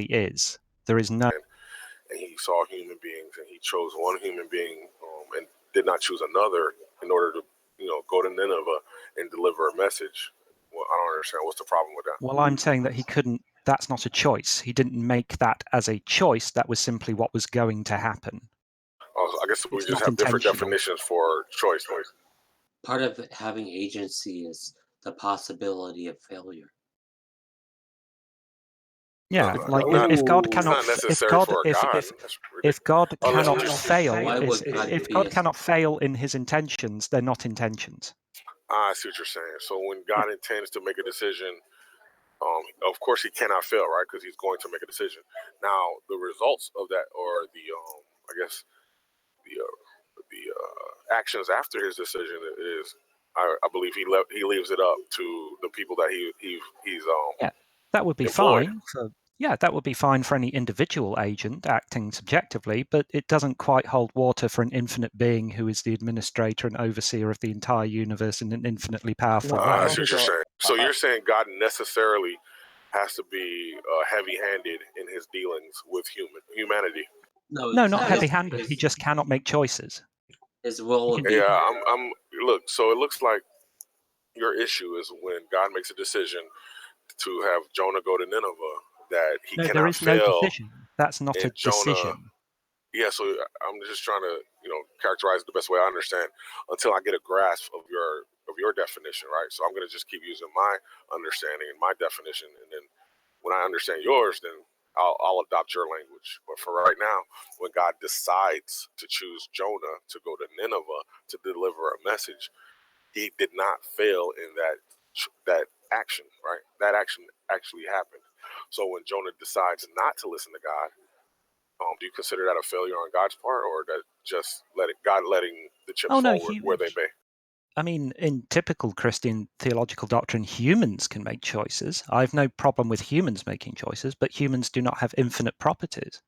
is. There is no. And he saw human beings, and he chose one human being and did not choose another in order to, go to Nineveh and deliver a message. Well, I don't understand. What's the problem with that? Well, I'm saying that he couldn't. That's not a choice. He didn't make that as a choice. That was simply what was going to happen. I guess we just have different definitions for choice. Part of having agency is the possibility of failure. Yeah, if God cannot, if God cannot fail in his intentions, they're not intentions. I see what you're saying. So when God intends to make a decision, of course he cannot fail, right? Because he's going to make a decision. Now the results of that, or the actions after his decision is, I believe he leaves it up to the people that he's that would be employed. Fine. That would be fine for any individual agent acting subjectively, but it doesn't quite hold water for an infinite being who is the administrator and overseer of the entire universe in an infinitely powerful way. I see what you're saying. So you're saying God necessarily has to be heavy-handed in his dealings with humanity? No, not heavy-handed. He just cannot make choices. His will. Yeah, look. So it looks like your issue is when God makes a decision to have Jonah go to Nineveh, that he cannot there is fail. No decision. That's not a decision. Yeah, so I'm just trying to, characterize it the best way I understand until I get a grasp of your definition, right? So I'm going to just keep using my understanding and my definition, and then when I understand yours, then I'll adopt your language. But for right now, when God decides to choose Jonah to go to Nineveh to deliver a message, he did not fail in that action, right? That action actually happened. So when Jonah decides not to listen to God, do you consider that a failure on God's part, or that just God letting the chips fall where they may? I mean, in typical Christian theological doctrine, humans can make choices. I have no problem with humans making choices, but humans do not have infinite properties.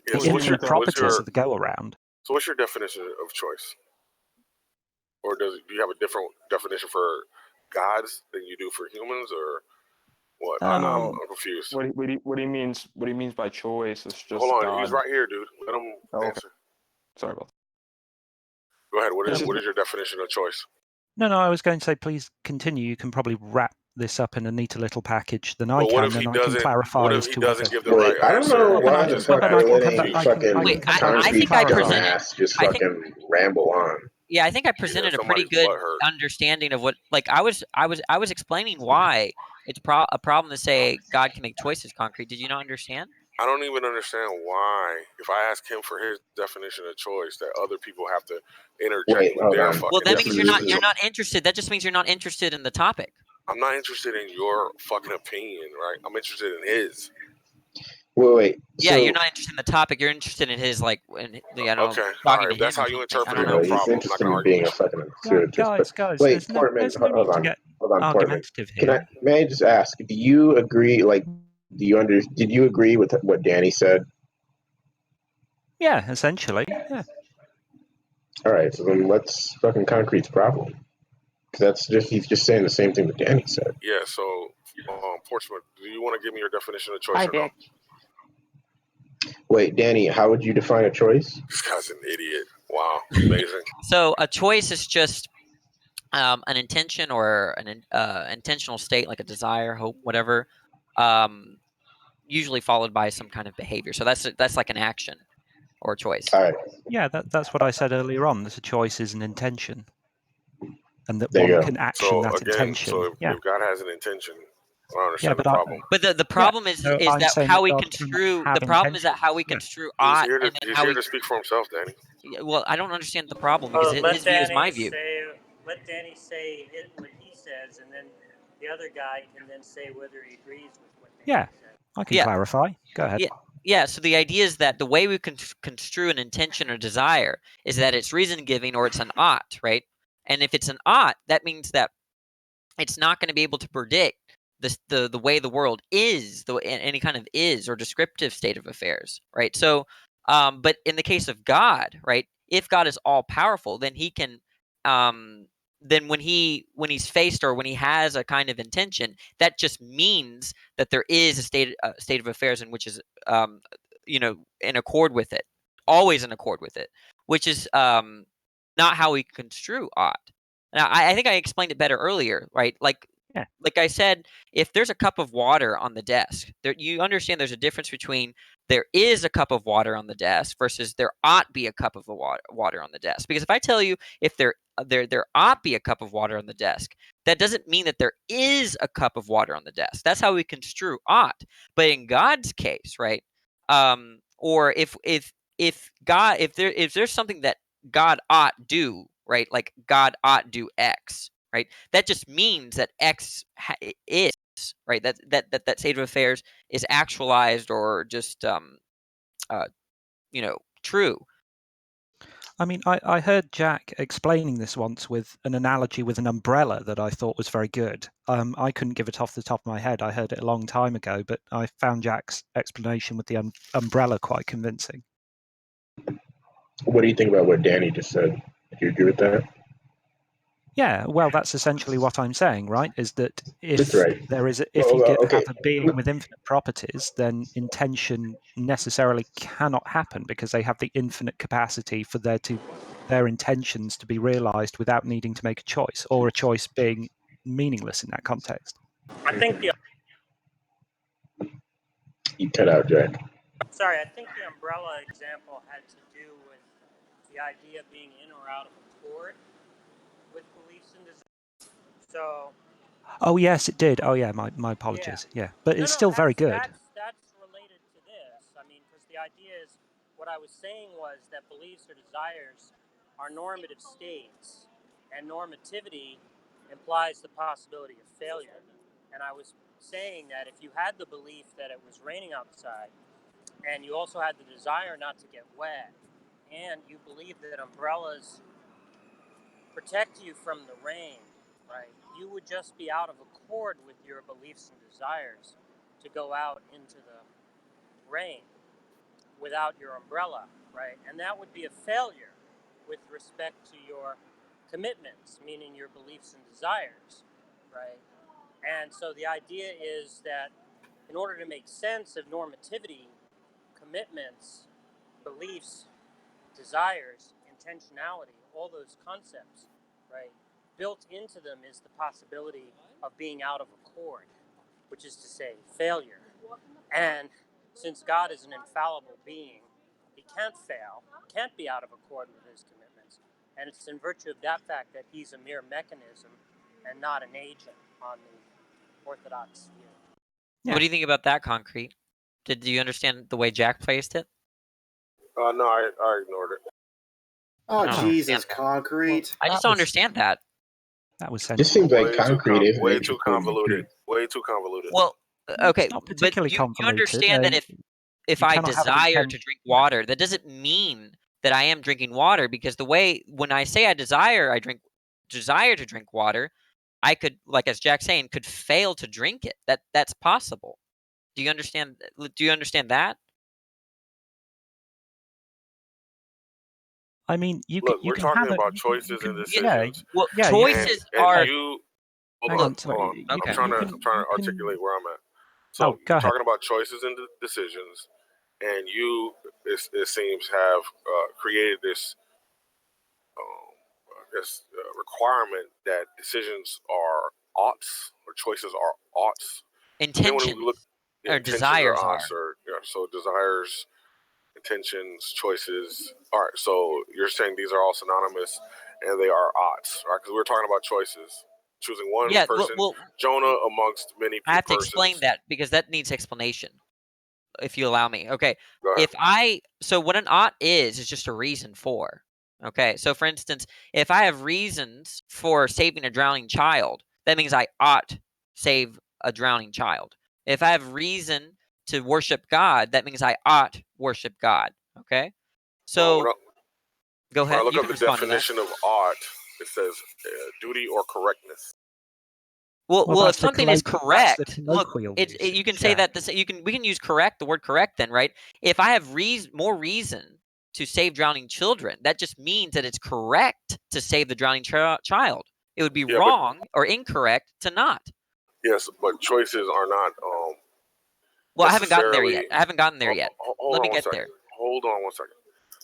Yeah, the infinite properties of the go-around. So what's your definition of choice? Or do you have a different definition for gods than you do for humans, or what? I'm confused. What he means by choice is just. Hold on, God. He's right here, dude. Let him answer. Okay. Sorry about that. Go ahead. What is your definition of choice? No, I was going to say, please continue. You can probably wrap this up in a neater little package than I can, and I can clarify what as if he to doesn't give the right answer. I don't know why the fuck you're letting fucking concrete dumbass just fucking ramble on. Yeah, I think I presented a pretty good understanding of what, like, I was explaining why it's a problem to say God can make choices concrete. Did you not understand? I don't even understand why, if I ask him for his definition of choice, that other people have to interject with their fucking. Well, that means you're not interested. That just means you're not interested in the topic. I'm not interested in your fucking opinion, right? I'm interested in his. Wait. Yeah, you're not interested in the topic. You're interested in his, like, okay. All right. That's how you interpret it. No he's problem. interested in being a fucking absurdist. Guys, wait, Portman, hold on, Portman. May I just ask? Do you agree? Like, did you agree with what Danny said? Yeah, essentially. Yeah. All right, so then let's fucking concrete's problem. Because he's just saying the same thing that Danny said. Yeah. So, Portsmouth, do you want to give me your definition of choice or no? Wait, Danny, how would you define a choice? This guy's an idiot. Wow, amazing. So a choice is just an intention or an intentional state, like a desire, hope, whatever, usually followed by some kind of behavior. So that's like an action or a choice. All right. Yeah, that's what I said earlier on. That a choice is an intention, and that one can action that intention. So if God has an intention, I don't understand the problem. But the problem is that how we construe. The problem is that how we construe ought. He's here to speak for himself, Danny. Well, I don't understand the problem because his view is my view. Let Danny say what he says, and then the other guy can then say whether he agrees with what Danny said. I can clarify. Go ahead. Yeah, so the idea is that the way we construe an intention or desire is that it's reason-giving or it's an ought, right? And if it's an ought, that means that it's not going to be able to predict the way the world is, any kind of is or descriptive state of affairs, right? So, but in the case of God, right, if God is all-powerful, then he can then when he's faced, or when he has a kind of intention, that just means that there is a state of affairs in which is in accord with it, always in accord with it, which is not how we construe ought. Now, I think I explained it better earlier, right? Like I said, if there's a cup of water on the desk, you understand there's a difference between there is a cup of water on the desk versus there ought be a cup of water on the desk. Because if I tell you if there ought be a cup of water on the desk, that doesn't mean that there is a cup of water on the desk. That's how we construe ought. But in God's case, right? Or if there's something that God ought do, right? Like God ought do X, right? That just means that X is, right? That state of affairs is actualized, or just true. I mean, I heard Jack explaining this once with an analogy with an umbrella that I thought was very good. I couldn't give it off the top of my head. I heard it a long time ago, but I found Jack's explanation with the umbrella quite convincing. What do you think about what Danny just said? Do you agree with that? Yeah, well, that's essentially what I'm saying, right? Is that if there is, have a being with infinite properties, then intention necessarily cannot happen, because they have the infinite capacity for their intentions to be realized without needing to make a choice, or a choice being meaningless in that context. I think you cut out, Jack. Sorry, I think the umbrella example had to do with the idea of being in or out of accord with beliefs and desires. So. Oh yes, it did. Oh yeah, my apologies. Yeah, but it's still very good. That's related to this. I mean, because the idea is, what I was saying was that beliefs or desires are normative states, and normativity implies the possibility of failure. And I was saying that if you had the belief that it was raining outside, and you also had the desire not to get wet, and you believe that umbrellas protect you from the rain, right? You would just be out of accord with your beliefs and desires to go out into the rain without your umbrella, right? And that would be a failure with respect to your commitments, meaning your beliefs and desires, right? And so the idea is that in order to make sense of normativity, commitments, beliefs, desires, intentionality, all those concepts, right? Built into them is the possibility of being out of accord, which is to say, failure. And since God is an infallible being, he can't fail, can't be out of accord with his commitments. And it's in virtue of that fact that he's a mere mechanism and not an agent on the Orthodox view. Yeah. What do you think about that, Concrete? Did you understand the way Jack placed it? No, I ignored it. Oh, Jesus, Concrete. I just don't understand that. That was This seems like Concrete is way too convoluted. Way too convoluted. Well, okay, it's not particularly but convoluted. You understand that if I desire to drink water, that doesn't mean that I am drinking water, because when I say I desire to drink water, I could, like as Jack's saying, could fail to drink it. That's possible. Do you understand that? I mean, we're talking about choices and decisions. Well, choices are. Hold on. Okay. I'm trying to articulate where I'm at. So go you're ahead. talking about choices and decisions, and you, it seems, have created this, requirement that decisions are oughts, or choices are oughts. Intentions or desires are. So desires, intentions, choices. All right. So you're saying these are all synonymous, and they are oughts, right? Because we're talking about choices. Choosing one person, Jonah amongst many people. I have to explain that, because that needs explanation, if you allow me. Okay. So what an ought is just a reason for. Okay. So for instance, if I have reasons for saving a drowning child, that means I ought save a drowning child. If I have reason to worship God, that means I ought worship God. Okay. So go ahead. When I look up the definition of ought, it says duty or correctness. Well, if something is correct, look, you can say that. We can use correct, the word correct, then, right? If I have more reason to save drowning children, that just means that it's correct to save the drowning child. It would be Yeah, wrong or incorrect to not. Yes, but choices are not. Well, I haven't gotten there necessarily. yet. I haven't gotten there yet. Hold Let me on one get second. there. Hold on one second.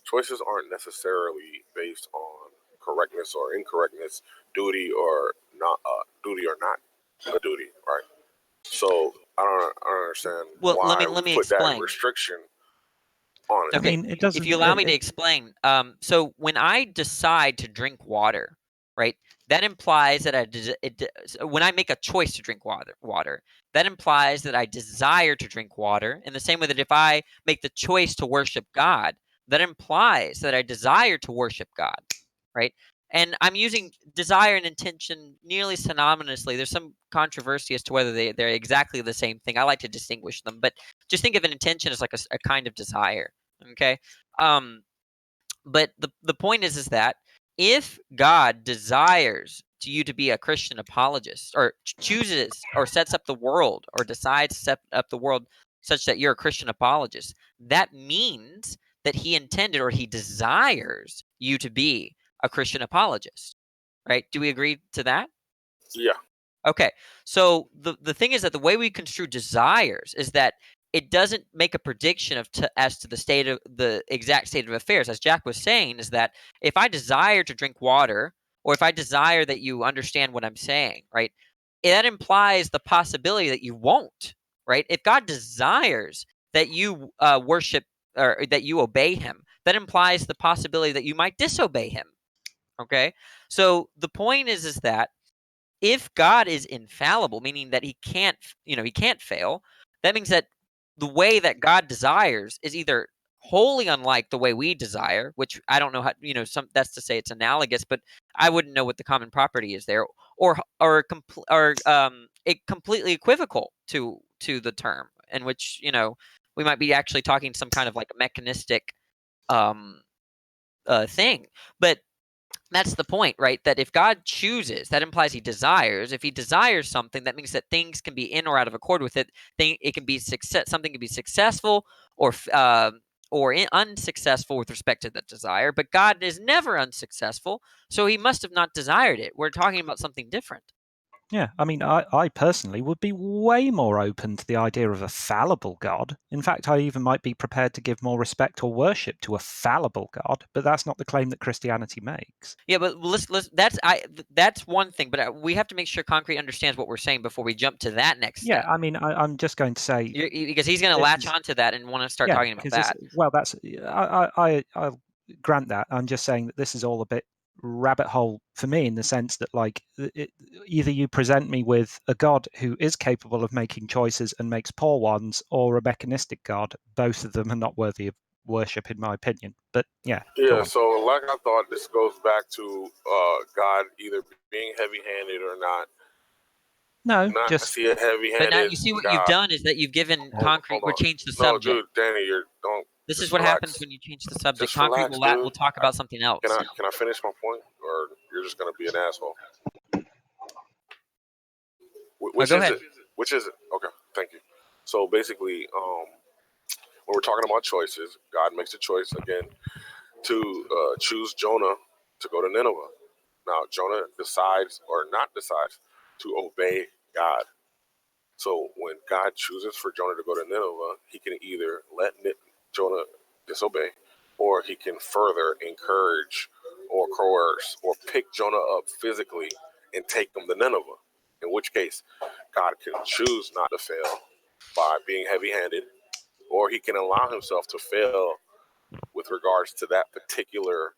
Choices aren't necessarily based on correctness or incorrectness, duty or not a duty, right? So I don't understand Well, why let me we put that explain. restriction on it. Okay, I mean, it doesn't. if you allow me to explain, so when I decide to drink water, right, that implies that when I make a choice to drink water, that implies that I desire to drink water. In the same way that if I make the choice to worship God, that implies that I desire to worship God, right? And I'm using desire and intention nearly synonymously. There's some controversy as to whether they're exactly the same thing. I like to distinguish them, but just think of an intention as like a kind of desire. Okay. But the point is that if God desires you to be a Christian apologist, or chooses or sets up the world, or decides to set up the world such that you're a Christian apologist, that means that he intended or he desires you to be a Christian apologist, right? Do we agree to that? Yeah. Okay. So the thing is that the way we construe desires is that it doesn't make a prediction as to the exact state of affairs. As Jack was saying, is that if I desire to drink water, or if I desire that you understand what I'm saying, right, that implies the possibility that you won't, right? If God desires that you worship or that you obey him, that implies the possibility that you might disobey him. Okay? So the point is that if God is infallible, meaning that he can't fail, that means that the way that God desires is either wholly unlike the way we desire, which I don't know how, that's to say it's analogous, but I wouldn't know what the common property is there, or it completely equivocal to the term, in which, we might be actually talking some kind of like a mechanistic thing. But that's the point, right? That if God chooses, that implies he desires. If he desires something, that means that things can be in or out of accord with it. It can be something can be successful or unsuccessful with respect to that desire. But God is never unsuccessful, so he must have not desired it. We're talking about something different. Yeah, I mean, I personally would be way more open to the idea of a fallible God. In fact, I even might be prepared to give more respect or worship to a fallible God, but that's not the claim that Christianity makes. Yeah, but that's one thing, but we have to make sure Concrete understands what we're saying before we jump to that next step. Yeah, I mean, I'm just going to say... because he's going to latch onto that and want to start talking about that. Well, I'll grant that. I'm just saying that this is all a bit rabbit hole for me, in the sense that, like, either you present me with a God who is capable of making choices and makes poor ones, or a mechanistic God. Both of them are not worthy of worship, in my opinion. But yeah. So like I thought, this goes back to God either being heavy-handed or not. No, just see a heavy-handed. But now you see what you've done is that you've given Concrete. We're changed the subject. No, dude, Danny, don't. This is what happens when you change the subject. Just Concrete relax, will talk about something else. Can I finish my point, or you're just gonna be an asshole? Which is it? Which is it? Okay, thank you. So basically, when we're talking about choices, God makes a choice again to choose Jonah to go to Nineveh. Now Jonah decides or not decides to obey God. So when God chooses for Jonah to go to Nineveh, he can either let Jonah disobey, or he can further encourage or coerce or pick Jonah up physically and take him to Nineveh. In which case, God can choose not to fail by being heavy-handed, or he can allow himself to fail with regards to that particular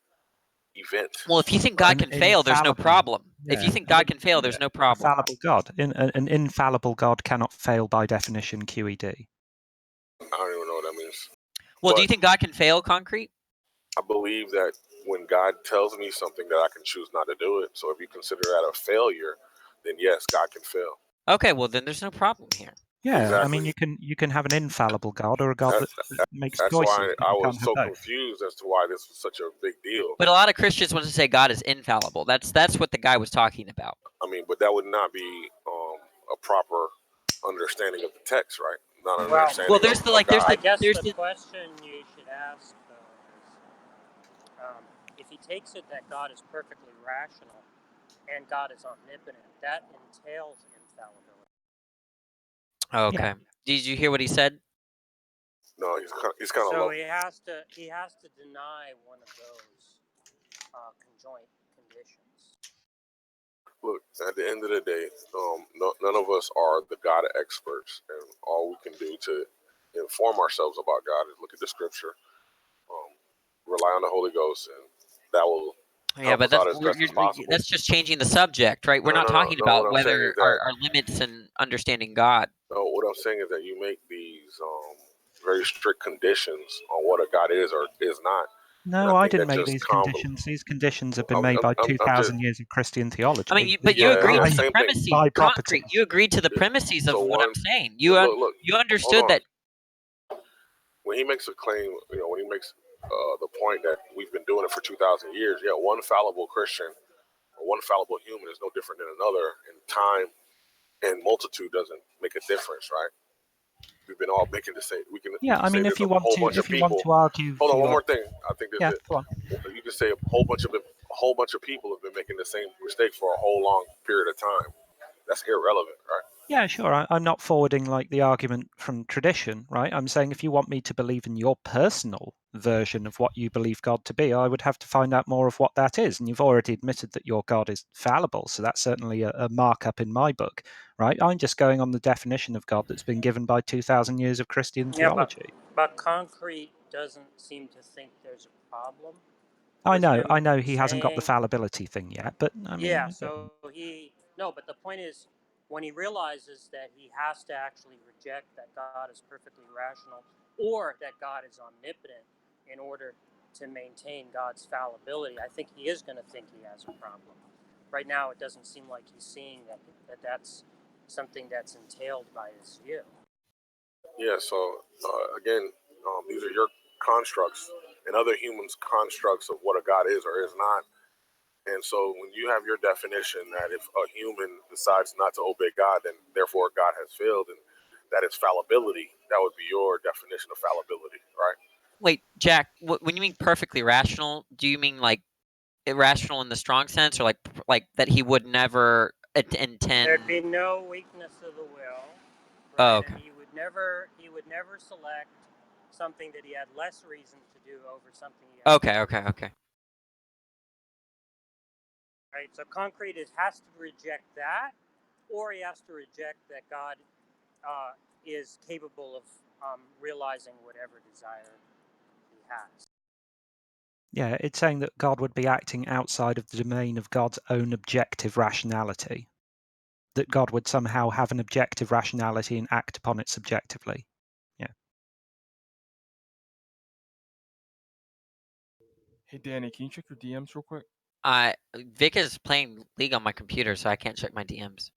event. Well, if you think God can fail, there's no problem. Yeah. If you think God can fail, there's no problem. Infallible God. An infallible God cannot fail by definition, QED. I don't even know what that means. Well, do you think God can fail, Concrete? I believe that when God tells me something, that I can choose not to do it. So if you consider that a failure, then yes, God can fail. Okay, well then there's no problem here. Yeah, exactly. I mean, you can have an infallible God or a God that makes choices. That's why I was so confused as to why this was such a big deal. But a lot of Christians want to say God is infallible. That's what the guy was talking about. I mean, but that would not be a proper understanding of the text, right? Not an understanding. Well, there's the I guess the question you should ask though is, if he takes it that God is perfectly rational, and God is omnipotent. That entails infallibility. Okay. Yeah. Did you hear what he said? No, he's kind of So low. he has to deny one of those conjoint conditions. Look, at the end of the day, none of us are the God experts, and all we can do to inform ourselves about God is look at the Scripture, rely on the Holy Ghost, and that will Yeah, help but us out as best as possible. that's just changing the subject, right? We're not talking No, about what I'm saying whether is that our limits in understanding God. no, what I'm saying is that you make these very strict conditions on what a God is or is not. No, I didn't make these conditions. These conditions have been made by 2,000 years of Christian theology. I mean, but you agreed to the premises. By Concrete. You agreed to the premises of what I'm saying. You look, you understood that. When he makes a claim, when he makes the point that we've been doing it for 2,000 years, yeah, one fallible Christian or one fallible human is no different than another, and time and multitude doesn't make a difference, right? We've been all making the same. We can I mean, if you want to argue. Hold on, one more thing. I think go on. You can say a whole bunch of people have been making the same mistake for a whole long period of time. That's irrelevant, right? Yeah, sure. I'm not forwarding like the argument from tradition, right? I'm saying if you want me to believe in your personal version of what you believe God to be, I would have to find out more of what that is. And you've already admitted that your God is fallible, so that's certainly a markup in my book, right? I'm just going on the definition of God that's been given by 2,000 years of Christian theology. But Concrete doesn't seem to think there's a problem. I know he hasn't got the fallibility thing yet, but I mean... Yeah, so but the point is, when he realizes that he has to actually reject that God is perfectly rational or that God is omnipotent in order to maintain God's fallibility, I think he is going to think he has a problem. Right now, it doesn't seem like he's seeing that's something that's entailed by his view. Yeah, so again, these are your constructs and other humans' constructs of what a God is or is not. And so when you have your definition that if a human decides not to obey God, then therefore God has failed, and that is fallibility, that would be your definition of fallibility, right? Wait, Jack, when you mean perfectly rational, do you mean like irrational in the strong sense, or like that he would never intend? There'd be no weakness of the will. Right? Oh, okay. And he would never select something that he had less reason to do over something he had. Okay. Right. So Concrete has to reject that, or he has to reject that God is capable of realizing whatever desire he has. Yeah, it's saying that God would be acting outside of the domain of God's own objective rationality. That God would somehow have an objective rationality and act upon it subjectively. Yeah. Hey, Danny, can you check your DMs real quick? Vic is playing League on my computer, so I can't check my DMs.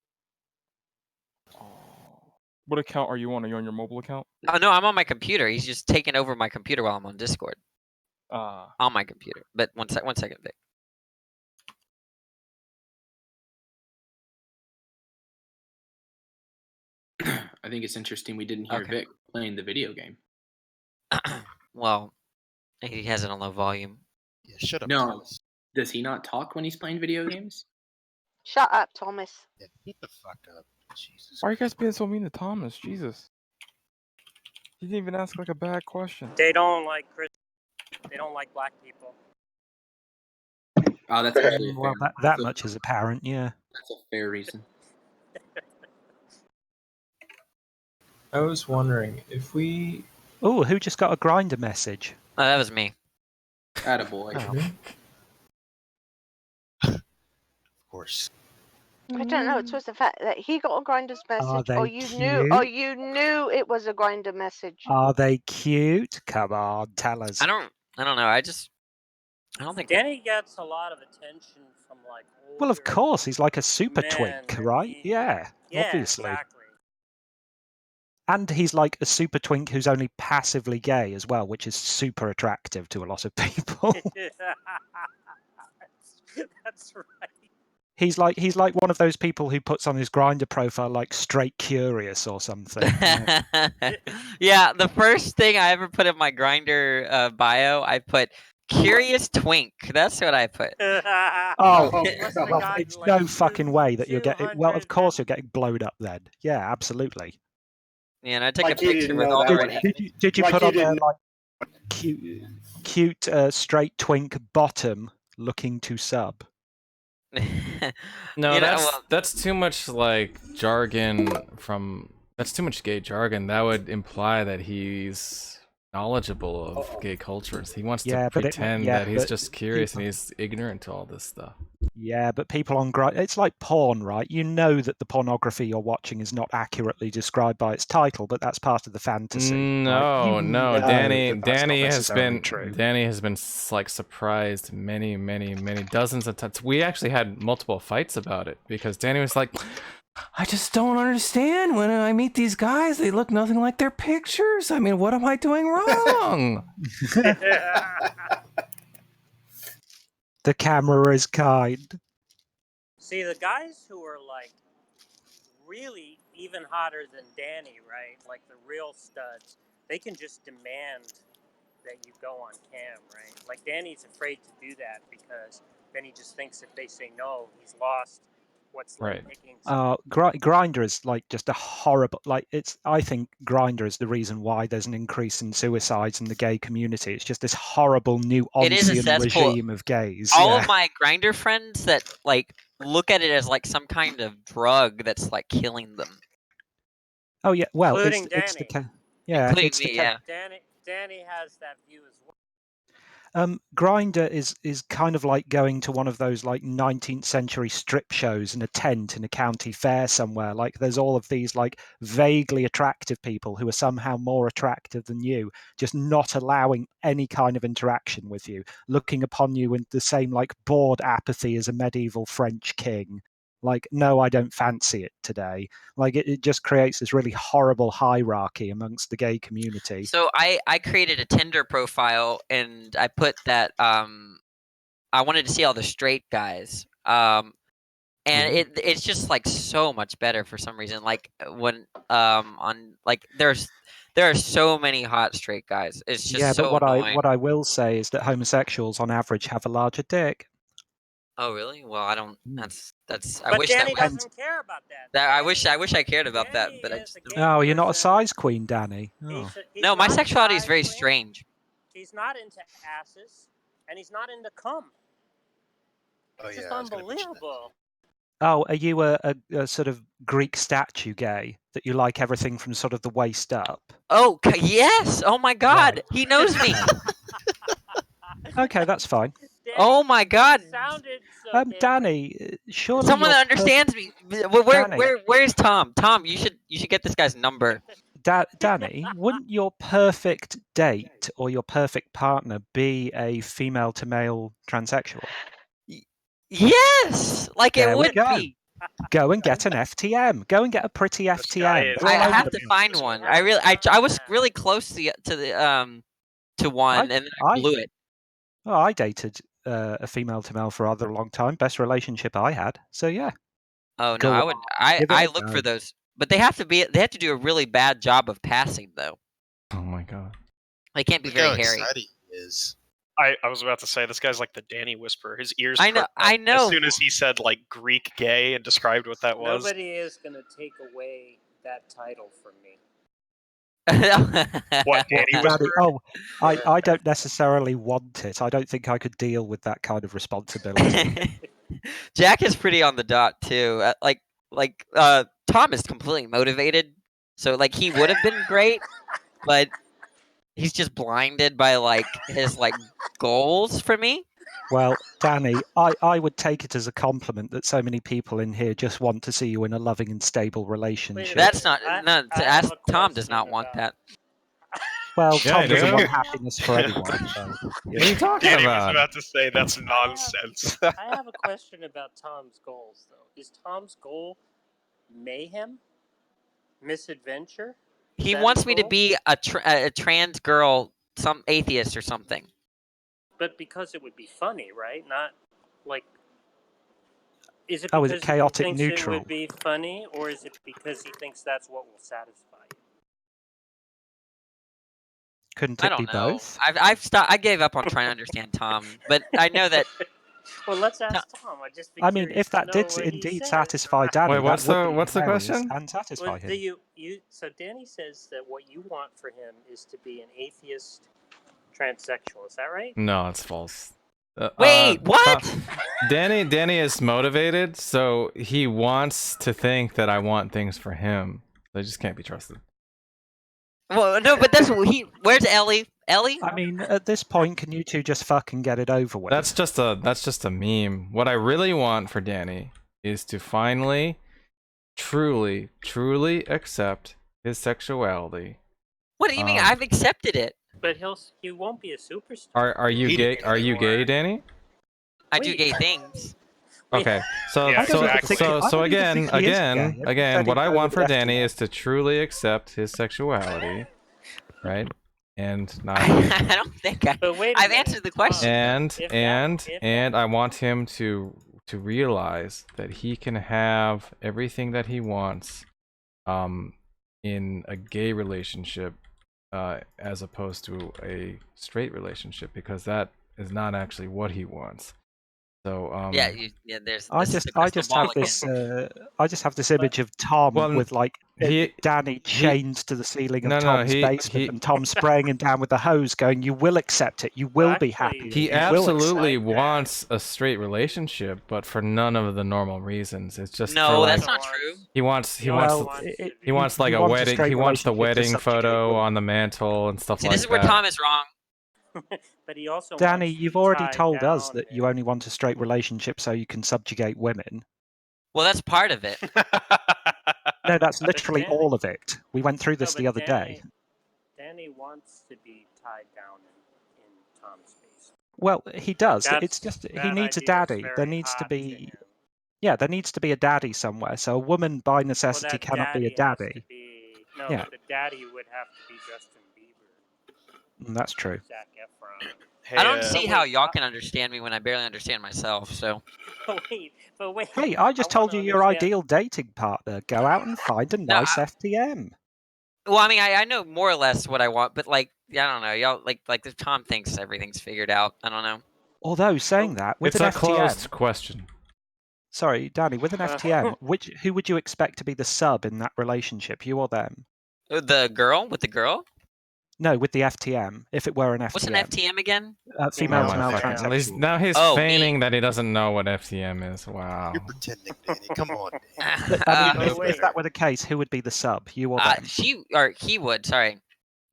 What account are you on? Are you on your mobile account? Oh, no, I'm on my computer. He's just taking over my computer while I'm on Discord. On my computer. But one second, Vic. I think it's interesting we didn't hear Vic playing the video game. Well, he has it on low volume. Yeah, shut up, No, Thomas. Does he not talk when he's playing video games? Shut up, Thomas. Yeah, get the fuck up. Jesus. Why are you guys being so mean to Thomas? Jesus. He didn't even ask like a bad question. They don't like They don't like black people. Oh, that's actually well, that much is apparent, yeah. That's a fair reason. I was wondering if we... Oh, who just got a Grindr message? Oh, that was me. Attaboy. Of course. I don't know. It was the fact that he got a Grindr's message, or you knew it was a Grindr message. Are they cute? Come on, tell us. I don't know. I don't think Danny gets a lot of attention from like. Well, of course, he's like a super twink, right? Yeah, obviously. Exactly. And he's like a super twink who's only passively gay as well, which is super attractive to a lot of people. That's right. He's like one of those people who puts on his Grindr profile like straight curious or something. Yeah, the first thing I ever put in my Grindr bio, I put Curious twink. That's what I put. It's no fucking way that you're getting. Well, of course you're getting blown up then. Yeah, absolutely. Yeah, and I took a picture with all the. Did you put on there like cute straight twink bottom looking to sub? No, that's too much like jargon from. That's too much gay jargon. That would imply that he's knowledgeable of gay cultures. He wants to pretend that he's just curious and he's ignorant to all this stuff. Yeah, but people on it's like porn, right? You know that the pornography you're watching is not accurately described by its title, but that's part of the fantasy. No, right? No. Danny has been like surprised many dozens of times. We actually had multiple fights about it because Danny was like, I just don't understand. When I meet these guys, they look nothing like their pictures. I mean, what am I doing wrong? The camera is kind. See, the guys who are like really even hotter than Danny, right? Like the real studs, they can just demand that you go on cam, right? Like Danny's afraid to do that because then he just thinks if they say no, he's lost. What's right? Grindr is like just a horrible. Like I think Grindr is the reason why there's an increase in suicides in the gay community. It's just this horrible new Onsian regime of gays. All of my Grindr friends that like look at it as like some kind of drug that's like killing them. Oh yeah, well, including it's Danny. Including me, yeah. Danny has that view as well. Grindr is kind of like going to one of those like 19th century strip shows in a tent in a county fair somewhere. Like there's all of these like vaguely attractive people who are somehow more attractive than you, just not allowing any kind of interaction with you, looking upon you with the same like bored apathy as a medieval French king. Like, no, I don't fancy it today. Like, it just creates this really horrible hierarchy amongst the gay community. So I created a Tinder profile and I put that I wanted to see all the straight guys. And it's just like so much better for some reason. Like when on like there are so many hot straight guys. It's just but annoying. what I will say is that homosexuals on average have a larger dick. Oh really? Well, I don't. That's. But I wish Danny that doesn't care about that. I wish I cared about that, but I just. Oh, you're not a size queen, Danny. Oh. No, my sexuality is very strange. He's not into asses, and he's not into cum. It's just unbelievable. Oh, are you a sort of Greek statue gay that you like everything from sort of the waist up? Oh yes! Oh my God, He knows me. Okay, that's fine. Oh my God! Danny, surely someone that understands me. Where's Tom? Tom, you should get this guy's number. Danny, wouldn't your perfect date or your perfect partner be a female to male transsexual? Yes, like it would be. Go and get an FTM. Go and get a pretty FTM. I have to find one. I was really close to one, and I blew it. Oh, I dated a female to male for a rather long time. Best relationship I had. So yeah. Oh no, I look for those, but they have to do a really bad job of passing though. Oh my God. They can't be very hairy. I was about to say this guy's like the Danny Whisperer. His ears. I know. As soon as he said like Greek gay and described what that was. Nobody is gonna take away that title from me. What, Danny Whisperer? Oh, I don't necessarily want it. I don't think I could deal with that kind of responsibility. Jack is pretty on the dot too. Tom is completely motivated, so like he would have been great, but he's just blinded by like his like goals for me. Well, Danny, I would take it as a compliment that so many people in here just want to see you in a loving and stable relationship. That's not Tom does not want that. Well, Tom doesn't want happiness for anyone. So. What are you talking Danny about? was about to say that's nonsense. I have a question about Tom's goals, though. Is Tom's goal mayhem, misadventure? He wants me to be a trans girl, some atheist or something. But because it would be funny, right? Not like. Is it because is it chaotic he thinks neutral? It would be funny, or is it because he thinks that's what will satisfy you? Couldn't I it be don't know. both? I've stopped. I gave up on trying to understand Tom, but I know that. Well, let's ask Tom. I'd just be I mean, curious if that to know did what he indeed says. satisfy Danny, Wait, what's that would be what's the hilarious question? and satisfy Well, him. so Danny says that what you want for him is to be an atheist transsexual. Is that right? No, it's false. Wait, what? Danny is motivated, so he wants to think that I want things for him. They just can't be trusted. Well, no, but that's what he. Where's Ellie? Ellie? I mean, at this point, can you two just fucking get it over with? That's just a meme. What I really want for Danny is to finally, truly accept his sexuality. What do you mean? I've accepted it. But he won't be a superstar. Are you gay? Are you gay, Danny? I do gay things. Okay, so again, what I want for Danny is to truly accept his sexuality, right? And not. I don't think I've answered the question. And I want him to realize that he can have everything that he wants, in a gay relationship, as opposed to a straight relationship, because that is not actually what he wants. So there's. I just have this image of Tom with like Danny chained to the ceiling of Tom's basement, and Tom spraying him down with the hose, going, "You will accept it. You will be happy." He absolutely wants a straight relationship, but for none of the normal reasons. It's just that's not true. He wants like a wedding. He wants the wedding photo on the mantle and stuff like that. This is where Tom is wrong. But he also Danny, you've already told us that you only want a straight relationship so you can subjugate women. Well, that's part of it. No, that's literally all of it. We went through this the other day. Danny wants to be tied down in Tom's space. Well, he does. It's just he needs a daddy. There needs to be, there needs to be a daddy somewhere. So a woman by necessity cannot be a daddy. No, the daddy would have to be Justin Bieber. That's true. Zac Efron. Hey, I don't see how y'all can understand me when I barely understand myself. So. But wait. Hey, I just told you your ideal dating partner. Go out and find a nice FTM. Well, I mean, I know more or less what I want, but like, I don't know, y'all like the Tom thinks everything's figured out. I don't know. Although saying that, with it's an a FTM, closed question. Sorry, Danny, with an FTM, who would you expect to be the sub in that relationship, you or them? The girl with the girl? No, with the FTM. If it were an FTM. What's an FTM again? Female to male transsexual. Now he's feigning that he doesn't know what FTM is. Wow. You're pretending, Danny. Come on. If that were the case, who would be the sub? You or them? He would. Sorry.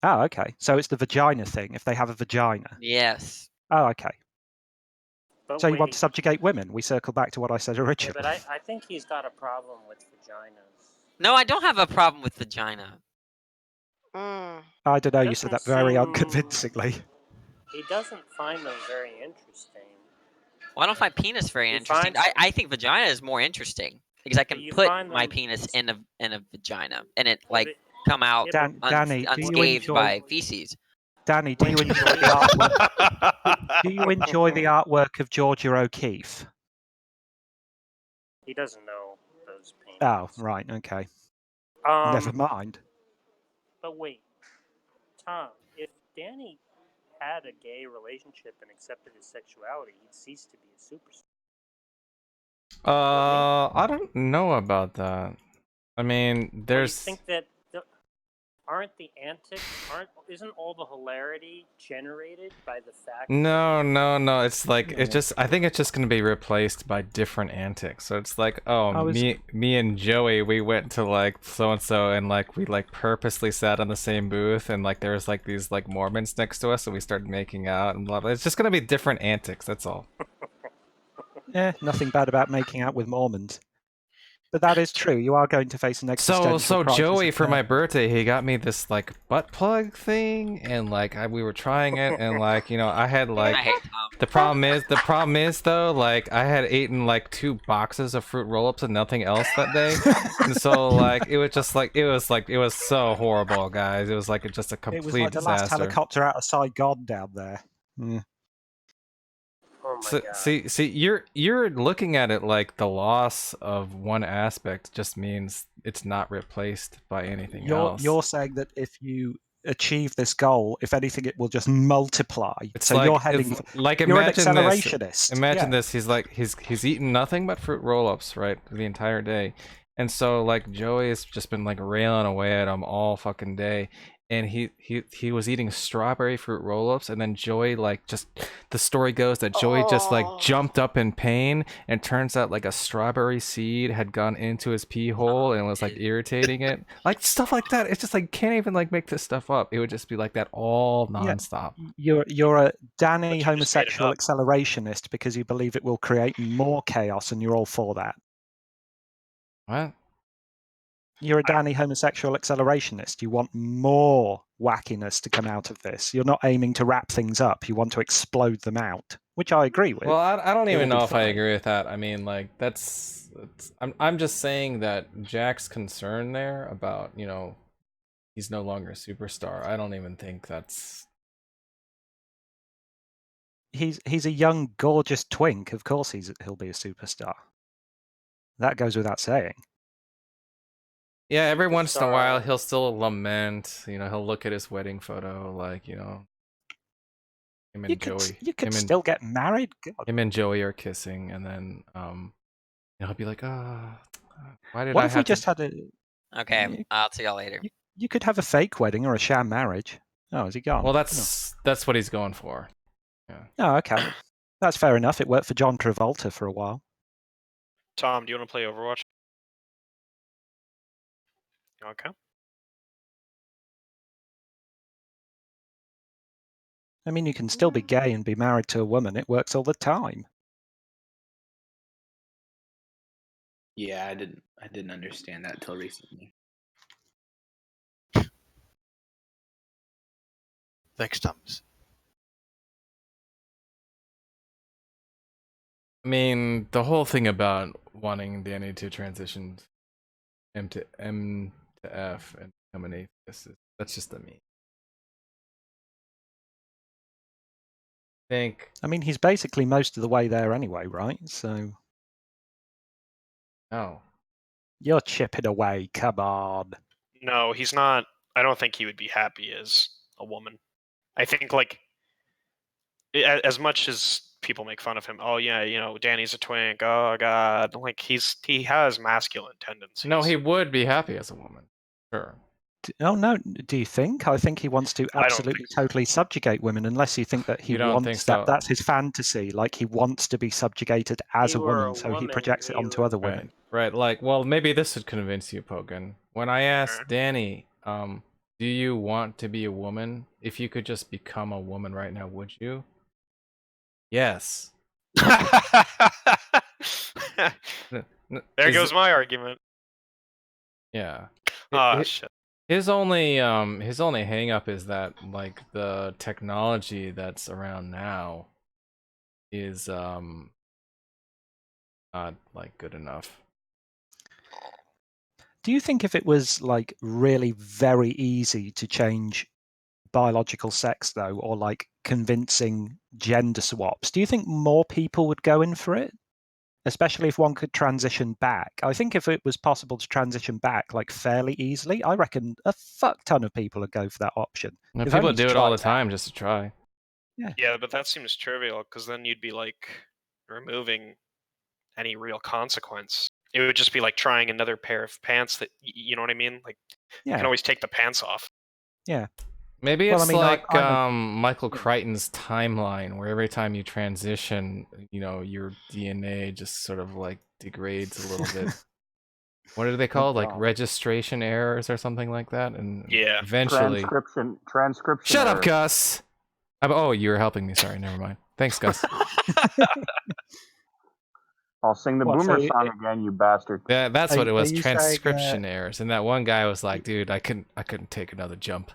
Oh, okay. So it's the vagina thing. If they have a vagina. Yes. Oh, okay. But so you want to subjugate women? We circle back to what I said originally. Yeah, but I think he's got a problem with vaginas. No, I don't have a problem with vagina. I don't know. You said that very unconvincingly. He doesn't find them very interesting. Well, I don't find penis very interesting. I think vagina is more interesting because I can put my penis in a vagina and it come out Danny, unscathed by feces. Danny, do you enjoy the artwork? Do you enjoy the artwork of Georgia O'Keeffe? He doesn't know those paintings. Oh, right. Okay. Never mind. But wait, Tom, if Danny had a gay relationship and accepted his sexuality, he'd cease to be a superstar. I don't know about that. I mean, there's. You think that isn't all the hilarity generated by the fact? No. It's like I think it's just gonna be replaced by different antics. So it's like, me and Joey, we went to like so and so, and like we like purposely sat on the same booth, and like there was like these like Mormons next to us, and we started making out and blah blah. It's just gonna be different antics. That's all. Nothing bad about making out with Mormons. But that is true. You are going to face an existential So crisis. Joey, for my birthday, he got me this like butt plug thing, and like we were trying it, and like I had like the problem is though, like I had eaten like 2 boxes of fruit roll-ups and nothing else that day, and so like it was so horrible, guys. It was like just a complete disaster. It was like the last helicopter out of Saigon down there. Yeah. Oh my God. See, you're looking at it like the loss of one aspect just means it's not replaced by anything else. You're saying that if you achieve this goal. If anything, it will just multiply. It's so like, you're heading. You're an accelerationist. Imagine this. He's eaten nothing but fruit roll-ups, right, the entire day, and so like Joey has just been like railing away at him all fucking day, and he was eating strawberry fruit roll-ups, and then Joey like just, the story goes that Joey just like jumped up in pain, and turns out like a strawberry seed had gone into his pee hole and was like irritating it, like stuff like that. It's just like, can't even like make this stuff up. It would just be like that all nonstop. You're a Danny homosexual accelerationist because you believe it will create more chaos, and you're all for that. What? You're a Danny homosexual accelerationist. You want more wackiness to come out of this. You're not aiming to wrap things up. You want to explode them out, which I agree with. Well, I don't even know if I agree with that. I mean, like, I'm just saying that Jack's concern there about, you know, he's no longer a superstar. I don't even think that's... He's a young, gorgeous twink. Of course he'll be a superstar. That goes without saying. Yeah, every once in a while he'll still lament, you know, he'll look at his wedding photo, like, you know, him and Joey. You could still get married? God. Him and Joey are kissing, and then he'll be like, why did what I if have we just to... had a... Okay, I'll see y'all later. You could have a fake wedding or a sham marriage. Oh, is he gone? Well, that's what he's going for. Yeah. Oh, okay. That's fair enough. It worked for John Travolta for a while. Tom, do you want to play Overwatch? Okay. I mean, you can still be gay and be married to a woman. It works all the time. Yeah, I didn't understand that till recently. Thanks, Thomas. I mean, the whole thing about wanting Danny to transition M to F and become an atheist, that's just a meme. I mean, he's basically most of the way there anyway, right? So... Oh. You're chipping away, come on. No, he's not. I don't think he would be happy as a woman. I think, like, as much as people make fun of him, oh yeah, you know, Danny's a twink, oh god, like, he has masculine tendencies. No, he would be happy as a woman. Sure. Oh no, do you think? I think he wants to absolutely, totally subjugate women, unless you think that he wants that. That's his fantasy. Like, he wants to be subjugated as a woman, so he projects it onto other women. Right, like, well, maybe this would convince you, Pogan. When I asked Danny, do you want to be a woman? If you could just become a woman right now, would you? Yes. There goes my argument. Yeah. Shit. His only hang up is that, like, the technology that's around now is not, like, good enough. Do you think if it was, like, really very easy to change biological sex, though, or, like, convincing gender swaps, do you think more people would go in for it? Especially if one could transition back. I think if it was possible to transition back, like, fairly easily, I reckon a fuck ton of people would go for that option. No, people do it all the time just to try. Yeah, but that seems trivial, because then you'd be, like, removing any real consequence. It would just be like trying another pair of pants that, you know what I mean? Like, you can always take the pants off. Yeah. Maybe it's Michael Crichton's timeline, where every time you transition, you know, your DNA just sort of, like, degrades a little bit. What are they called? Like registration errors or something like that? And eventually... Transcription Shut up, errors. Gus! Oh, you were helping me. Sorry, never mind. Thanks, Gus. I'll sing the Boomer song again, you bastard. Yeah, that's what it was. Transcription errors. And that one guy was like, dude, I couldn't take another jump.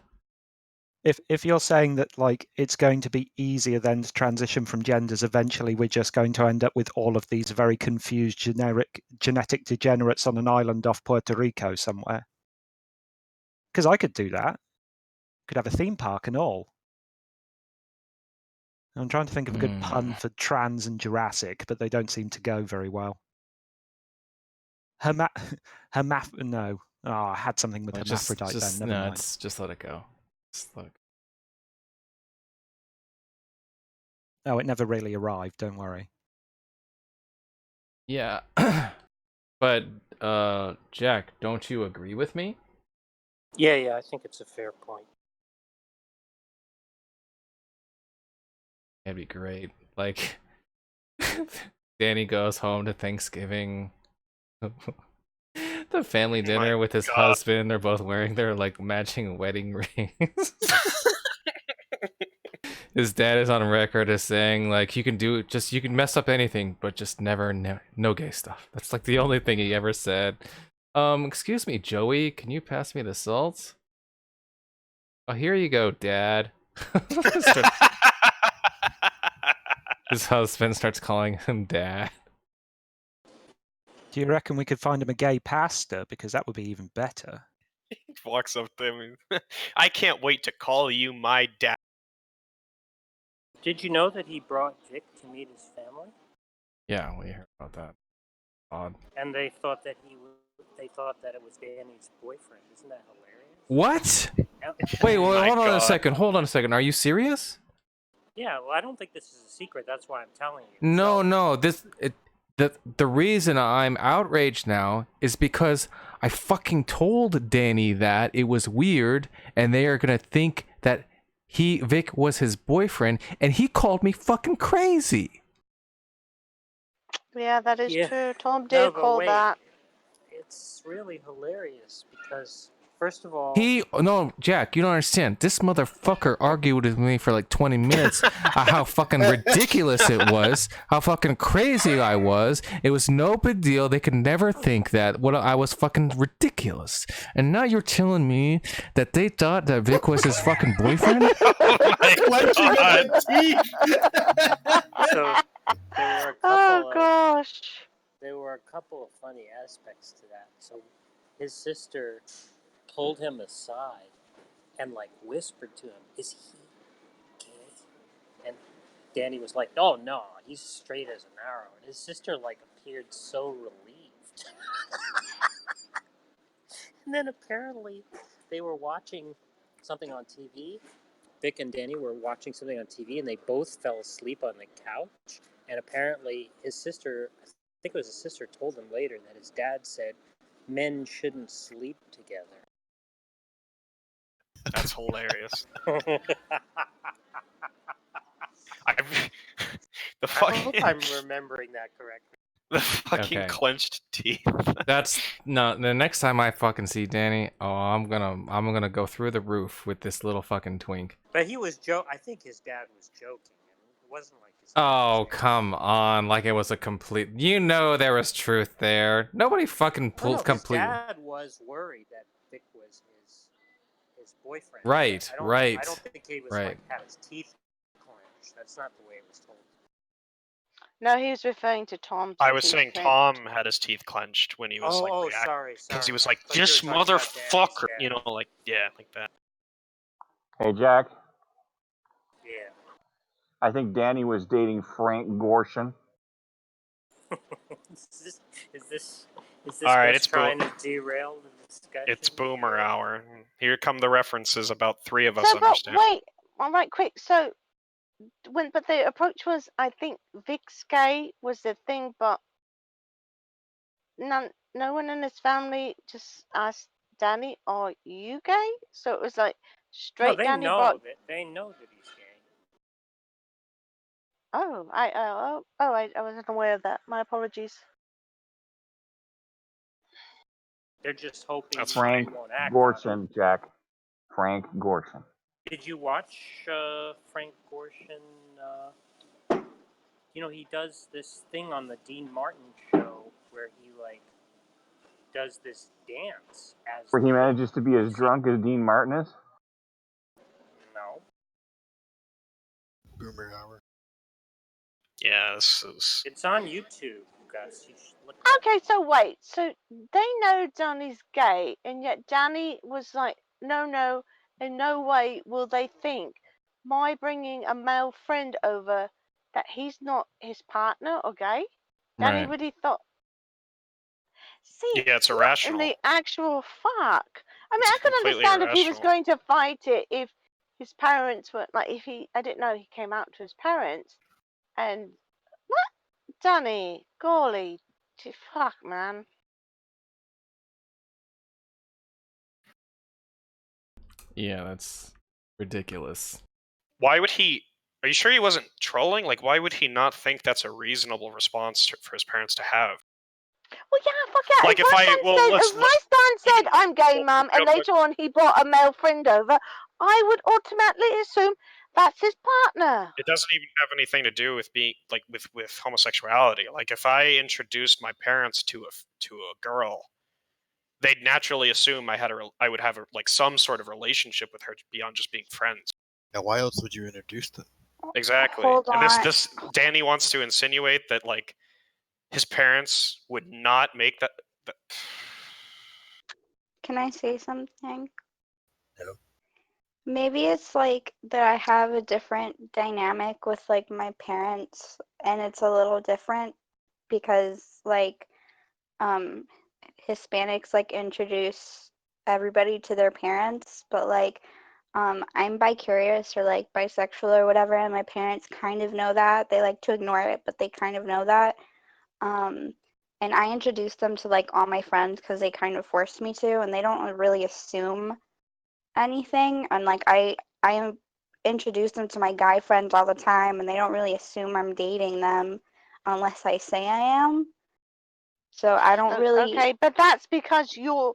If you're saying that, like, it's going to be easier then to transition from genders, eventually we're just going to end up with all of these very confused genetic degenerates on an island off Puerto Rico somewhere. Because I could do that. Could have a theme park and all. I'm trying to think of a good pun for trans and Jurassic, but they don't seem to go very well. No. Oh, I had something with hermaphrodite then. Never mind. Just let it go. Look. Oh, it never really arrived. Don't worry. Yeah, but Jack, don't you agree with me? Yeah, I think it's a fair point. That'd be great. Like, Danny goes home to Thanksgiving. The family dinner with his husband. They're both wearing their like matching wedding rings. His dad is on record as saying like you can mess up anything, but just never no gay stuff. That's like the only thing he ever said. Excuse me, Joey, can you pass me the salt? Oh, here you go, Dad. His husband starts calling him Dad. Do you reckon we could find him a gay pastor? Because that would be even better. He walks up to him. I can't wait to call you my dad. Did you know that he brought Vic to meet his family? Yeah, we heard about that. Odd. And they thought that it was Danny's boyfriend. Isn't that hilarious? What? Wait, well, hold on a second. Hold on a second. Are you serious? Yeah, well, I don't think this is a secret. That's why I'm telling you. No. The reason I'm outraged now is because I fucking told Danny that it was weird, and they are gonna think that Vic was his boyfriend, and he called me fucking crazy. Yeah, that is true. Tom did call that. It's really hilarious because, first of all... No, Jack, you don't understand. This motherfucker argued with me for like 20 minutes how fucking ridiculous it was, how fucking crazy I was. It was no big deal. They could never think that I was fucking ridiculous. And now you're telling me that they thought that Vic was his fucking boyfriend? So, there were a couple of funny aspects to that. So his sister pulled him aside and like whispered to him, "Is he gay?" And Danny was like, "Oh no, he's straight as an arrow." And his sister like appeared so relieved. And then apparently they were watching something on TV. Vic and Danny were watching something on TV, and they both fell asleep on the couch. And apparently his sister, I think it was his sister, told him later that his dad said men shouldn't sleep together. That's hilarious. I hope I'm remembering that correctly. The fucking clenched teeth. That's no. The next time I fucking see Danny, I'm gonna go through the roof with this little fucking twink. But he was I think his dad was joking. It wasn't like his Come on, like it was a complete. You know there was truth there. Nobody fucking pulled complete. His dad was worried that Vic was his boyfriend. Right. I don't think he was like had his teeth clenched. That's not the way it was told. No, he was referring to Tom. I was saying Tom had his teeth clenched when he was sorry. Because he was like, "This motherfucker," you know, like like that. Hey, Jack. Yeah. I think Danny was dating Frank Gorshin. Is this all right? It's trying to derail the discussion? It's boomer hour. Here come the references. About 3 of us understand. Wait, all right, quick. So. But the approach was, I think Vic's gay was the thing, but no one in his family just asked Danny, "Are you gay?" So it was like straight. No, Danny they know that he's gay. Oh, I wasn't aware of that. My apologies. They're just hoping Frank won't act Gorshin, Jack. Frank Gorshin. Did you watch Frank Gorshin? He does this thing on the Dean Martin show where he like does this dance as where he manages to be as drunk as Dean Martin is? No. Boomer hour. Yeah, this is... It's on YouTube, Gus. You should look Okay, so wait. So they know Danny's gay, and yet Danny was like, no, in no way will they think my bringing a male friend over that he's not his partner or gay. Danny really thought. See, yeah, it's irrational. In the actual fuck. I mean, I could understand if he was going to fight it if his parents were like, I didn't know he came out to his parents, and what, Danny, golly, fuck, man. Yeah, that's ridiculous. Why would he? Are you sure he wasn't trolling? Like, why would he not think that's a reasonable response for his parents to have? Well, yeah, fuck yeah. Like, if my son said I'm gay, mum, and later on he brought a male friend over, I would automatically assume that's his partner. It doesn't even have anything to do with being like with homosexuality. Like, if I introduced my parents to a girl, they'd naturally assume I would have like some sort of relationship with her beyond just being friends. Now, why else would you introduce them? Exactly. Hold And on. this Danny wants to insinuate that like his parents would not make that. Can I say something? No. Maybe it's like that I have a different dynamic with like my parents, and it's a little different because like Hispanics like introduce everybody to their parents, but like I'm bi-curious or like bisexual or whatever, and my parents kind of know that. They like to ignore it, but they kind of know that. And I introduced them to like all my friends because they kind of forced me to, and they don't really assume anything. And like I introduce them to my guy friends all the time, and they don't really assume I'm dating them unless I say I am. So I don't really. Okay, but that's because your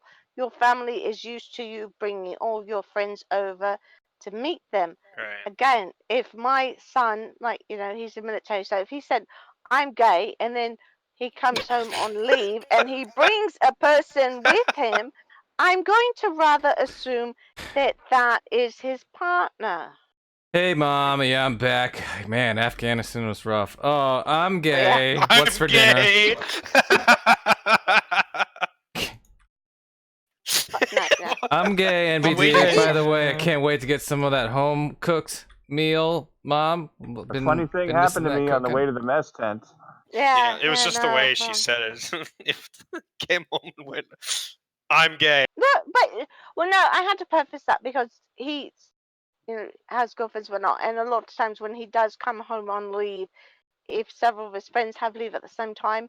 family is used to you bringing all your friends over to meet them. Right. Again, if my son, like, he's in the military, so if he said, I'm gay, and then he comes home on leave and he brings a person with him, I'm going to rather assume that that is his partner. Hey, Mom. Yeah, I'm back. Man, Afghanistan was rough. Oh, I'm gay. Yeah. What's for dinner? I'm gay, and by the way, I can't wait to get some of that home-cooked meal, Mom. A funny thing happened to me on the way to the mess tent. Yeah, it was just the way she said it. If came home and went, I'm gay. No, but well, no, I had to preface that because he, has girlfriends, but not, and a lot of times when he does come home on leave, if several of his friends have leave at the same time,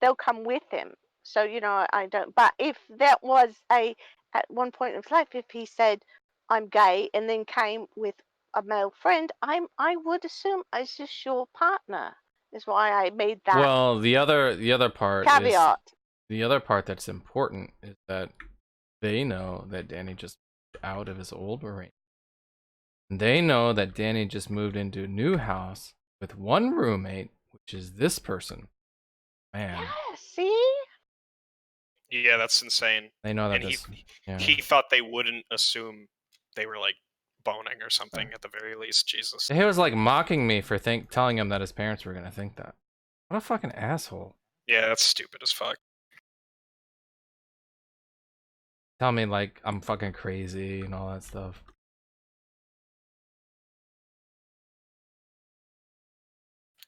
they'll come with him. So I don't. But if that was at one point in his life, if he said I'm gay and then came with a male friend, I would assume it's just your partner. Is why I made that. Well, the other part caveat. The other part that's important is that they know that Danny just moved out of his old arrangement. They know that Danny just moved into a new house with one roommate, which is this person. Man. Yeah, see? Yeah, that's insane. They know that and he thought they wouldn't assume they were like boning or something at the very least. Jesus. He was like mocking me for telling him that his parents were gonna think that. What a fucking asshole. Yeah, that's stupid as fuck. Tell me like I'm fucking crazy and all that stuff.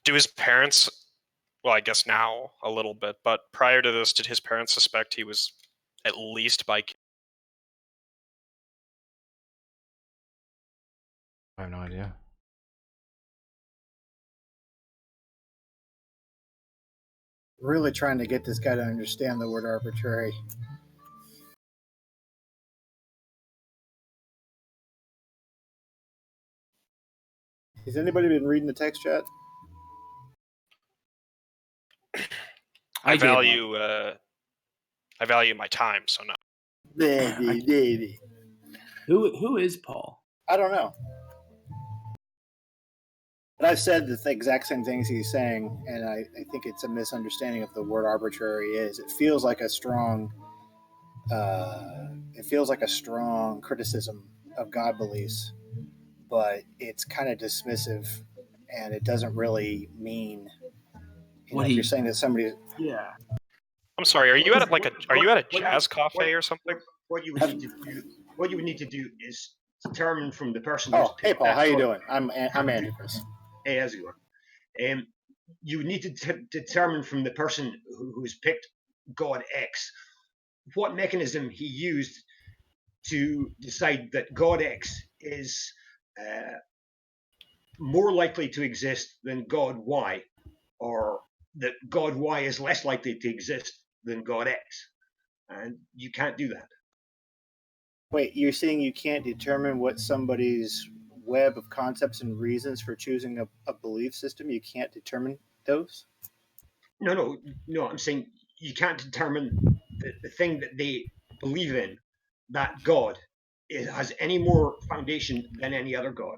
Do his parents, well, I guess now a little bit, but prior to this, did his parents suspect he was at least bi? I have no idea. Really trying to get this guy to understand the word arbitrary. Has anybody been reading the text chat? I value my time, so no. Who is Paul? I don't know. But I've said the exact same things he's saying, and I think it's a misunderstanding of the word arbitrary is. It feels like a strong criticism of God beliefs, but it's kind of dismissive, and it doesn't really mean. If you're saying that somebody, yeah. I'm sorry. Are you at a jazz cafe or something? What you would need to do is determine from the person. Oh, hey Paul, how you doing? I'm Andrew, Chris. Hey, how's it going? You would need to determine from the person who's picked God X what mechanism he used to decide that God X is more likely to exist than God Y, or that God Y is less likely to exist than God X. And you can't do that. Wait, you're saying you can't determine what somebody's web of concepts and reasons for choosing a belief system? You can't determine those? No. I'm saying you can't determine the thing that they believe in, that God has any more foundation than any other God.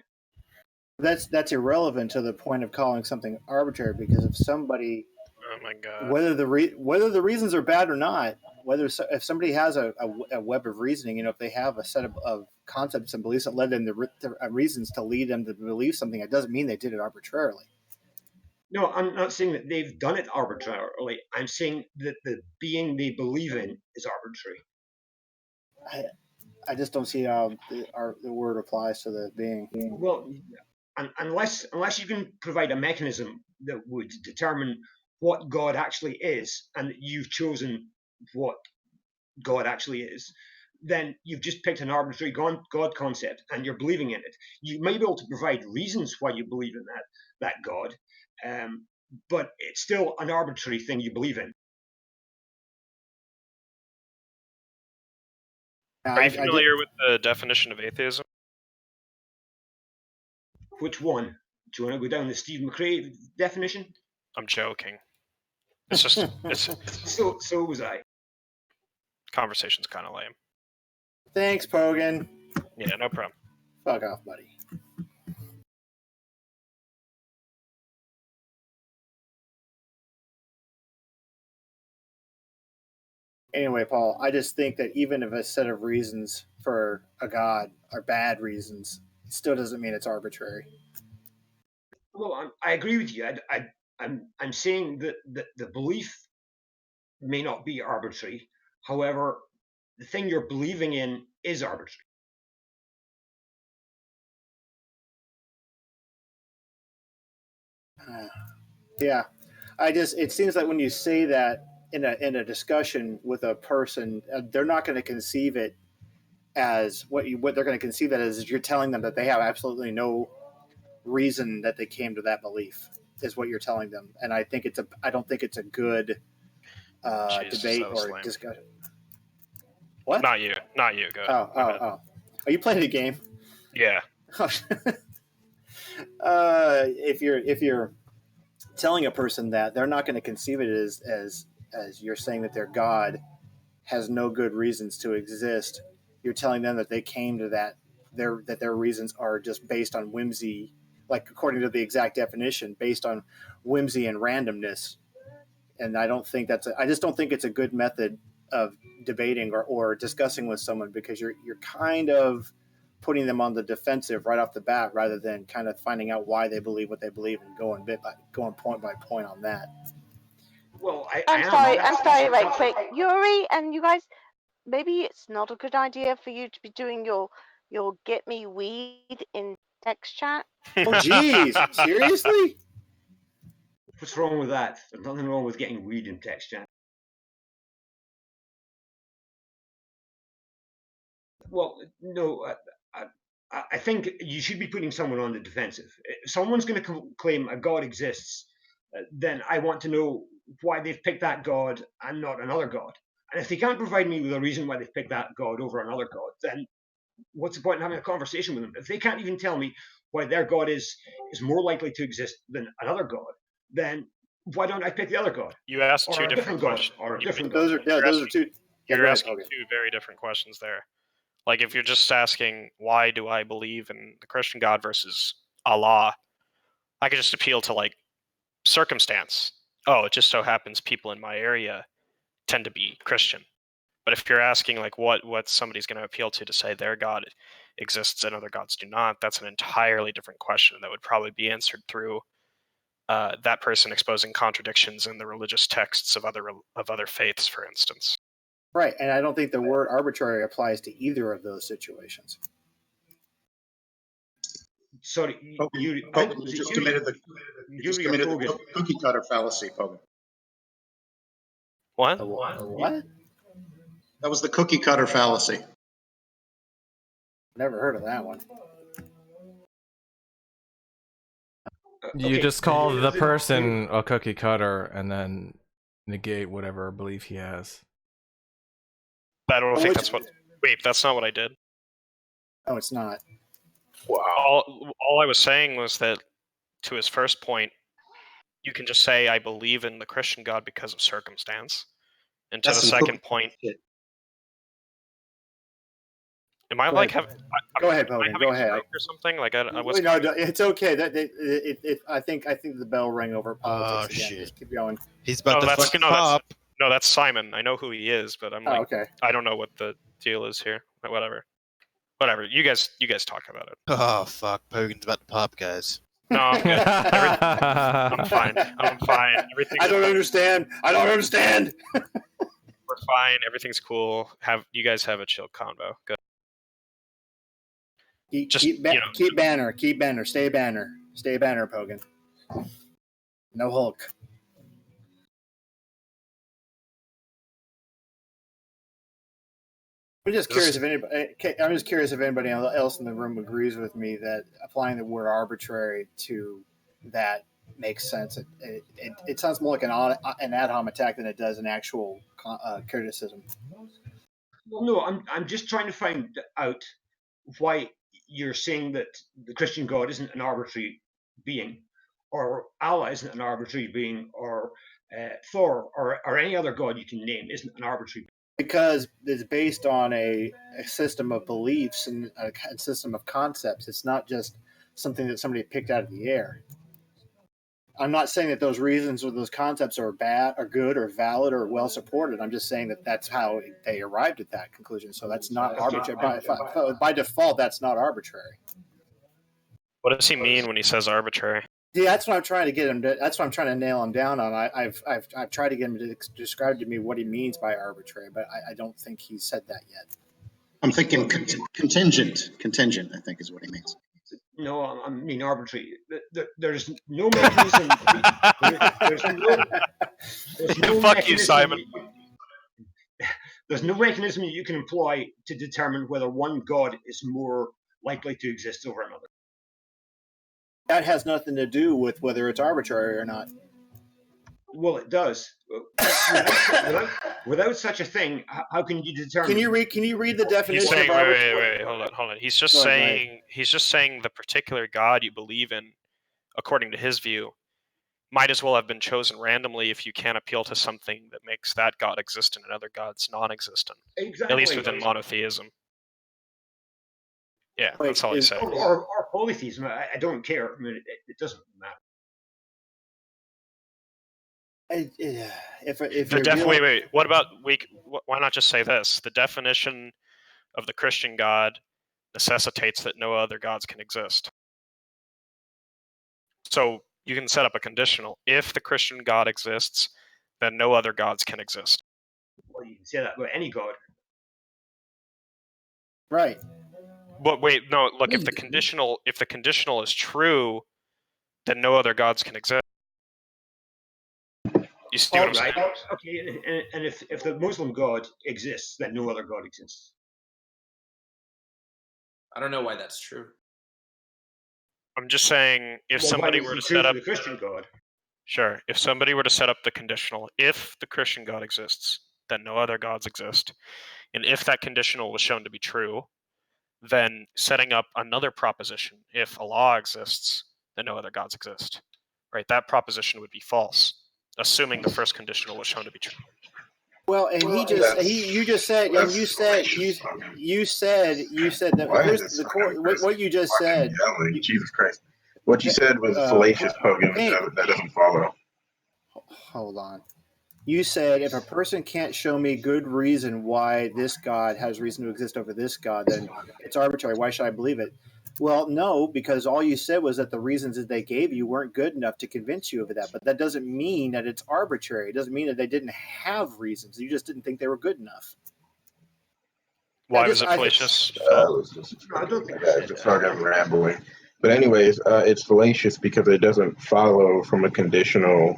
That's irrelevant to the point of calling something arbitrary, because if somebody, oh my god, whether the reasons are bad or not, if somebody has a web of reasoning, if they have a set of concepts and beliefs that led them to reasons to lead them to believe something, it doesn't mean they did it arbitrarily. No, I'm not saying that they've done it arbitrarily. I'm saying that the being they believe in is arbitrary. I just don't see how the word applies to the being. Well, unless you can provide a mechanism that would determine what God actually is, and that you've chosen what God actually is, then you've just picked an arbitrary God concept and you're believing in it. You may be able to provide reasons why you believe in that God, but it's still an arbitrary thing you believe in. Are you familiar with the definition of atheism? Which one? Do you want to go down the Steve McRae definition? I'm joking. It's just so was I. Conversation's kind of lame. Thanks, Pogan. Yeah, no problem. Fuck off, buddy. Anyway, Paul, I just think that even if a set of reasons for a god are bad reasons, it still doesn't mean it's arbitrary. Well, I agree with you. I'm saying that the belief may not be arbitrary. However, the thing you're believing in is arbitrary. Yeah, it seems like when you say that in a discussion with a person, they're not going to conceive it as what they're going to conceive it as you're telling them that they have absolutely no reason that they came to that belief, is what you're telling them. And I don't think it's a good debate or lame. discussion. What? Not you. Go ahead. Oh. Are you playing a game? Yeah. If you're telling a person that, they're not going to conceive it as you're saying that their God has no good reasons to exist. You're telling them that they came to that their reasons are just based on whimsy, like according to the exact definition, based on whimsy and randomness. And I just don't think it's a good method of debating or discussing with someone, because you're kind of putting them on the defensive right off the bat, rather than kind of finding out why they believe what they believe and going point by point on that. Well, I'm sorry, right quick. Yuri and you guys, maybe it's not a good idea for you to be doing your get me weed in text chat. Oh, geez. Seriously? What's wrong with that? There's nothing wrong with getting weed in text chat. Well, no, I think you should be putting someone on the defensive. If someone's going to claim a God exists, then I want to know why they've picked that God and not another God. And if they can't provide me with a reason why they've picked that God over another God, then what's the point in having a conversation with them? If they can't even tell me why their God is more likely to exist than another God, then why don't I pick the other God? You asked two different questions. Or a different God. Those are two. You're asking two very different questions there. Like if you're just asking why do I believe in the Christian God versus Allah, I could just appeal to like circumstance. Oh, it just so happens people in my area tend to be Christian. But if you're asking like what somebody's going to appeal to say their God exists and other gods do not, that's an entirely different question that would probably be answered through that person exposing contradictions in the religious texts of other faiths, for instance. Right, and I don't think the word arbitrary applies to either of those situations. Sorry, you just committed the cookie cutter fallacy, Pogan. What? What? That was the cookie cutter fallacy. Never heard of that one. You just call the person a cookie cutter and then negate whatever belief he has. I don't think that's what. Wait, that's not what I did. No, it's not. Wow. All I was saying was that, to his first point, you can just say, I believe in the Christian God because of circumstance. And to the second point, am I like having? Go ahead, Hogan. Go ahead. Or something like Wait, no, it's okay. I think the bell rang over politics again. Shit. Just keep going. He's about to fucking pop. No, that's Simon. I know who he is, but I'm like, okay. I don't know what the deal is here. But whatever. You guys talk about it. Oh fuck, Pogan's about to pop, guys. No, I'm good. I'm fine. I don't understand. We're fine. Everything's cool. You guys have a chill convo. Good. Keep banner. Stay banner, Pogan. No Hulk. I'm just curious if anybody else in the room agrees with me that applying the word arbitrary to that makes sense. It sounds more like an ad hom attack than it does an actual criticism. Well, no, I'm just trying to find out why you're saying that the Christian God isn't an arbitrary being, or Allah isn't an arbitrary being, or Thor or any other God you can name isn't an arbitrary being. Because it's based on a system of beliefs and a system of concepts. It's not just something that somebody picked out of the air. I'm not saying that those reasons or those concepts are bad or good or valid or well supported. I'm just saying that that's how they arrived at that conclusion. So that's not arbitrary. By default, that's not arbitrary. What does he mean when he says arbitrary? Yeah, that's what I'm trying to get him. That's what I'm trying to nail him down on. I've tried to get him to describe to me what he means by arbitrary, but I don't think he said that yet. I'm thinking contingent. Contingent, I think, is what he means. No, I mean arbitrary. There's no mechanism. There's no Fuck you, Simon. There's no mechanism you can employ to determine whether one God is more likely to exist over another. That has nothing to do with whether it's arbitrary or not. Well, it does. Without such a thing, how can you determine? Can you read the definition? He's saying, wait, hold on. He's just saying the particular God you believe in, according to his view, might as well have been chosen randomly if you can't appeal to something that makes that God exist and another God's non-existent. Exactly. At least within monotheism. Yeah, that's all he's saying. Or polytheism. I don't care. I mean, it doesn't matter. Wait. What about why not just say this? The definition of the Christian God necessitates that no other gods can exist. So you can set up a conditional. If the Christian God exists, then no other gods can exist. Well, you can say that about any god. Right. But wait, no. Look, if the conditional is true, then no other gods can exist. You see what I'm saying? Okay, and if the Muslim God exists, then no other God exists. I don't know why that's true. I'm just saying, if somebody were to set up the Christian God, sure. If somebody were to set up the conditional, if the Christian God exists, then no other gods exist, and if that conditional was shown to be true, then setting up another proposition, if Allah exists, then no other gods exist. Right? That proposition would be false, assuming the first conditional was shown to be true. Well, and you just said that what you just said. Jesus Christ! What you said was fallacious, Hogan. That doesn't follow. Hold on. You said if a person can't show me good reason why this God has reason to exist over this God, then it's arbitrary. Why should I believe it? Well, no, because all you said was that the reasons that they gave you weren't good enough to convince you of that. But that doesn't mean that it's arbitrary. It doesn't mean that they didn't have reasons. You just didn't think they were good enough. Why was it fallacious? I don't think it's fucking rambling. But anyways, it's fallacious because it doesn't follow from a conditional.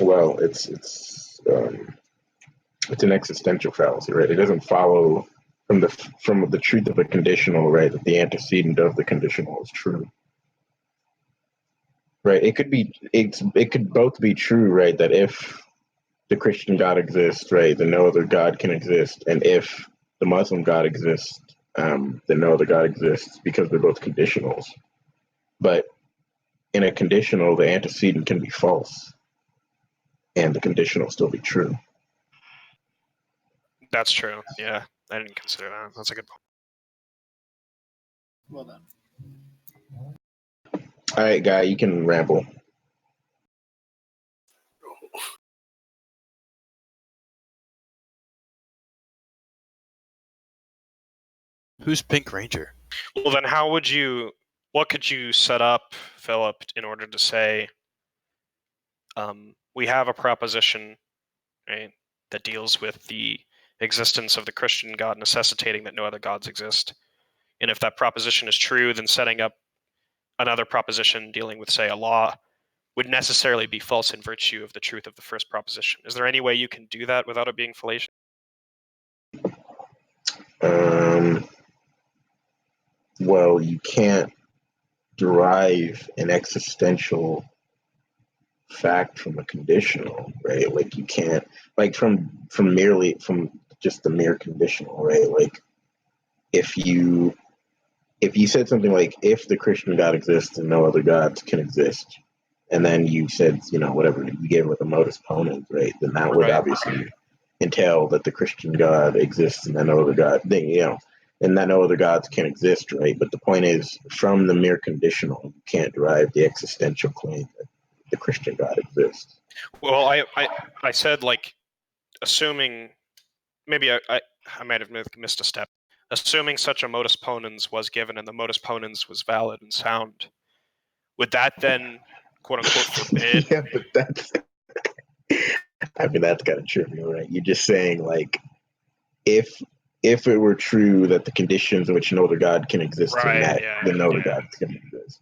Well, it's an existential fallacy, right? It doesn't follow from the truth of a conditional, right? That the antecedent of the conditional is true. Right. It could both be true, right? That if the Christian God exists, right, then no other God can exist, and if the Muslim God exists, then no other God exists because they're both conditionals. But in a conditional, the antecedent can be false, and the conditional still be true. That's true. Yeah, I didn't consider that. That's a good point. Well done. All right, Guy, you can ramble. Who's Pink Ranger? Well, then what could you set up, Philip, in order to say, we have a proposition, right, that deals with the existence of the Christian God necessitating that no other gods exist. And if that proposition is true, then setting up another proposition dealing with, say, a law would necessarily be false in virtue of the truth of the first proposition. Is there any way you can do that without it being fallacious? Well, you can't derive an existential fact from a conditional, right? Like you can't, like from just the mere conditional, right? Like if you said something like, if the Christian God exists and no other gods can exist, and then you said, whatever, you gave it with a modus ponens, right? Then that would obviously entail that the Christian God exists and that no other God, and that no other gods can exist, right? But the point is, from the mere conditional, you can't derive the existential claim that the Christian God exists. Well, I said, like, assuming, maybe I might have missed a step. Assuming such a modus ponens was given and the modus ponens was valid and sound, would that then, quote unquote, forbid? Yeah, but that's kind of trivial, right? You're just saying, like, if it were true that the conditions in which no other God can exist are met, then no other gods can exist.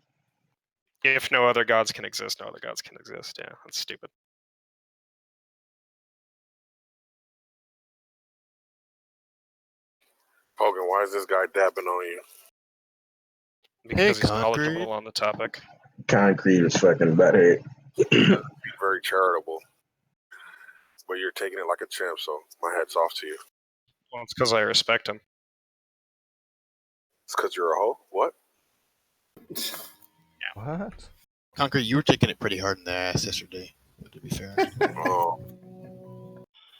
If no other gods can exist, no other gods can exist. Yeah, that's stupid. Hogan, why is this guy dabbing on you? Because he's knowledgeable on the topic. Concrete is fucking better. Very charitable. But you're taking it like a champ, so my hat's off to you. Well, it's because I respect him. It's because you're a hoe? What? What? Concrete, you were taking it pretty hard in the ass yesterday, to be fair. Oh.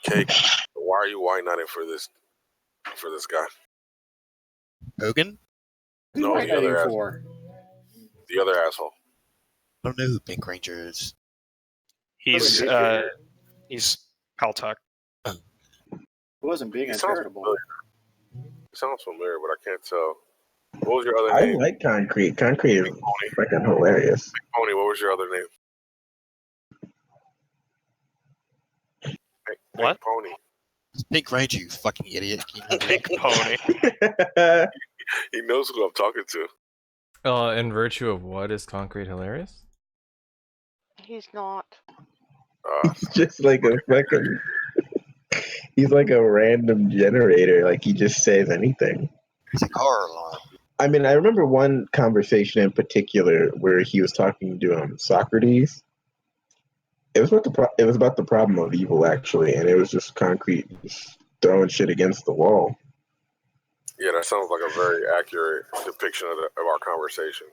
Cake, why are you white-knighting for this guy? Hogan? No, the other asshole. The other asshole. I don't know who Pink Ranger is. He's Paltalk. It wasn't being uncharitable. It sounds familiar, but I can't tell. What was your other name? I like Concrete. Concrete is fucking hilarious. Big Pony, what was your other name? What? Pony. It's Pink Ranger, you fucking idiot. Pink Pony. He knows who I'm talking to. In virtue of what is Concrete hilarious? He's not. He's just like a fucking. He's like a random generator. Like he just says anything. He's a car alarm. I mean, I remember one conversation in particular where he was talking to Socrates. It was about the problem of evil, actually, and it was just Concrete just throwing shit against the wall. Yeah, that sounds like a very accurate depiction of our conversation.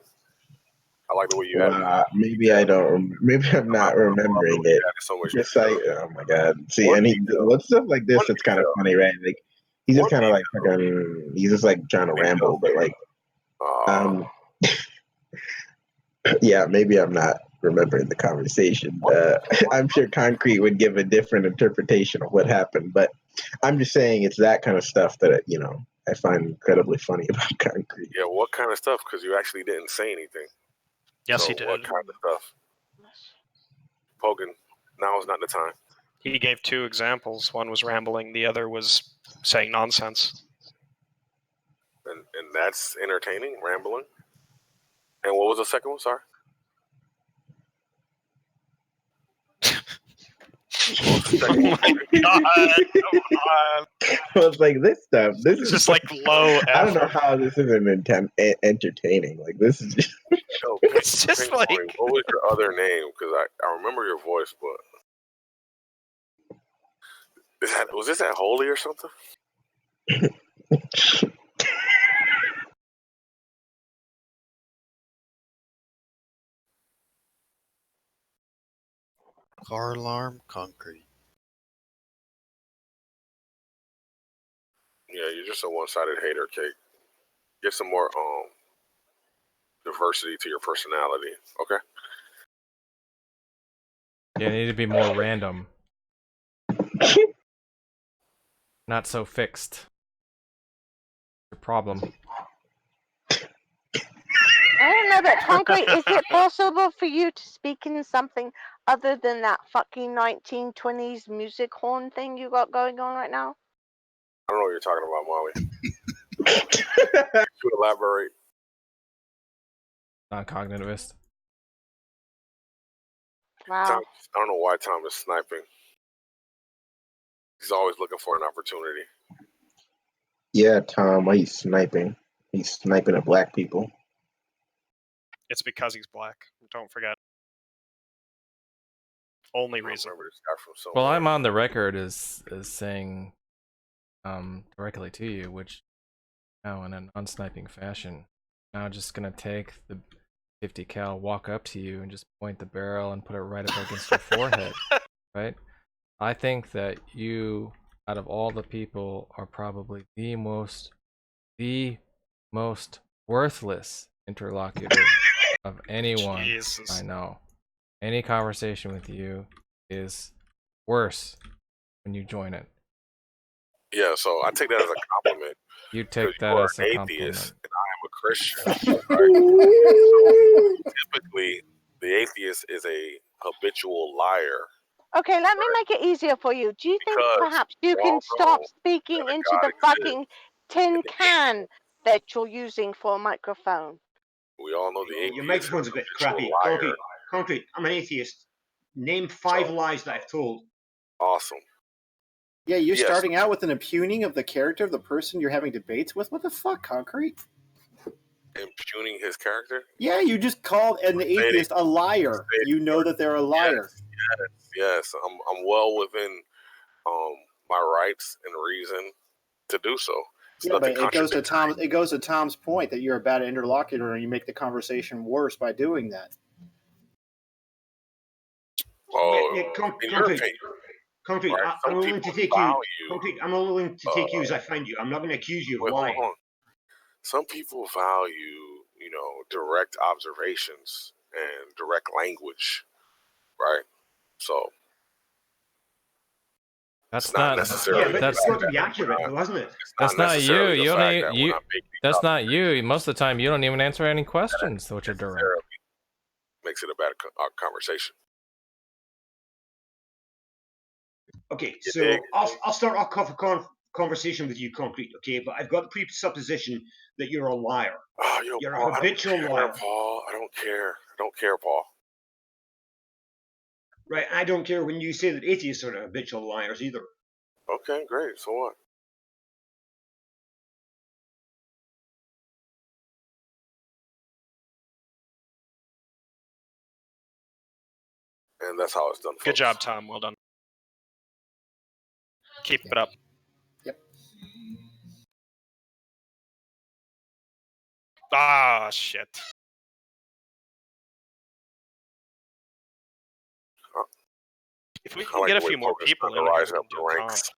I like the way you added. Maybe I don't. Maybe I'm not remembering it. So much just like, oh my god! See, and with stuff like this, it's kind of funny, right? Like he's just kind of like fucking. He's just like trying to ramble, but like, yeah, maybe I'm not remembering the conversation. I'm sure Concrete would give a different interpretation of what happened, but I'm just saying it's that kind of stuff that I find incredibly funny about Concrete. Yeah, what kind of stuff? Because you actually didn't say anything. Yes, he did. What kind of stuff? Hogan, now is not the time. He gave two examples. One was rambling. The other was saying nonsense. And that's entertaining, rambling. And what was the second one? Sorry. Oh my god! Come on. I was like, this stuff. This It's is just like low I don't know effort. how this isn't entertaining. Like this is just. Yo, It's just Pink like. Pony, what was your other name? Because I remember your voice, but was this at Holy or something? Car alarm, concrete. Yeah, you're just a one-sided hater, Kate. Get some more diversity to your personality, okay? Yeah, you need to be more random. Not so fixed. Your problem. I don't know that concrete. Is it possible for you to speak in something other than that fucking 1920s music horn thing you got going on right now? I don't know what you're talking about, Molly. To elaborate. Non-cognitivist. Wow. I don't know why Tom is sniping. He's always looking for an opportunity. Yeah, Tom, why you sniping? He's sniping at black people. It's because he's black. Don't forget. Only reason. Well, I'm on the record as saying directly to you, which now in a non-sniping fashion. Now just gonna take the 50 cal, walk up to you, and just point the barrel and put it right up against your forehead. Right? I think that you, out of all the people, are probably the most worthless interlocutor of anyone Jesus. I know. Any conversation with you is worse when you join it. Yeah, so I take that as a compliment. You take that as a compliment. Atheist and I am a Christian. Right? So typically, the atheist is a habitual liar. Okay, let me make it easier for you. Do you think Because perhaps you we can all stop know speaking that a into God the exists. fucking tin can that you're using for a microphone? We all know the atheist Your microphone's a bit crappy. Concrete, I'm an atheist. Name 5 lies that I've told. Awesome. Yeah, you're Yes. starting out with an impugning of the character of the person you're having debates with? What the fuck, Concrete? Impugning his character? Yeah, you just called an atheist a liar. You know that they're a liar. Yes. I'm well within my rights and reason to do so. Yeah, but it goes to Tom's point that you're a bad interlocutor and you make the conversation worse by doing that. Concrete, right? I'm willing to take you. Concrete, I'm willing to take you as I find you. I'm not going to accuse you of lying. Hold on. Some people value, direct observations and direct language, right? So That's not necessarily. Yeah, but it's got to be accurate, though, hasn't it? That's not you. You don't. That's not you. Most of the time, you don't even answer any questions, which are direct. Makes it a bad conversation. Okay, so I'll start off a conversation with you, Concrete. Okay, but I've got the presupposition that you're a liar. Oh, you're Paul, a habitual liar, Paul. I don't care, Paul. Right, I don't care when you say that atheists are habitual liars either. Okay, great. So what? And that's how it's done. Good job, Tom. Well done. Keep it up. Yep. Ah, shit. If we can get a few more people in, rise up the ranks.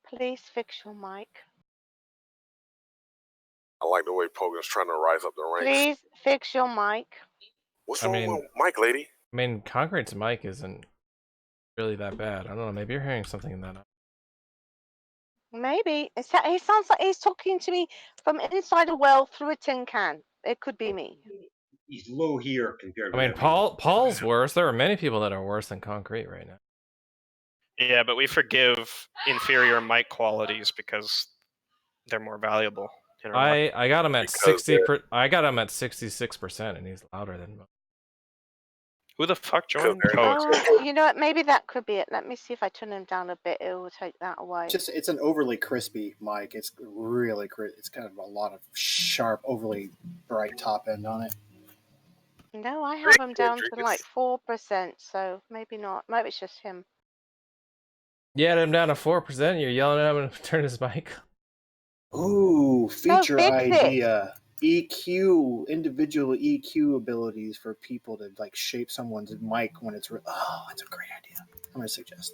Please fix your mic. I like the way Pogan's trying to rise up the ranks. Please fix your mic. What's wrong with mic, lady? I mean, Concrete's mic isn't really that bad. I don't know. Maybe you're hearing something in that. Maybe. He sounds like he's talking to me from inside a well through a tin can. It could be me. He's low here compared. I mean, Paul's worse. There are many people that are worse than Concrete right now. Yeah, but we forgive inferior mic qualities because they're more valuable. I got him at 60. I got him at 66%, and he's louder than most. Who the fuck joined? You know what? Maybe that could be it. Let me see if I turn him down a bit. It will take that away. It's an overly crispy mic. It's really it's kind of a lot of sharp, overly bright top end on it. No, I have him down to like 4%, so maybe not. Maybe it's just him. You had him down to 4%. You're yelling at him to turn his mic. Ooh, feature fix idea. EQ, individual EQ abilities for people to like shape someone's mic when it's. Oh, that's a great idea. I'm gonna suggest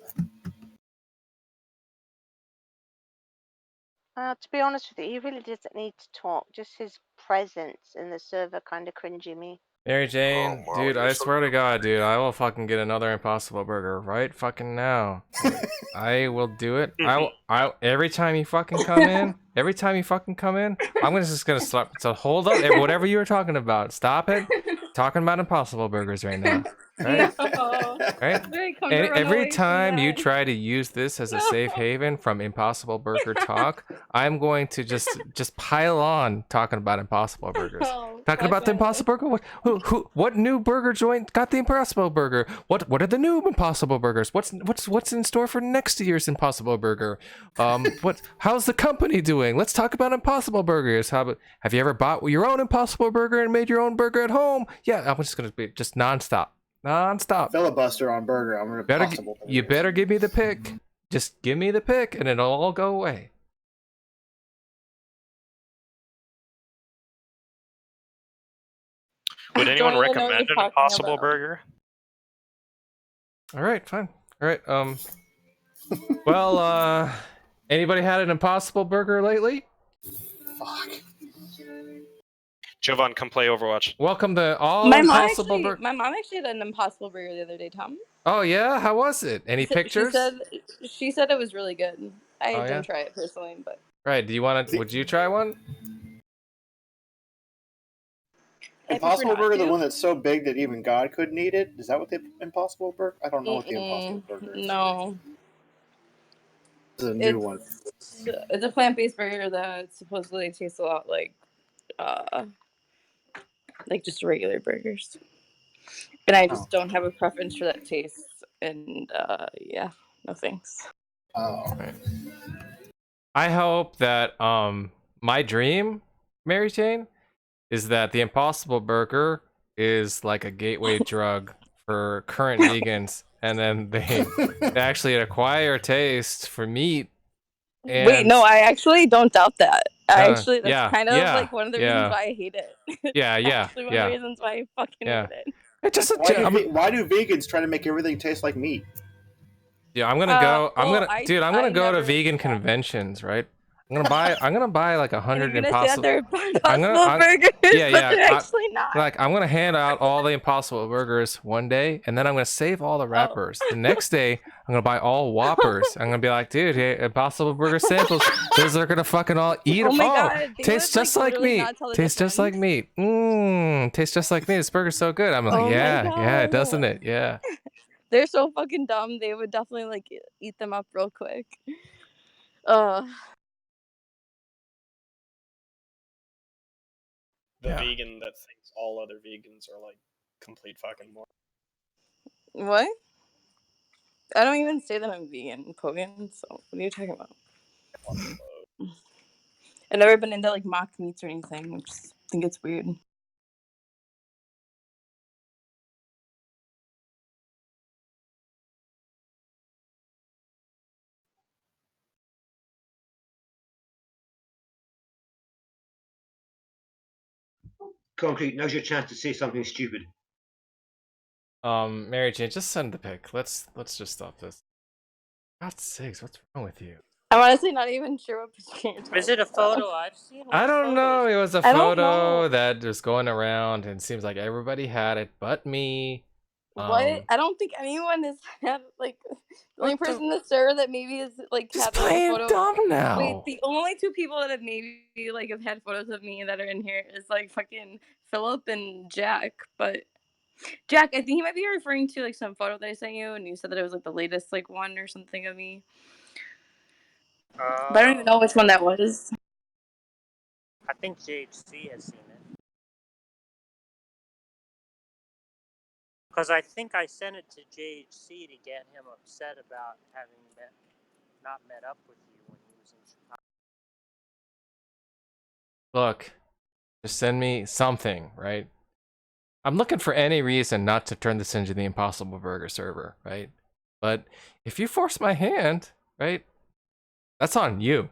that. To be honest with you, he really doesn't need to talk. Just his presence in the server kind of cringy me. Mary Jane, dude, I swear to God, dude, I will fucking get another Impossible Burger right fucking now. I will do it. Every time you fucking come in, I'm just gonna stop. So hold up, whatever you were talking about, stop it. Talking about Impossible Burgers right now. Right? No. Right? Come to run Every away from time you that. try to use this as a safe haven from Impossible Burger talk, I'm going to just pile on talking about Impossible Burgers. Talking about the Impossible Burger. What new burger joint got the Impossible Burger? What are the new Impossible Burgers? What's in store for next year's Impossible Burger? How's the company doing? Let's talk about Impossible Burgers. Have you ever bought your own Impossible Burger and made your own burger at home? Yeah, I'm just gonna be just nonstop. Filibuster on burger. I'm gonna You better give me the pick. Just give me the pick, and it'll all go away. Would anyone Don't even know what recommend you're an talking Impossible about. Burger? All right, fine. All right. Well, anybody had an Impossible Burger lately? Fuck. Jovan, come play Overwatch. Welcome to all My mom Impossible Burger. actually had an Impossible Burger the other day, Tom. Oh yeah, how was it? Any pictures? She said it was really good. I Oh, didn't yeah? try it personally, but Right. Would you try one? Impossible Burger, the one that's so big that even God couldn't eat it. Is that what the Impossible Burger? I don't know what the Impossible Burger is. No. This is a new one. It's a plant-based burger that supposedly tastes a lot like just regular burgers. And I just don't have a preference for that taste. And yeah, no thanks. Oh. Right. I hope that my dream, Mary Jane, is that the Impossible Burger is like a gateway drug for current vegans, and then they actually acquire taste for meat. And Wait, no, I actually don't doubt that. That's yeah, kind of yeah, like one of the reasons why I hate it. Yeah, Actually, one of the reasons why I fucking hate it. Why do vegans try to make everything taste like meat? Yeah, I'm gonna go. I'm I gonna go to vegan conventions, right? I'm gonna buy like 100 Impossible Burgers, I'm but they're actually not. Like I'm gonna hand out all the Impossible Burgers one day, and then I'm gonna save all the wrappers. The next day, I'm gonna buy all Whoppers. I'm gonna be like, dude, hey, Impossible Burger samples. Those are gonna fucking all eat them. Oh my God, they tastes would, just like literally meat. not tell the Tastes just like meat. Tastes just like meat. This burger's so good. I'm like, Oh my yeah, God. doesn't it? Yeah. They're so fucking dumb. They would definitely eat them up real quick. The vegan that thinks all other vegans are like complete fucking morons. What? I don't even say that I'm vegan, Pogan. So what are you talking about? I've never been into like mock meats or anything. I just think it's weird. Concrete, now's your chance to say something stupid. Mary Jane, just send the pic. Let's just stop this. God's sakes, what's wrong with you? I'm honestly not even sure what picture you're talking Is it a photo I've seen? I don't know. It was a photo that was going around, and it seems like everybody had it but me. What? I don't think anyone has had like the only person in the server that maybe is like Just had like, playing a photo. dumb now. Wait, the only two people that have maybe like have had photos of me that are in here is like fucking Philip and Jack. But Jack, I think he might be referring to like some photo that I sent you, and you said that it was like the latest like one or something of me. But I don't even know which one that was. I think JHC has seen it. Because I think I sent it to JHC to get him upset about having not met up with you when he was in Chicago. Look, just send me something, right? I'm looking for any reason not to turn this into the Impossible Burger server, right? But if you force my hand, right, that's on you.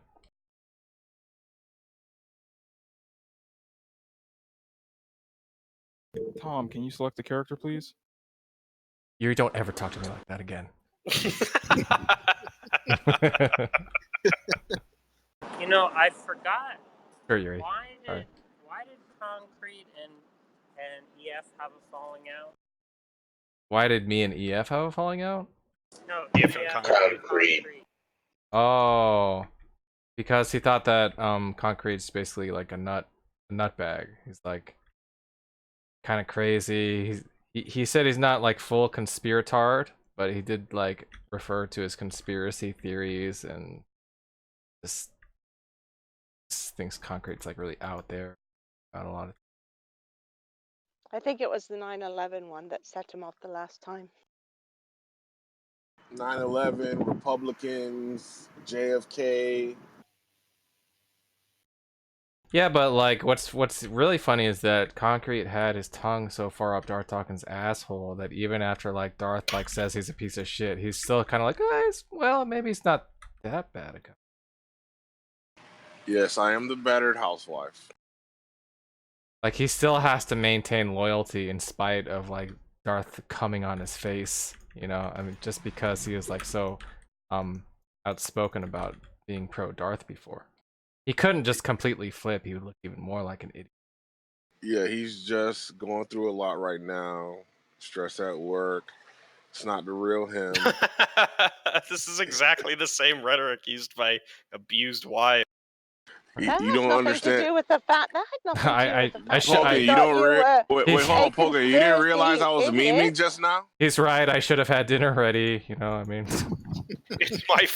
Tom, can you select the character, please? You don't ever talk to me like that again. You know, I forgot. Sure, Yuri. Why Sorry. did Concrete and EF have a falling out? Why did me and EF have a falling out? No, EF and Concrete. Oh, because he thought that Concrete's basically like a nutbag. He's like kind of crazy. He said he's not like full conspiratard, but he did like refer to his conspiracy theories and just thinks Concrete's like really out there about a lot of. I think it was the 9/11 one that set him off the last time. 9/11, Republicans, JFK. Yeah, but like, what's really funny is that Concrete had his tongue so far up Darth Dawkins' asshole that even after like Darth like says he's a piece of shit, he's still kind of like, well, maybe he's not that bad a guy. Yes, I am the battered housewife. Like he still has to maintain loyalty in spite of like Darth coming on his face, you know? I mean, just because he was like so outspoken about being pro Darth before. He couldn't just completely flip, he would look even more like an idiot. Yeah, he's just going through a lot right now. Stress at work. It's not the real him. This is exactly the same rhetoric used by abused wives. You That don't had nothing understand. to do with the fact. That had nothing to do with the fact. Poker, you don't wait, hold on, Poker. You didn't realize I was idiot. memeing just now? He's right, I should have had dinner ready, you know, I mean. It's my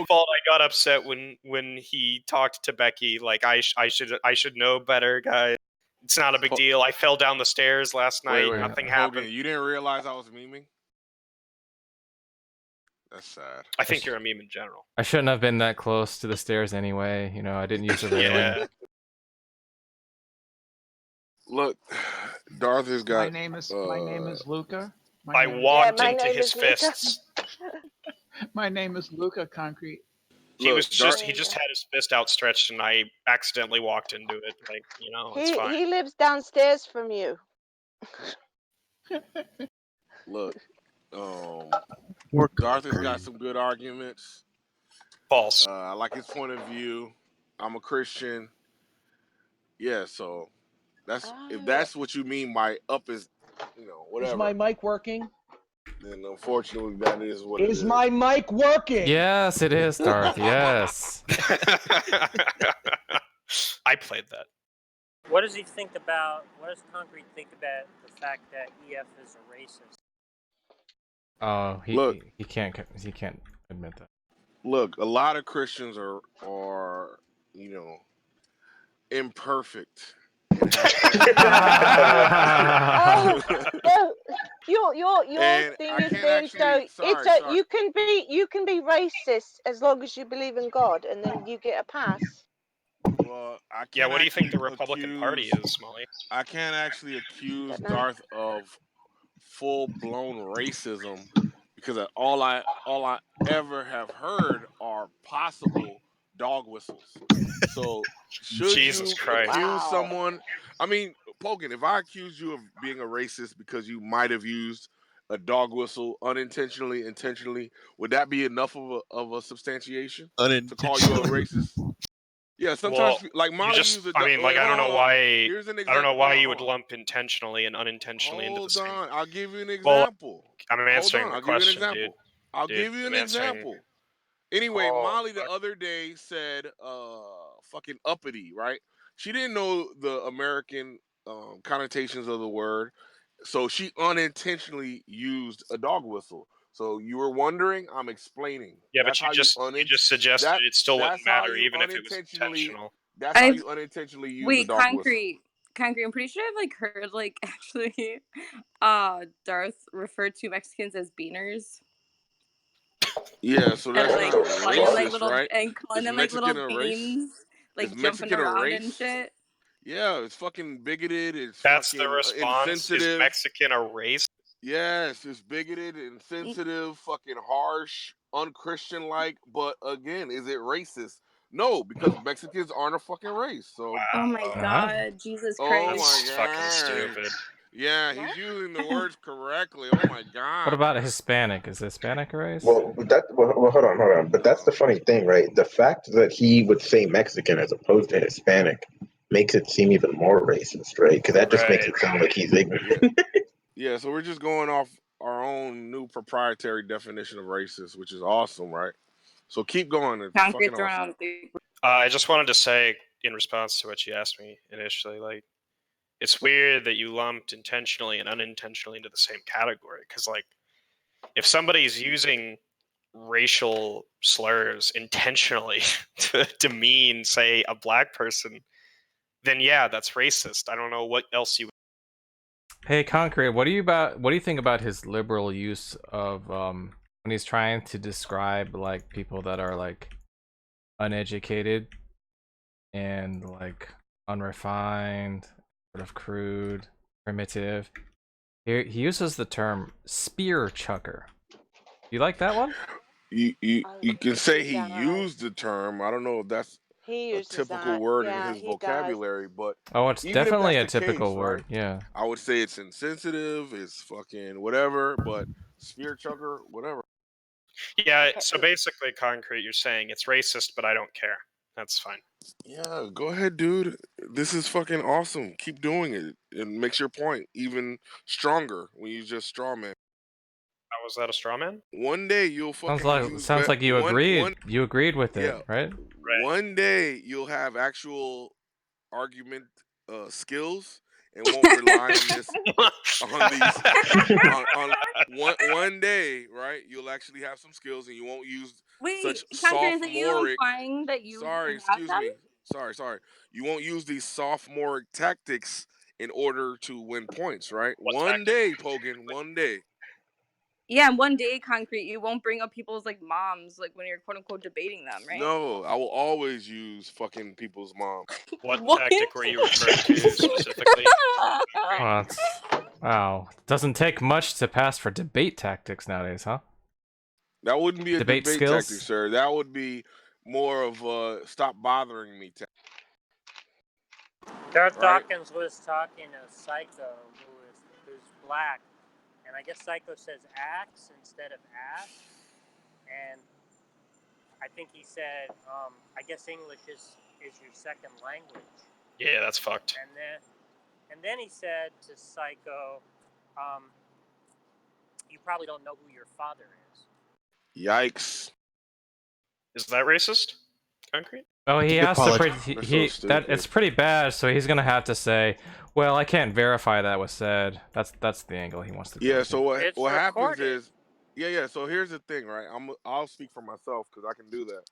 fault I got upset when he talked to Becky. Like I should know better, guys. It's not a big deal. I fell down the stairs last night. Wait, Nothing Hogan, happened. you didn't realize I was memeing? That's sad. I think you're a meme in general. I shouldn't have been that close to the stairs anyway, you know, I didn't use the railing. Yeah. Look, Darth has got. My name is Luca. I walked into his fists. My name is Luca Concrete. He just had his fist outstretched, and I accidentally walked into it. Like, you know, it's fine. He lives downstairs from you. Look, Darth has got some good arguments. False. I like his point of view. I'm a Christian. Yeah, so that's if that's what you mean by up is, you know, whatever. Is my mic working? Then unfortunately, that is what it is. Is my mic working? Yes, it is, Darth. Yes. I played that. What does Concrete think about the fact that EF is a racist? Oh, he can't admit that. Look, a lot of Christians are you know, imperfect. Your thing is being so you can be racist as long as you believe in God, and then you get a pass. Well, what do you think the Republican Party is, Molly? I can't actually accuse Darth of full-blown racism because all I ever have heard are possible dog whistles. So should Jesus you Christ. accuse someone? I mean, Pogan, if I accuse you of being a racist because you might have used a dog whistle unintentionally, intentionally, would that be enough of a substantiation to call you a racist? Yeah, sometimes like Molly used I don't know why. I don't know why you would lump intentionally and unintentionally into the same. Hold on, I'll give you an example. I'm answering the question, dude. I'll give you an example. Anyway, Molly the other day said fucking uppity, right? She didn't know the American connotations of the word, so she unintentionally used a dog whistle. So you were wondering, I'm explaining. Yeah, but you just suggested it still wouldn't matter even if it was intentional. That's how you unintentionally use a dog Concrete. Concrete, I'm pretty sure I've like heard like actually Darth referred to Mexicans as beaners. Yeah, so And that's like not calling them like racist, little right? and calling Is them like Mexican little a race? beans, Is like jumping Mexican a around and race? shit. Yeah, it's fucking bigoted. It's That's the fucking response. Is insensitive. Mexican a race? Yes, it's bigoted, insensitive, fucking harsh, unchristian-like. But again, is it racist? No, because Mexicans aren't a fucking race. So, Oh my god, Jesus oh Christ. my Fucking god. stupid. Yeah, he's using the words correctly. Oh my god. What about Hispanic? Is Hispanic a race? Well, hold on. But that's the funny thing, right? The fact that he would say Mexican as opposed to Hispanic makes it seem even more racist, right? Because that just makes it sound like he's ignorant. Yeah, so we're just going off our own new proprietary definition of racist, which is awesome, right? So keep going. It's Concrete fucking thrown awesome. out the I just wanted to say in response to what you asked me initially, like, it's weird that you lumped intentionally and unintentionally into the same category. Because, like, if somebody's using racial slurs intentionally to demean, say, a black person, then yeah, that's racist. I don't know what else you. Hey, Concrete, what do you think about his liberal use of when he's trying to describe like people that are like uneducated and like unrefined, sort of crude, primitive? He uses the term spear chucker. You like that one? You can say he used the term. I don't know if that's He a uses typical that. word in Yeah, his he does. vocabulary, but Oh, it's even if definitely a that's the typical case, word. right? Yeah. I would say it's insensitive, it's fucking whatever, but spear chucker, whatever. Yeah, so basically, Concrete, you're saying it's racist, but I don't care. That's fine. Yeah, go ahead, dude. This is fucking awesome. Keep doing it. It makes your point even stronger when you just straw man. How was that a straw man? One day you'll fucking use Sounds like you agreed. one You agreed with yeah, it, right? one day you'll have actual argument skills and won't rely on this on these on one day, right? You'll actually have some skills and you won't use Wait, such Concrete, is it you sophomoric implying that you sorry, have excuse them? me. Sorry. You won't use these sophomoric tactics in order to win points, right? One day, Pogan, one day. Yeah, and one day, Concrete, you won't bring up people's like moms, like when you're quote unquote debating them, right? No, I will always use fucking people's mom. What tactic were you referring to specifically? Well, wow. Doesn't take much to pass for debate tactics nowadays, huh? That wouldn't be a Debate debate skills? tactic, sir. That would be more of a stop bothering me tactic. Darth Right? Dawkins was talking to Psycho, who's black, and I guess Psycho says axe instead of ass, and I think he said, I guess English is your second language. Yeah, that's fucked. And then he said to Psycho, you probably don't know who your father is. Yikes. Is that racist? Concrete? Oh, he has to. That's so it's pretty bad. So he's gonna have to say, "Well, I can't verify that was said." That's the angle he wants to. Yeah. go So what happens is, yeah. So here's the thing, right? I'll speak for myself because I can do that.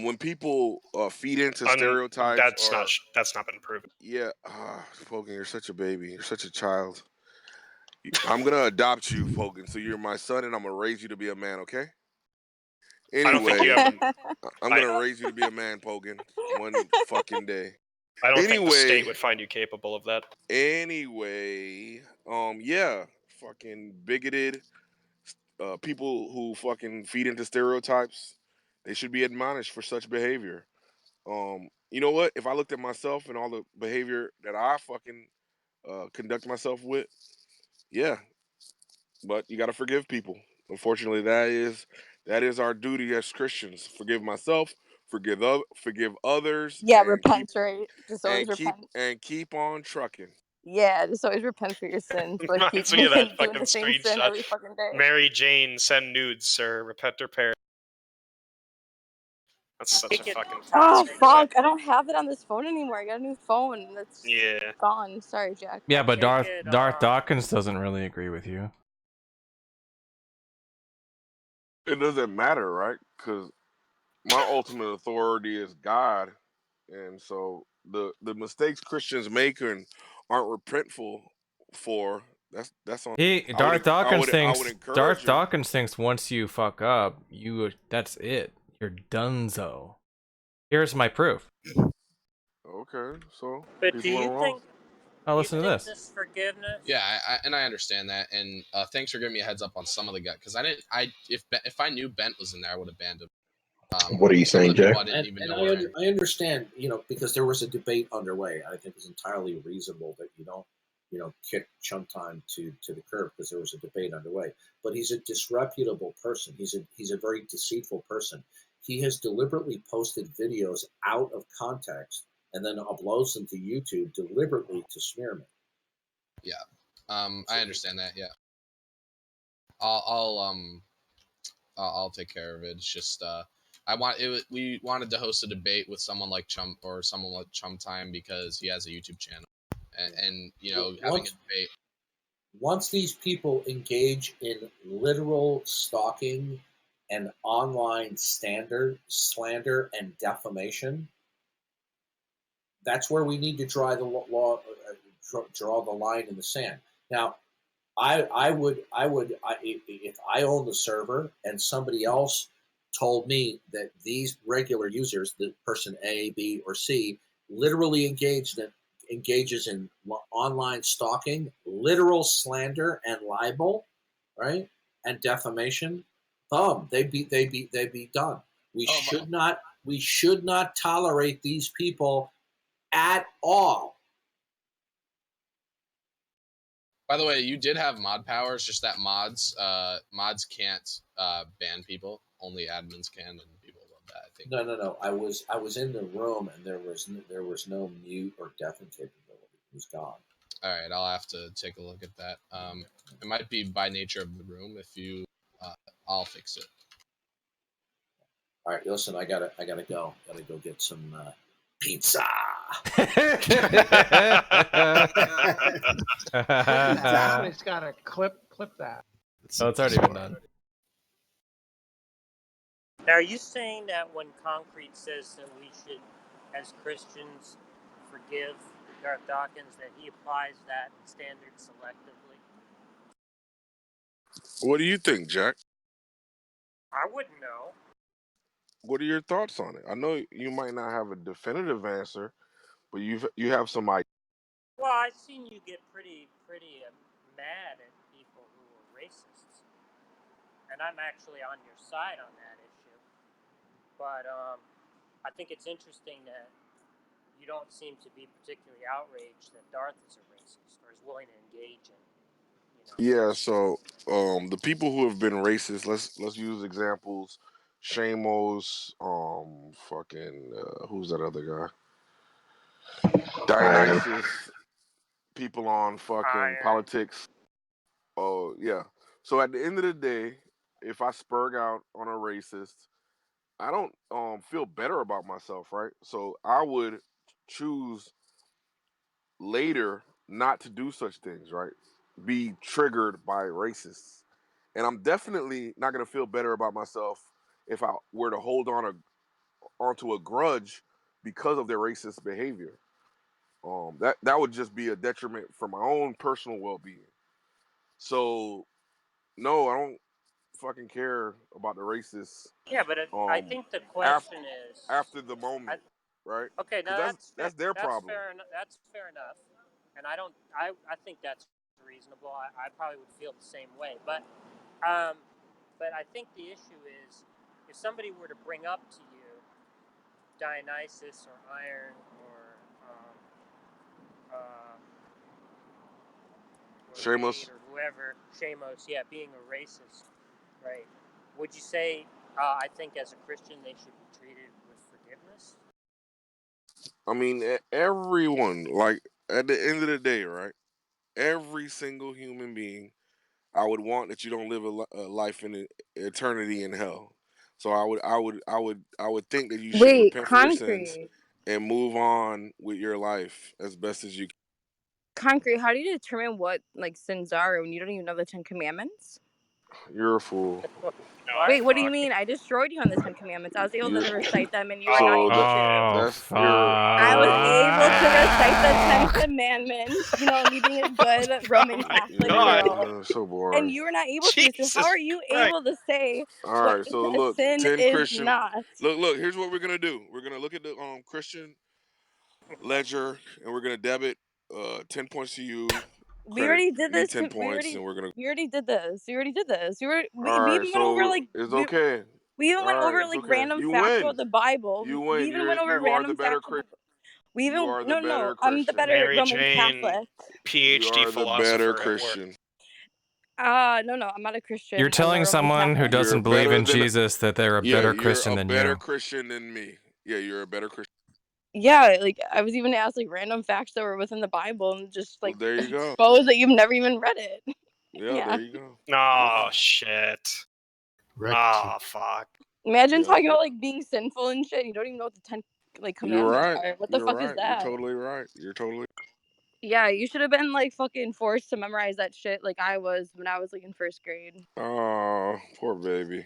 When people feed into stereotypes, that's not been proven. Yeah, Fogan, you're such a baby. You're such a child. I'm gonna adopt you, Fogan. So you're my son, and I'm gonna raise you to be a man. Okay? I don't think you Anyway, have I'm gonna raise you to be a man, Pogan. One fucking day. I don't think the state would find you capable of that. Anyway, yeah, fucking bigoted people who fucking feed into stereotypes. They should be admonished for such behavior. You know what? If I looked at myself and all the behavior that I fucking conduct myself with, yeah. But you got to forgive people. Unfortunately, that is our duty as Christians. Forgive myself, forgive others, Yeah, and repent, right? Just always repent. keep on trucking. Yeah, just always repent for your sins, but keep Reminds me of that doing fucking the same sin screenshot. every fucking day. Mary Jane, send nudes, sir. Repent or perish. That's such a fucking. Oh fuck! I don't have it on this phone anymore. I got a new phone. That's Yeah. gone. Sorry, Jack. Yeah, but Darth Dawkins doesn't really agree with you. It doesn't matter, right? Because my ultimate authority is God, and so the mistakes Christians make and aren't repentful for. That's on. Darth Dawkins I would encourage Darth them. Dawkins thinks once you fuck up, that's it. You're donezo. Here's my proof. Okay, so But do people you are wrong. think? Oh, Do listen you to think this. forgiveness? Yeah, and I understand that, and thanks for giving me a heads up on some of the guys, because if I knew Bent was in there, I would have banned him. What are you Some of saying, the people Jack? I didn't even know I, were in. I understand, because there was a debate underway. I think it's entirely reasonable that you don't, kick Chum Time to the curb because there was a debate underway. But he's a disreputable person. He's a very deceitful person. He has deliberately posted videos out of context and then uploads them to YouTube deliberately to smear me. Yeah, I understand that. Yeah, I'll take care of it. It's just we wanted to host a debate with someone like Chum or someone like Chum Time because he has a YouTube channel, and having a debate. Once these people engage in literal stalking and online slander and defamation, that's where we need to draw the line in the sand. Now, if I own the server and somebody else told me that these regular users, the person A, B, or C, literally engages in online stalking, literal slander and libel, right, and defamation, they'd be done. We should not tolerate these people at all. By the way, you did have mod powers, just that mods can't ban people. Only admins can, and people love that. I think. No. I was in the room, and there was no mute or deafening capability. It was gone. All right, I'll have to take a look at that. It might be by nature of the room. If you, I'll fix it. All right, listen, I gotta go. Gotta go get some pizza. Somebody's got to clip that. Oh, it's already been done. Now, are you saying that when Concrete says that we should, as Christians, forgive Darth Dawkins, that he applies that standard selectively? What do you think, Jack? I wouldn't know. What are your thoughts on it? I know you might not have a definitive answer, but you have some idea. Well, I've seen you get pretty mad at people who are racists, and I'm actually on your side on that issue. But I think it's interesting that you don't seem to be particularly outraged that Darth is a racist or is willing to engage in. Yeah, so the people who have been racist, let's use examples. Shamos, who's that other guy? Dionysus, people on fucking politics. Oh yeah. So at the end of the day, if I spurg out on a racist, I don't feel better about myself, right? So I would choose later not to do such things, right? Be triggered by racists. And I'm definitely not going to feel better about myself if I were to hold onto a grudge because of their racist behavior. That would just be a detriment for my own personal well-being. So no, I don't fucking care about the racists. Yeah, but I think the question is after the moment, right? Okay, now that's their problem. That's fair enough, and I think that's reasonable. I probably would feel the same way, but I think the issue is if somebody were to bring up to you Dionysus or Iron or Shamos or whoever, Shamos, yeah, being a racist, right? Would you say I think as a Christian they should be treated with forgiveness? I mean, everyone, like, at the end of the day, right? Every single human being, I would want that you don't live a life in eternity in hell. So I would think that you should repent for your sins and move on with your life as best as you can. Concrete, how do you determine what sins are when you don't even know the 10 Commandments? You're a fool. Wait, what do you mean? I destroyed you on the 10 Commandments. I was able to recite them, and you were not So able that to. that's fuck. I was able to recite the 10 Commandments. You know, me being a good Roman Catholic girl, so and boring. you were not able to. So how are you able to say All what right, so a look, sin 10 is Christian. not? Look. Here's what we're gonna do. We're gonna look at the Christian ledger, and we're gonna debit 10 points to you. We already did me this. 10 points, and we're gonna. We already did this. We already did this. We All right, even went over so like it's okay. we even All went right, over it's like okay. random You facts win. about the Bible. You We win. even went over You are the random better facts. Christian. We even You are the better I'm the Christian. better Mary Roman Jane, Catholic. You PhD are the better philosopher at work. Christian. No, I'm not a Christian. You're I'm a telling Roman someone who Catholic. doesn't believe better in than- Jesus that they're a Yeah, better you're Christian a than better you. Christian than me. Yeah, you're a better Christian. Yeah, like I was even asked like random facts that were within the Bible and just like There you go. expose that you've never even read it. Yeah, there you go. Oh shit. Oh fuck. Imagine Yeah. talking about like being sinful and shit. You don't even know what the 10 like You're commandments right. are. What the You're fuck right. is that? You're totally right. You're totally. Yeah, you should have been like fucking forced to memorize that shit like I was when I was like in first grade. Oh, poor baby.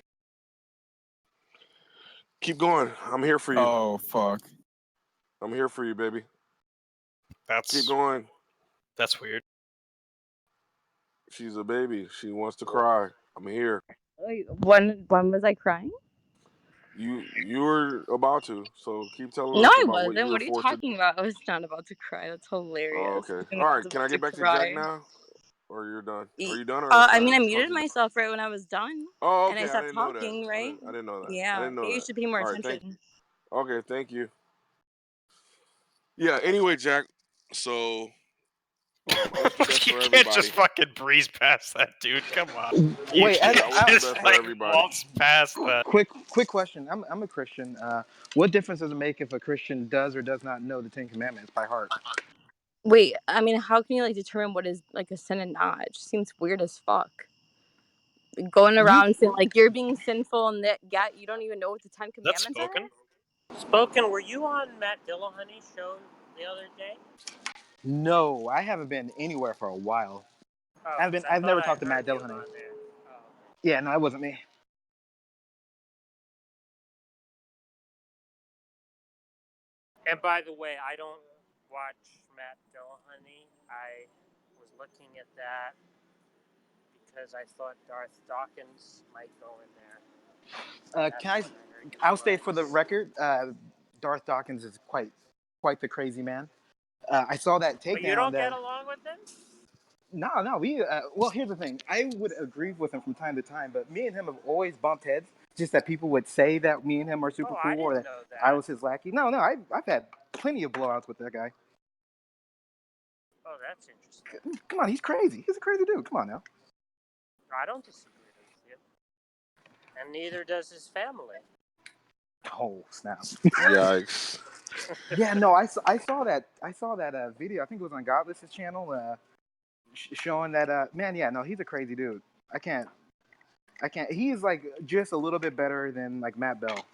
Keep going. I'm here for you. Oh fuck. I'm here for you, baby. That's Keep going. That's weird. She's a baby. She wants to cry. I'm here. Wait, when was I crying? You were about to, so keep telling No, us I about what you wasn't. were What are you forced to. talking about? I was not about to cry. That's hilarious. Oh, okay. I'm All not right. Can I about get to back to cry. Jack now, or you're done? Are you done, or I can mean, I talk muted to you? myself right when I was done. Oh, And I okay. I stopped didn't know that. talking, right? I didn't know that. I Yeah, didn't know maybe you that. should pay more All right. attention. Okay. Thank you. Yeah. Anyway, Jack. So, what's the best You for can't everybody? just fucking breeze past that, dude. Come on. You Wait, can't What's the just best for like everybody? waltz past that. quick question. I'm a Christian. What difference does it make if a Christian does or does not know the Ten Commandments by heart? Wait, I mean, how can you like determine what is like a sin and not? It just seems weird as fuck. Going around saying like you're being sinful and that yet you don't even know what the 10 That's Commandments spoken. Spoken, were you on Matt Dillahunty's show the other day? No, I haven't been anywhere for a while. Oh, I've never talked to Matt Dillahunty. Yeah, no, it wasn't me. And by the way, I don't watch Matt Dillahunty. I was looking at that because I thought Darth Dawkins might go in there. I'll state for the record, Darth Dawkins is quite the crazy man. I saw that takedown. But you don't get along with him? No, we. Well, here's the thing. I would agree with him from time to time, but me and him have always bumped heads. Just that people would say that me and him are super cool, or that I was his lackey. No, I've had plenty of blowouts with that guy. Oh, that's interesting. Come on, he's crazy. He's a crazy dude. Come on now. I don't disagree with you. And neither does his family. Oh snap! Yikes! Yeah, no, I saw that video. I think it was on Godless's channel, showing that man. Yeah, no, he's a crazy dude. I can't. He's like just a little bit better than like Matt Bell.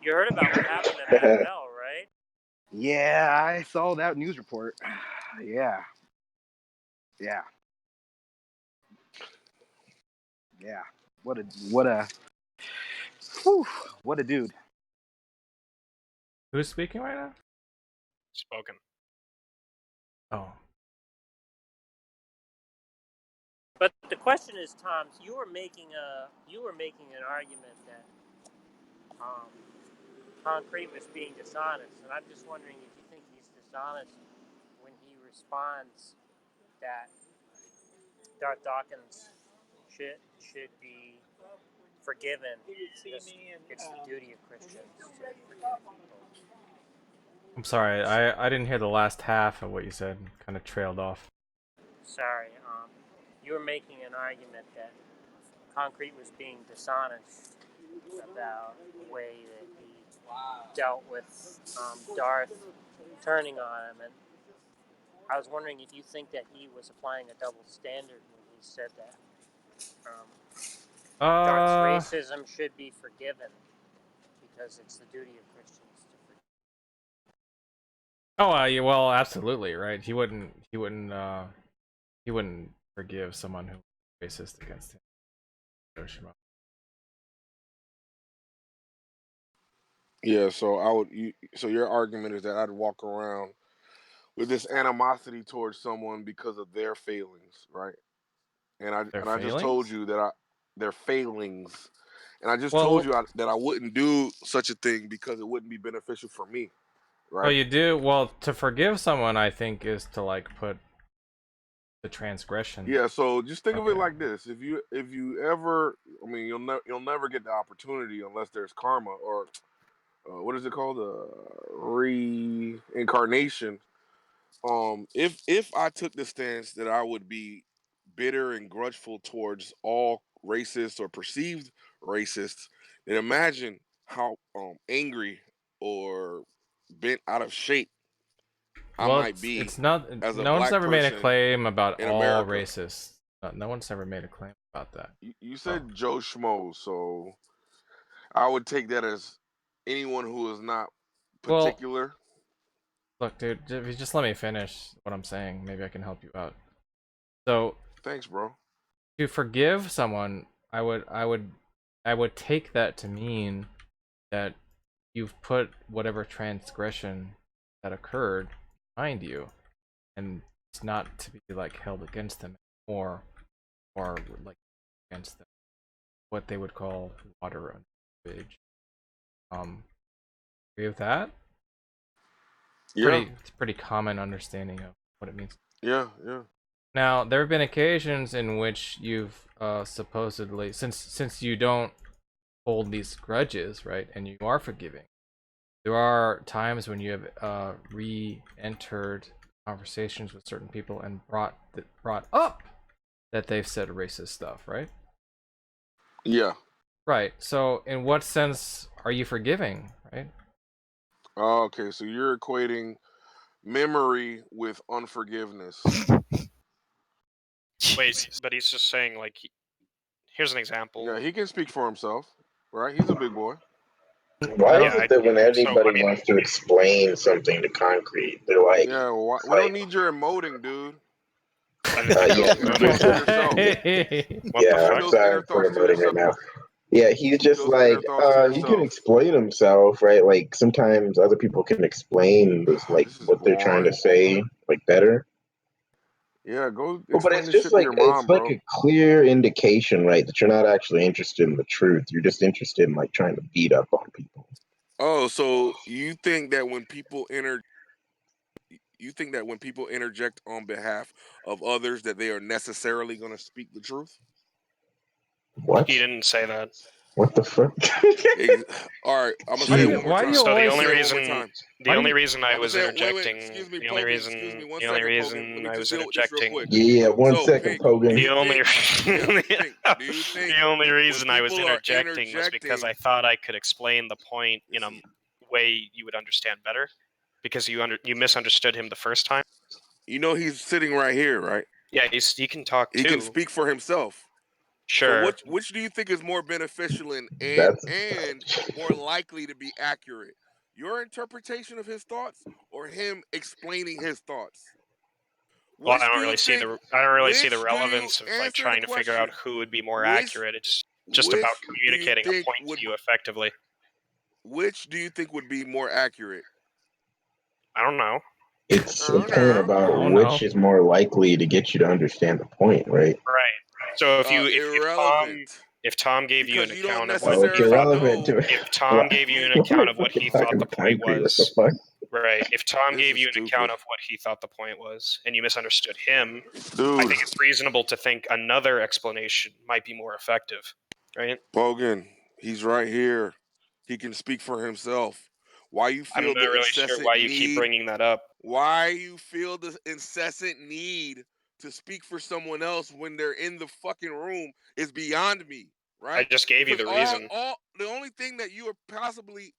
You heard about what happened to Matt Bell, right? Yeah, I saw that news report. Yeah. What a dude. Who's speaking right now? Spoken. Oh. But the question is, Tom, you were making an argument that Concrete was being dishonest, and I'm just wondering if you think he's dishonest when he responds that Darth Dawkins should be forgiven. It's the duty of Christians to forgive people. I'm sorry, I didn't hear the last half of what you said. Kind of trailed off. Sorry, you were making an argument that Concrete was being dishonest about the way that he dealt with Darth turning on him, and I was wondering if you think that he was applying a double standard when he said that Darth's racism should be forgiven because it's the duty of Christians to forgive. Oh, yeah, well, absolutely, right. He wouldn't forgive someone who racist against Hiroshima. Yeah, so so your argument is that I'd walk around with this animosity towards someone because of their failings, right? And I just told you that their failings, and I just told you that I wouldn't do such a thing because it wouldn't be beneficial for me, right? Well, you do. Well, to forgive someone, I think, is to like put the transgression. Yeah, so just think of it like this: if you ever, I mean, you'll never get the opportunity unless there's karma or what is it called, reincarnation. If I took the stance that I would be bitter and grudgeful towards all racists or perceived racists, then imagine how angry or bent out of shape I might be it's not. as a No one's black ever made a person claim about in all America. racists. No one's ever made a claim about that. You said Joe Schmo, so I would take that as anyone who is not particular. Look, dude, if you just let me finish what I'm saying, maybe I can help you out. So, thanks, bro. To forgive someone, I would take that to mean that you've put whatever transgression that occurred behind you, and it's not to be like held against them or like against them. What they would call water under the bridge. Agree with that? Yeah. It's a pretty common understanding of what it means. Yeah, yeah. Now, there have been occasions in which you've supposedly, since you don't hold these grudges, right, and you are forgiving, there are times when you have re-entered conversations with certain people and brought up that they've said racist stuff, right? Yeah. Right. So, in what sense are you forgiving, right? Oh, okay, so you're equating memory with unforgiveness. Wait, but he's just saying like, here's an example. Yeah, he can speak for himself, right? He's a big boy. Why is it that when anybody wants to explain something to concrete, they're like, yeah, we don't need your emoting, dude. yeah, I'm sorry for emoting right now. Yeah, he's just like, he can explain himself, right? Like sometimes other people can explain this, like what they're trying to say, like better. Yeah, go Well, but explain it's this just shit to like your mom, bro. a clear indication, right, that you're not actually interested in the truth. You're just interested in like trying to beat up on people. Oh, so you think that when people interject on behalf of others that they are necessarily going to speak the truth? What? He didn't say that. What the fuck? All right, I'm gonna say it one more time. So the only reason I was interjecting, the only reason I was interjecting, Yeah, one second, Pogan. the only reason I was interjecting was because I thought I could explain the point in a way you would understand better, because you misunderstood him the first time. You know he's sitting right here, right? Yeah, he can talk too. He can speak for himself. Sure. So which do you think is more beneficial and more likely to be accurate? Your interpretation of his thoughts or him explaining his thoughts? Well, I don't really see the relevance of like trying to figure out who would be more accurate. It's just about communicating a point to you effectively. Which do you think would be more accurate? I don't know. It's a point about which is more likely to get you to understand the point, right? Right. So if Tom gave you an account of what he thought, if Tom gave you an account of what he thought the point was, right? If Tom gave you an account of what he thought the point was, and you misunderstood him, I think it's reasonable to think another explanation might be more effective, right? Bogan, he's right here. He can speak for himself. Why you feel I'm not really sure why you keep bringing that up. Why you feel the incessant need to speak for someone else when they're in the fucking room is beyond me, right? I just gave you the reason. The only thing that you are possibly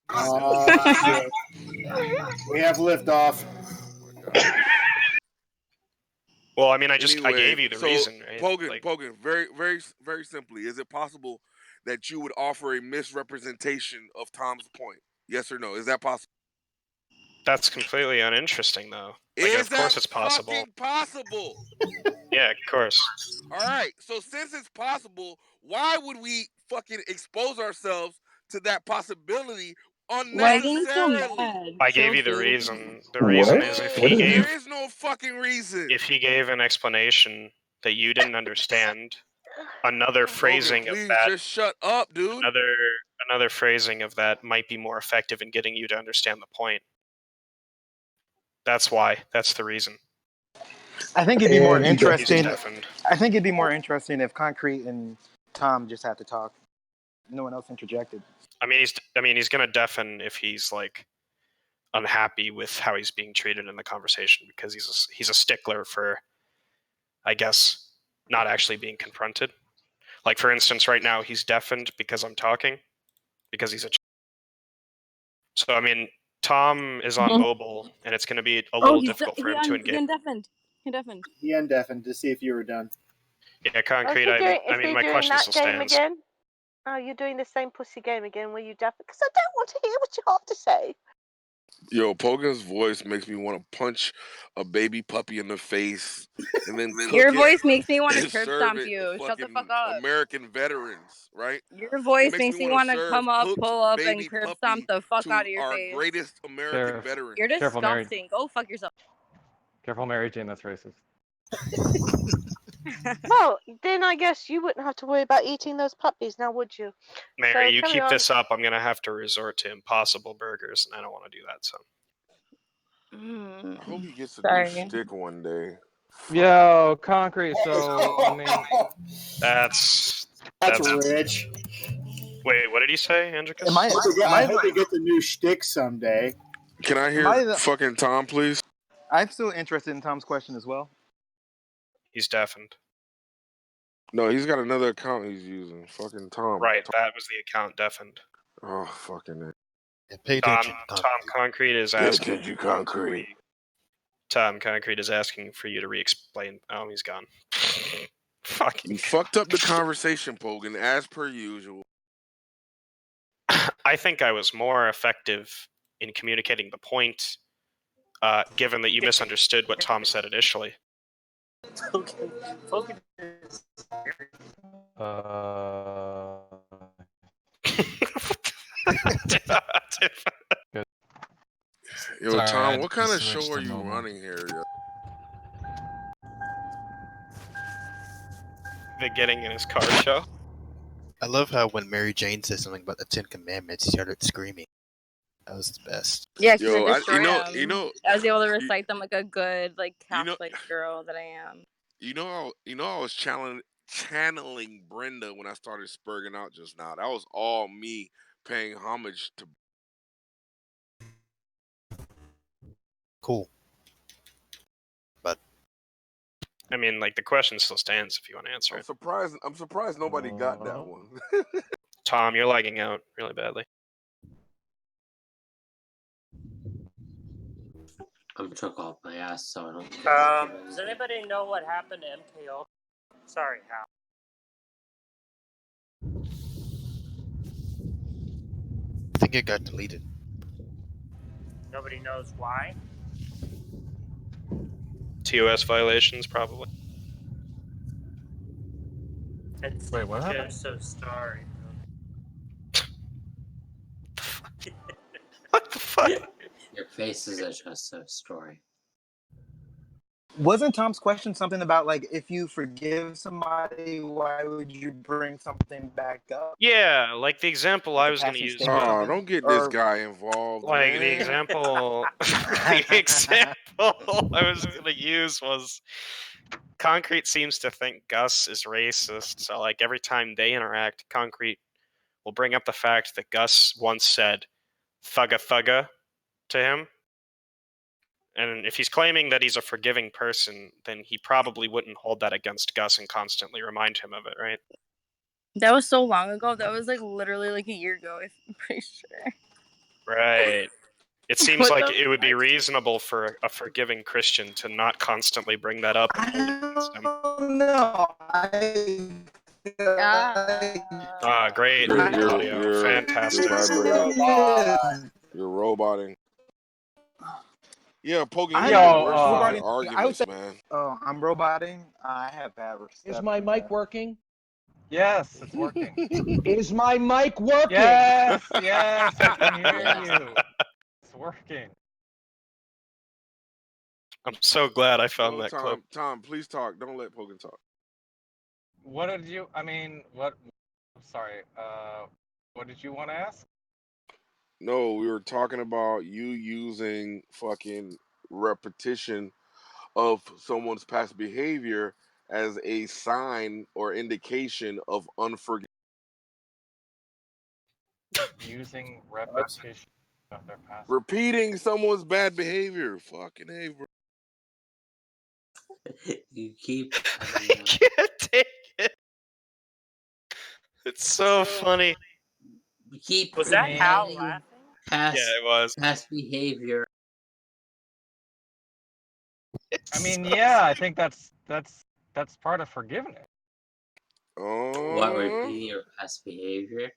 we have liftoff. Well, I mean, I gave you the reason, right? Pogan, very, very, very simply, is it possible that you would offer a misrepresentation of Tom's point? Yes or no? Is that possible? That's completely uninteresting, though. Like, Is of course that it's possible. fucking possible? Yeah, of course. All right. So since it's possible, why would we fucking expose ourselves to that possibility Why are you so unnecessarily? mad? I Chill, gave you the dude. reason. The What? reason is if What he is gave There is no fucking reason. if he gave an explanation that you didn't understand, another phrasing of please that just shut up, dude. another phrasing of that might be more effective in getting you to understand the point. That's why. That's the reason. I think it'd be more And He's interesting. deafened. I think it'd be more interesting if Concrete and Tom just had to talk. No one else interjected. I mean, he's gonna deafen if he's like unhappy with how he's being treated in the conversation because he's a stickler for, I guess, not actually being confronted. Like, for instance, right now he's deafened because I'm talking, because he's a. So I mean, Tom is on mobile, and it's going to be a little difficult for him to engage. He undeafened. He deafened. He undeafened to see if you were done. Yeah, Concrete. Is I mean, he my doing question that still game stands. again? Oh, you're doing the same pussy game again where you deaf because I don't want to hear what you have to say. Yo, Pogan's voice makes me want to punch a baby puppy in the face and then Your cook voice it makes me want to and curb serve stomp it you. to Shut the fucking fuck up. American veterans, right? Your It voice makes makes me me want want to to serve come up, cooked pull up, and baby curb puppy stomp the fuck to out of your our face. greatest American veterans. You're Careful, Mary. disgusting. Go fuck yourself. Careful, Mary Jane. That's racist. Well, then I guess you wouldn't have to worry about eating those puppies now, would you? Mary, So you carry keep on. this up, I'm going to have to resort to Impossible Burgers, and I don't want to do that. So. I hope he gets a Sorry. new stick one day. Yo, Concrete. So I mean, That's rich. Wait, what did he say, Andricus? I hope he gets a new shtick someday. Can I hear fucking Tom, please? I'm still interested in Tom's question as well. He's deafened. No, he's got another account he's using. Fucking Tom. Right, that was the account deafened. Oh, fucking it. Yeah, pay Tom attention. Concrete is Pay asking. attention, Concrete. Tom Concrete is asking for you to re-explain. Oh, he's gone. Fucking. You fucked up the conversation, Pogan, as per usual. I think I was more effective in communicating the point, given that you misunderstood what Tom said initially. Yo, Sorry, Tom, I what kind of switched show are to you mobile. running here, yo? The getting in his car show. I love how when Mary Jane said something about the Ten Commandments, he started screaming. That was the best. Yeah, because Yo, I destroyed you know, I was able to recite them like a good, like, you know- Catholic girl that I am. I was channeling Brenda when I started spurging out just now. That was all me paying homage to. Cool. But I mean, like, the question still stands if you want to answer it. I'm surprised nobody got that one. Tom, you're lagging out really badly. I'm took off my ass, so I don't. Does anybody know what happened to MKO? Sorry, Hal. I think it got deleted. Nobody knows why. TOS violations, probably. Wait, what happened? I'm so sorry. What the fuck? Your face is just a story. Wasn't Tom's question something about, like, if you forgive somebody, why would you bring something back up? Yeah, like the example I was going to use. Oh, don't get this guy involved. Like man. the example, the example I was going to use was Concrete seems to think Gus is racist. So like every time they interact, Concrete will bring up the fact that Gus once said "thugga thugga" to him. And if he's claiming that he's a forgiving person, then he probably wouldn't hold that against Gus and constantly remind him of it, right? That was so long ago. That was, like, literally, like, a year ago, I'm pretty sure. Right. It seems What like the it would be reasonable for a forgiving Christian to not constantly bring that up and hold it against him. No, Great audio. Fantastic. You're roboting. Yeah, Pogan, I you have got the the worst fucking roboting. I would arguments, say, man. oh, I'm roboting. I have bad Is reception. my mic working? Yes, it's working. Is my mic working? Yes, yes, I can hear Yes. you. It's working. I'm so glad I found No, that clip. Tom, please talk. Don't let Pogan talk. What did you? I mean, what? I'm sorry. What did you want to ask? No, we were talking about you using fucking repetition of someone's past behavior as a sign or indication of unforgiveness. Using repetition of their past. Repeating someone's bad behavior. Fucking hey, bro. You keep. I can't take it. It's so funny. You keep Was that Hal repeating laughing? past. Yeah, it was. Past behavior. I mean, yeah, I think that's part of forgiveness. What, repeating your past behavior?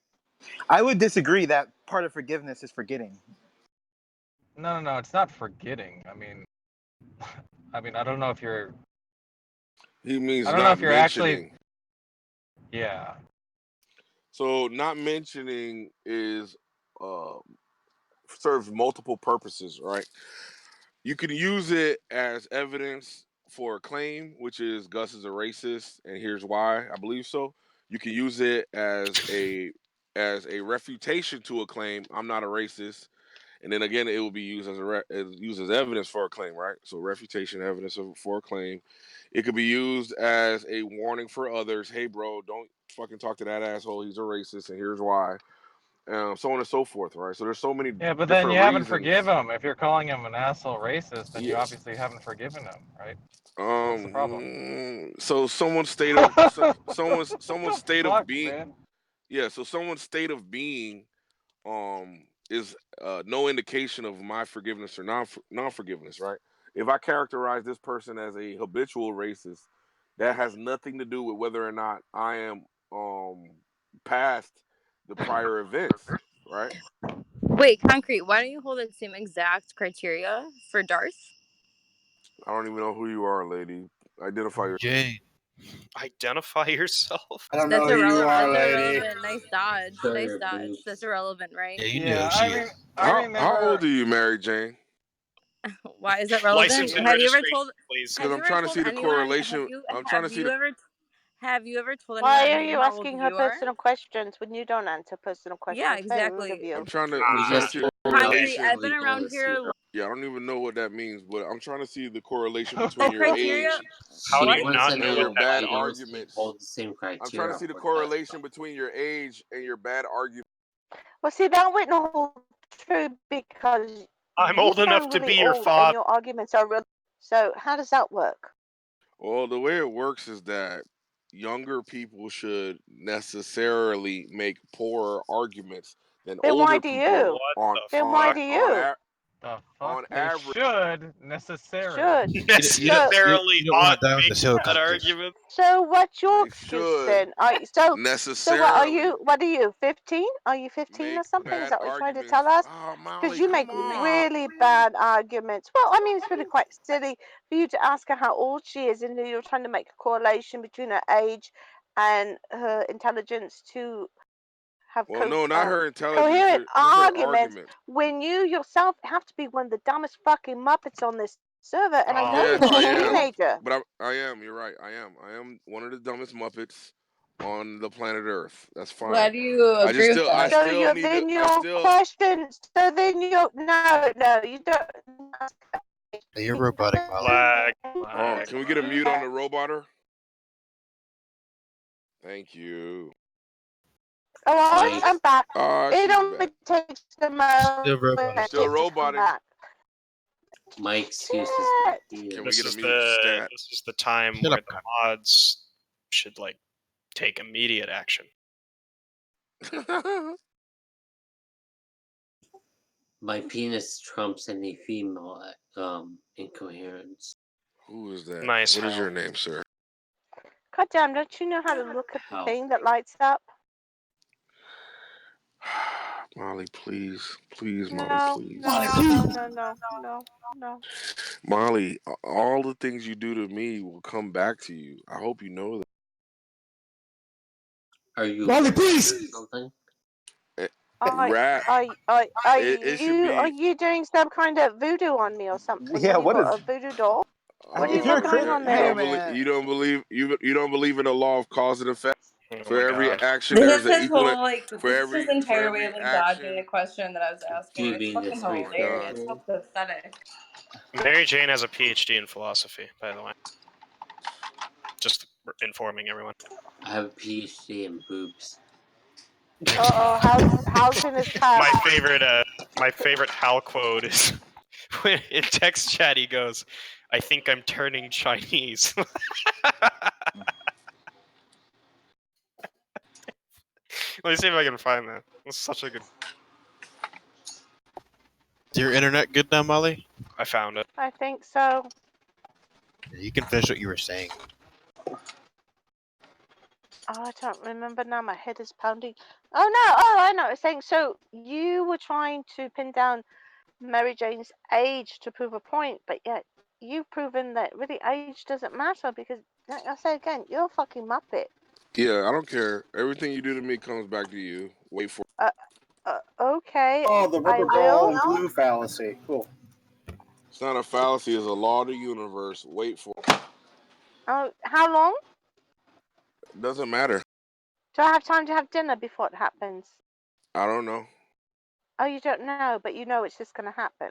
I would disagree that part of forgiveness is forgetting. No, it's not forgetting. I mean, I don't know if you're. He means I don't know not if you're mentioning. actually. Yeah. So not mentioning is serves multiple purposes, right? You can use it as evidence for a claim, which is Gus is a racist, and here's why. I believe so. You can use it as a refutation to a claim. I'm not a racist, and then again, it will be used as used as evidence for a claim, right? So refutation evidence for a claim. It could be used as a warning for others. Hey, bro, don't fucking talk to that asshole. He's a racist, and here's why. So on and so forth, right? So there's so many Yeah, but then different you haven't reasons. forgiven him. If you're calling him an asshole racist, then you Yeah. obviously haven't forgiven him, right? What's the problem? So someone's state of someone's state fuck, of being. man? Yeah. So someone's state of being is no indication of my forgiveness or non forgiveness, right? If I characterize this person as a habitual racist, that has nothing to do with whether or not I am past the prior events, right? Wait, Concrete, why don't you hold the same exact criteria for Darth? I don't even know who you are, lady. Identify yourself. Jane. Identify yourself. I don't That's know who you irrelevant. are, That's lady. irrelevant. Nice dodge. Show Nice your dodge. boobs. That's irrelevant, right? Yeah, you Yeah, know she is. I How remember. old are you, Mary Jane? Why is that relevant? License and Have you ever registration, told? please. Because Have you I'm ever trying to told see the anyone? correlation. I'm trying to see the. Have you ever told Why are anyone you how old asking her you are? personal questions when you don't answer personal questions? Yeah, Very rude of exactly. you. I'm trying to You just see the told her Concrete. correlation. I've been around here. Yeah, I don't even know what that means, but I'm trying to see the correlation The between your criteria. age How do What? you wants not to know and what your know that bad why means? those two arguments. hold the same I'm trying to criteria see the for correlation between your age and your bad argument. Well, see, that wouldn't hold true because I'm you old enough sound to really be your old and father. your arguments are really. So how does that work? Well, the way it works is that younger people should necessarily make poorer arguments than Then why older do people you? What on the Then why fuck? do you? The on fuck? They average. should necessarily. Should. So Necessarily You don't ought want to that on make the show, that Concrete. argument. so what's your They excuse should then? So what are necessarily you? What are you? 15? Are you 15 or make something? Is bad that what you're trying to arguments. tell us? Oh, Because Molly, you make come on. really bad arguments. Well, I mean, it's really quite silly for you to ask her how old she is, and you're trying to make a correlation between her age and her intelligence to have Well, no, not her intelligence, coherent just her arguments arguments. when you yourself have to be one of the dumbest fucking muppets on this server, and I know Yes, you're I not a am. teenager. But I am. You're right. I am. I am one of the dumbest Muppets on the planet Earth. That's fine. Glad you agree with I that. So still need to. then I your still. question. So then you no, you don't. Yeah, you're robotic, Molly. Lag. Can we get a mute on the roboter? Thank you. Oh, I'm back. It She's only back. takes a moment Still robotic. Still to come roboting. back. My excuse is not here. Can we This get a is mute stat? the time Shut where up, the mods should like take immediate action. My penis trumps any female incoherence. Who is that? Nice. What is your name, sir? God damn, don't you know how to look at the thing that lights up? Molly, please, please, Molly, No, please. no, no, no, no, no, no, no. Molly, all the things you do to me will come back to you. I hope you know that. Are you Molly, please please. something? Rat. It should Are be. you doing some kind of voodoo on me or something? Yeah, Have you what is? got a voodoo doll? What do you If you're got a going Christian, on hey there? man, You don't believe you don't believe in the law of cause and effect. Oh For my every god. action, This there's is an his equal. whole like. For This is his entire way every of like dodging action. the question that I was asking. It's Giving fucking his Oh my god. hilarious. How pathetic. Mary Jane has a PhD in philosophy, by the way. Just informing everyone. I have a PhD in boobs. How's in his past? My favorite Hal quote is when in text chat he goes, "I think I'm turning Chinese." Let me see if I can find that. That's such a good. Is your internet good now, Molly? I found it. I think so. You can finish what you were saying. Oh, I don't remember now. My head is pounding. Oh no! Oh, I know. I was saying. So you were trying to pin down Mary Jane's age to prove a point, but yet you've proven that really age doesn't matter because, like I say again, you're a fucking muppet. Yeah, I don't care. Everything you do to me comes back to you. Wait for it. Okay. Oh, the I rubber ball will. and glue fallacy. Cool. It's not a fallacy. It's a law of the universe. Wait for it. Oh, how long? It doesn't matter. Do I have time to have dinner before it happens? I don't know. Oh, you don't know, but you know it's just gonna happen.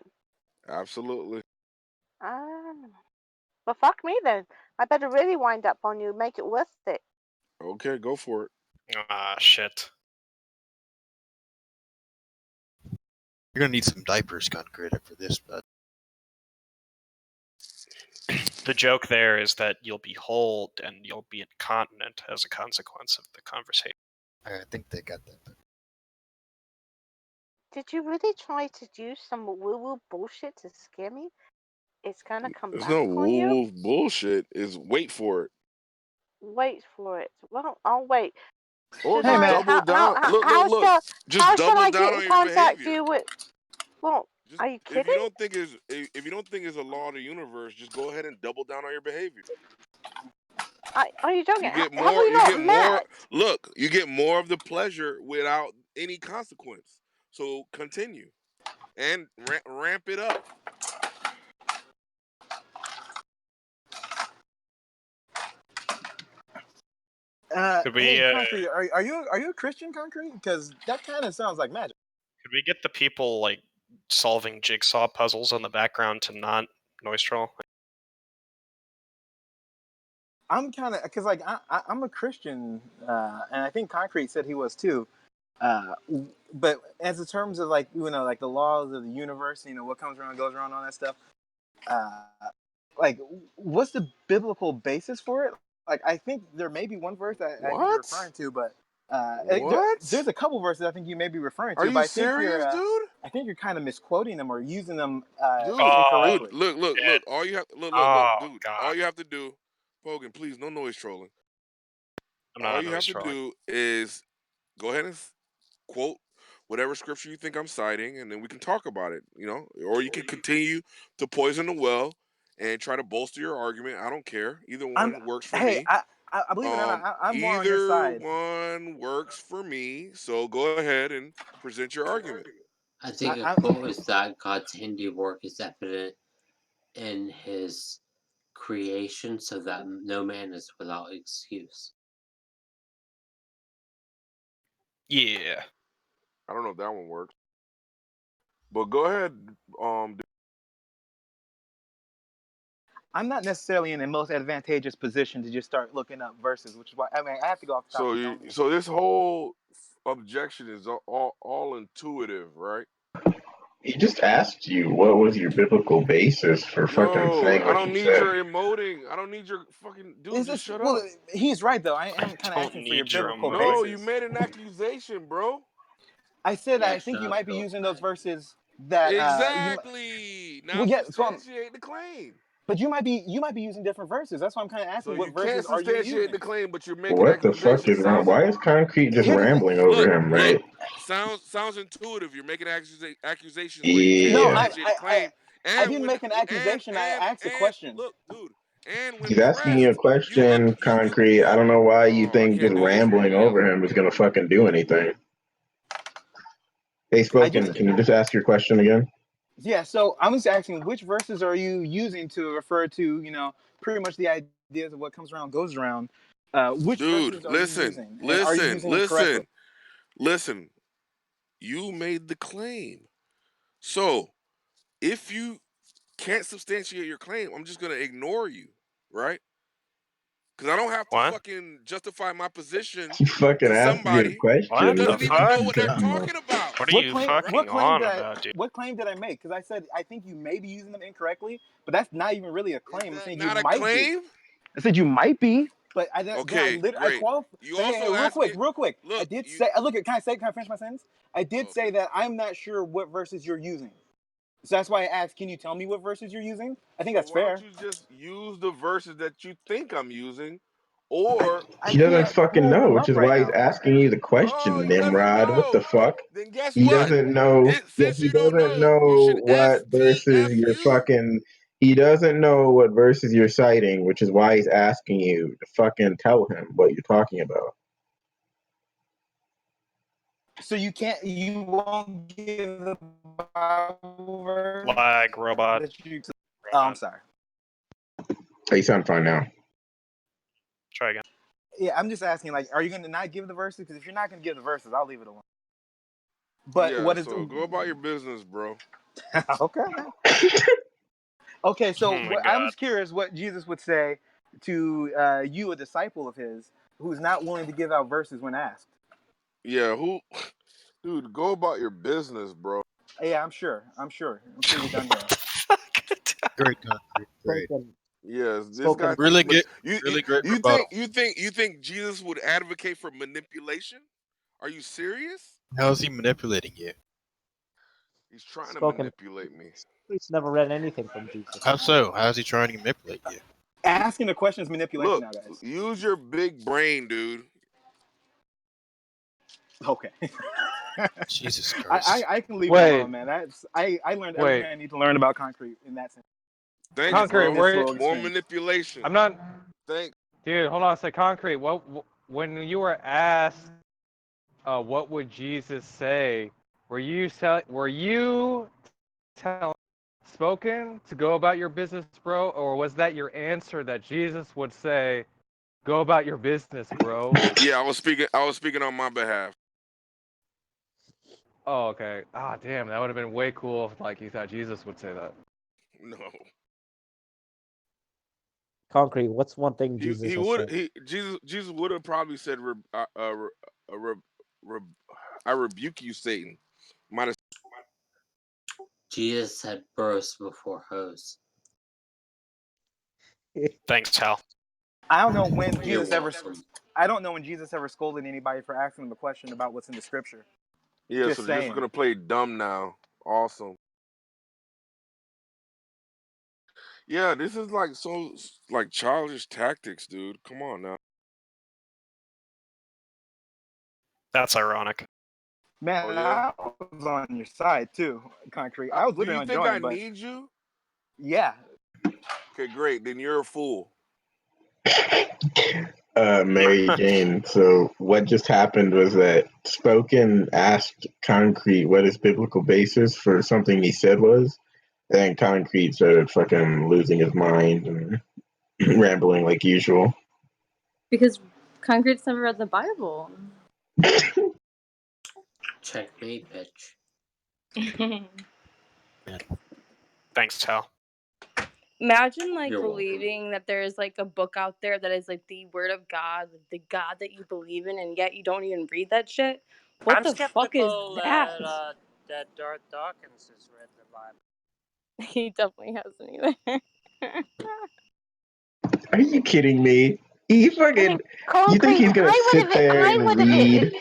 Absolutely. Ah. Well, fuck me then. I better really wind up on you, make it worth it. Okay, go for it. Ah, shit. You're gonna need some diapers, Concrete, for this, bud. The joke there is that you'll be old and you'll be incontinent as a consequence of the conversation. I think they got that. Did you really try to do some woo-woo bullshit to scare me? It's gonna come There's back no on you? woo bullshit. Is wait for it. Wait for it. Well, I'll wait. Or Should just I? double down. Look. Just How shall double I down get in on your contact behavior. you with? Well, Just are you if you kidding? don't think is if you don't think is a law of the universe, just go ahead and double down on your behavior. Are you joking? You get Have more. we You not get more. met? Look, you get more of the pleasure without any consequence. So continue and ramp it up. Could we, Hey, Concrete, are you a Christian, Concrete? Because that kind of sounds like magic. Could we get the people like solving jigsaw puzzles in the background to not noise troll? I'm kind of because like I'm a Christian, and I think Concrete said he was too. But as in terms of like like the laws of the universe, what comes around goes around, all that stuff. Like, what's the biblical basis for it? Like, I think there may be one verse that I think you're referring to, but there's a couple verses I think you may be referring to. Are But you I think serious, dude? I think you're kind of misquoting them or using them Dude, incorrectly. look. All you have look, Oh, dude. God. All you have to do, Pogan, please, no noise trolling. I'm All not you noise have to trolling. do is go ahead and quote whatever scripture you think I'm citing, and then we can talk about it. Or you can continue to poison the well and try to bolster your argument. I don't care. Either one works for me. I believe it or not, I'm more on your Either side. one works for me. So go ahead and present your argument. I think a quote is that God's handiwork is evident in his creation so that no man is without excuse. Yeah. I don't know if that one works. But go ahead. I'm not necessarily in the most advantageous position to just start looking up verses, which is why I have to go off the top of the dome. So this whole objection is all intuitive, right? He just asked you what was your biblical basis for fucking No, saying I what don't you need said. your emoting. I don't need your fucking dude. Just shut up. He's right though. I am kind of don't asking for your need your biblical No, basis. you made an accusation, bro. I said Yeah, I think you might be Bill. using those verses that Exactly. Now well, yeah, so substantiate the claim. But you might be using different verses. That's why I'm kind of asking, So what you can't verses are you substantiate using? the claim, but you're making What the fuck accusations. is wrong? Why is Concrete just Here's the thing. rambling over Look, him, right? sounds intuitive. You're making accusations where you can't No, Yeah. substantiate the claim. I And didn't when make an accusation. I asked a and question. look, dude. And when He's asking you a pressed, you look question, you Concrete. I don't know why you oh, I think just can't do this right rambling now. over him is gonna fucking do anything. Hey, I just Spoken, can you just ask your question again? Yeah, so I'm just asking, which verses are you using to refer to, pretty much the ideas of what comes around goes around? Which Dude, verses are you listen, using, and are you listen, using them correctly? listen, listen. You made the claim. So if you can't substantiate your claim, I'm just gonna ignore you, right? Because I don't have to What? fucking justify my position You fucking to asked me a somebody What that question. the What doesn't the even fuck know fuck? you what they're talking about? talking about. What are you fucking on about, dude? What claim did I make? Because I said I think you may be using them incorrectly, but that's not even really a Is claim. I'm that saying you not a might be. claim? I said you might be, but I Okay, literally I great. qualified. You Hey, also asked me. real quick. I Look, did you. say. Look, can I finish my sentence? I did say that I'm not sure what verses you're using. So that's why I asked, can you tell me what verses you're using? I think So that's why don't fair. you just use the verses that you think I'm using, or I He doesn't can't fucking pull know, them which up is right why he's now. asking you the oh, question, he doesn't Nimrod. What the know? fuck? Then guess He what? doesn't know. Yeah, Since he you don't doesn't know, you should know what verses you're FTFU. fucking. He doesn't know what verses you're citing, which is why he's asking you to fucking tell him what you're talking about. So you won't give the Bible verse Lag robot. that you. Oh, I'm sorry. Hey, you sound fine now. Try again. Yeah, I'm just asking, like, are you going to not give the verses? Because if you're not going to give the verses, I'll leave it alone. But Yeah, what is so go about your business, bro. okay? Okay, so Oh my I'm god. just curious what Jesus would say to you, a disciple of his, who's not willing to give out verses when asked. Yeah, dude, go about your business, bro. Yeah, I'm sure you're done here. Great Concrete. Great. Yes, this Spoken. guy Really thinks. good. Really great You rebuttal. think Jesus would advocate for manipulation? Are you serious? How is he manipulating you? He's trying to Spoken. manipulate me. He's never read anything from Jesus. How so? How is he trying to manipulate you? Asking the question is manipulation Look, now, guys. use your big brain, dude. Okay. Jesus Christ. I can leave it Wait, alone, man. I learned wait. everything I need to learn about concrete in that sense. Thanks, Concrete, bro. This where? little More experience. manipulation. I'm not. Thanks. Dude, hold on a sec. Concrete, when you were asked, what would Jesus say? Were you telling Spoken to go about your business, bro, or was that your answer that Jesus would say, "Go about your business, bro"? Yeah, I was speaking on my behalf. Oh, okay. Ah, damn, that would have been way cool if, like, you thought Jesus would say that. No, Concrete, what's one thing Jesus he has would said? Jesus would have probably said, "I rebuke you, Satan." Might have. Jesus said bros before hoes. Thanks, Hal. I don't know when You're Jesus ever. welcome. I don't know when Jesus ever scolded anybody for asking him a question about what's in the scripture. Yeah, Just so just saying. gonna play dumb now. Awesome. Yeah, this is like like childish tactics, dude. Come on now. That's ironic. Man, Oh yeah. I was on your side too, concrete. I was Do you literally think I enjoying, but need you? yeah. Okay, great. Then you're a fool. Mary Jane. So what just happened was that Spoken asked Concrete what his biblical basis for something he said was, and Concrete started fucking losing his mind and rambling like usual. Because Concrete's never read the Bible. Checkmate, bitch. Thanks, Hal. Imagine like You're welcome. believing that there is like a book out there that is like the word of God, the God that you believe in, and yet you don't even read that shit. What I'm the fuck is skeptical that? that Darth Dawkins has read the Bible. He definitely hasn't either. Are you kidding me? He fucking. You think Concrete, he's gonna sit there and read?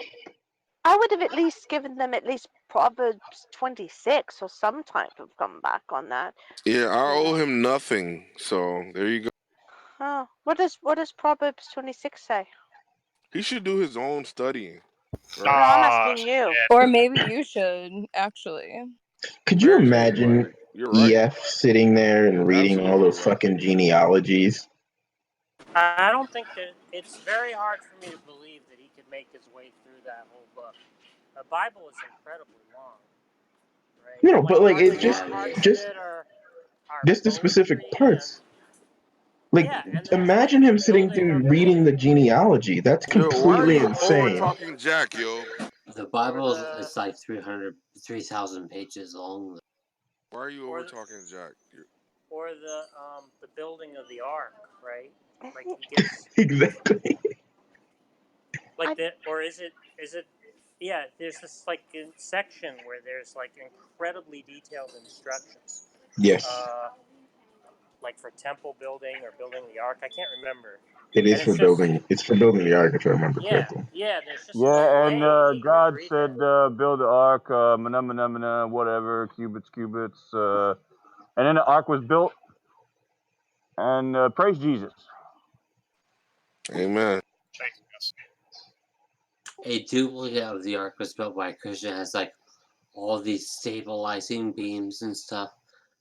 I would have at least given them at least Proverbs 26 or some type of comeback on that. Yeah, I owe him nothing. So there you go. Oh, what does Proverbs 26 say? He should do his own studying. No, I'm asking you. Or maybe you should actually. Could you Mary Jane, imagine you're right. EF sitting there and reading all Absolutely those right. fucking genealogies? I don't think that it's very hard for me to believe that he could make his way through that whole book. The Bible is incredibly long, right? No, but like parts it of just it are the specific parts. Like, yeah, and there's imagine him sitting there reading the genealogy. That's Yo, why are completely you over insane. talking Jack, yo? The Bible is like 3,000 pages long. Why are you over talking Jack? or the building of the ark, right? Like he gets Exactly. like that, or is it? Yeah, there's this like section where there's like incredibly detailed instructions. Yes. Like for temple building or building the ark, I can't remember. It is for building. It's for building the ark, if I remember correctly. Yeah, there's just Yeah, and God said, build the ark, whatever, cubits. And then the ark was built, and praise Jesus. Amen. A duplicate of the ark was built by a Christian. It has like all these stabilizing beams and stuff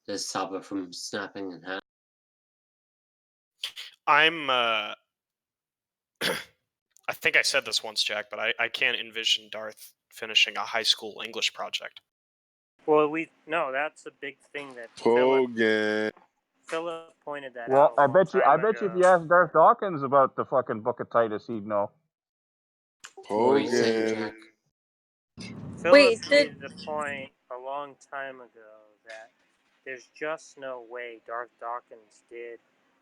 to stop it from snapping in half. I'm I think I said this once, Jack, but I can't envision Darth finishing a high school English project. Well, that's a big thing that Pogan. Philip pointed that Well, out. I bet you if you ask Darth Dawkins about the fucking Book of Titus, he'd know. Pogan. Philip made the point a long time ago that there's just no way Darth Dawkins did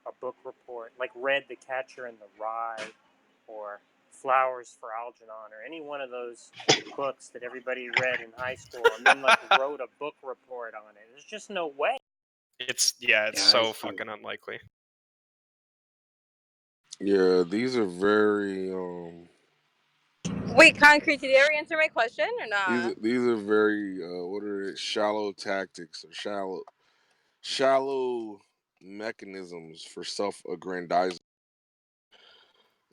a book report, like read The Catcher in the Rye or Flowers for Algernon or any one of those books that everybody read in high school and then like wrote a book report on it. There's just no way. It's so fucking unlikely. Yeah, these are very Wait, Concrete, did you ever answer my question or not? these are very what are it? Shallow tactics or shallow mechanisms for self-aggrandizement.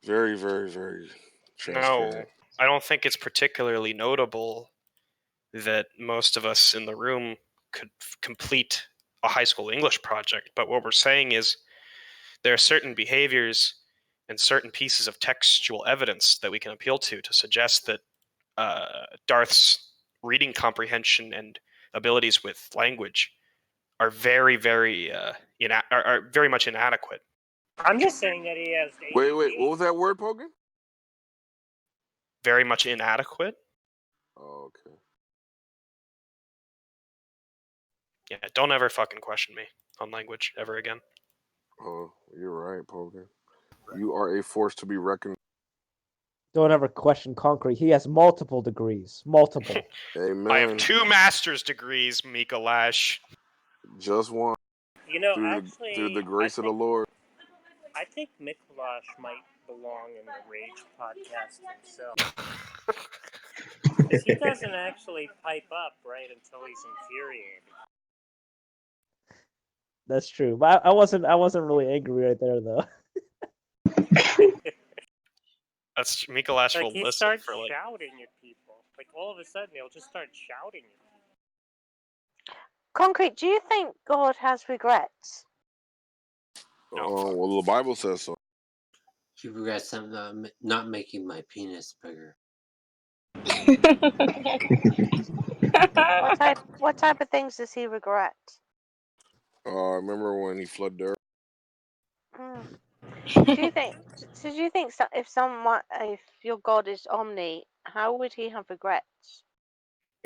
Very, very, very transparent. No, I don't think it's particularly notable that most of us in the room could complete a high school English project. But what we're saying is there are certain behaviors and certain pieces of textual evidence that we can appeal to suggest that Darth's reading comprehension and abilities with language are very, very are very much inadequate. I'm just saying that he has Wait, what was that word, Pogan? Very much inadequate. Oh, okay. Yeah, don't ever fucking question me on language ever again. Oh, you're right, Pogan. You are a force to be reckoned. Don't ever question Concrete. He has multiple degrees. Multiple. Amen. I have 2 master's degrees, Mika Lash. Just one. You know, through the grace of the Lord. I think Mikolash might belong in the Rage podcast himself. Because he doesn't actually pipe up right until he's infuriated. That's true. But I wasn't really angry right there though. That's Mika Lash Like will he listen starts for like shouting at people. Like all of a sudden he'll just start shouting at you. Concrete, do you think God has regrets? Oh, well, the Bible says so. He regrets not making my penis bigger. What type of things does he regret? Remember when he flooded the earth? Do you think? So do you think if your God is omni, how would he have regrets?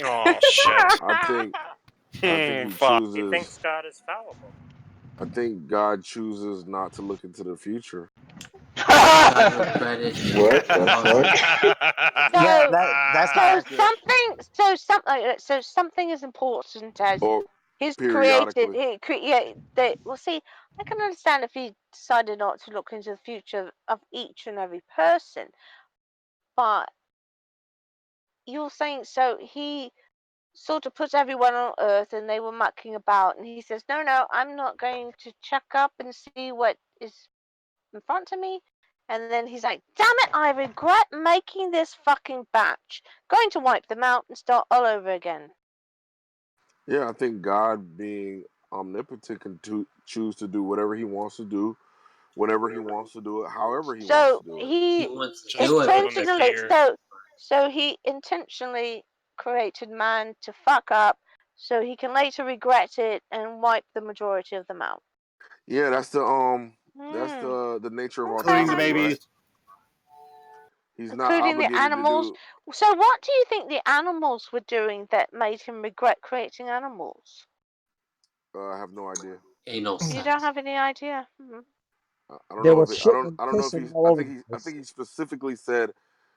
Oh shit! I think he chooses. He thinks God is fallible. I think God chooses not to look into the future. So something as important as he's created. Well, see, I can understand if he decided not to look into the future of each and every person, but you're saying so he sort of put everyone on Earth and they were mucking about, and he says, no, I'm not going to check up and see what is in front of me. And then he's like, damn it, I regret making this fucking batch. Going to wipe them out and start all over again. Yeah, I think God, being omnipotent, can choose to do whatever He wants to do, whenever He wants to do it, however He wants to So do it. he wants to Just do it, put 'em in intentionally, fear. so he intentionally created man to fuck up, so he can later regret it and wipe the majority of them out. Yeah, that's Hmm. the nature of Including the autonomy, Okay. right? babies. He's not Including the obligated to animals. do. So what do you think the animals were doing that made him regret creating animals? I have no idea. anal You sex. don't have any idea? I don't There know if was it, shitting and I don't know if pissing he's. all over the I place. think he specifically said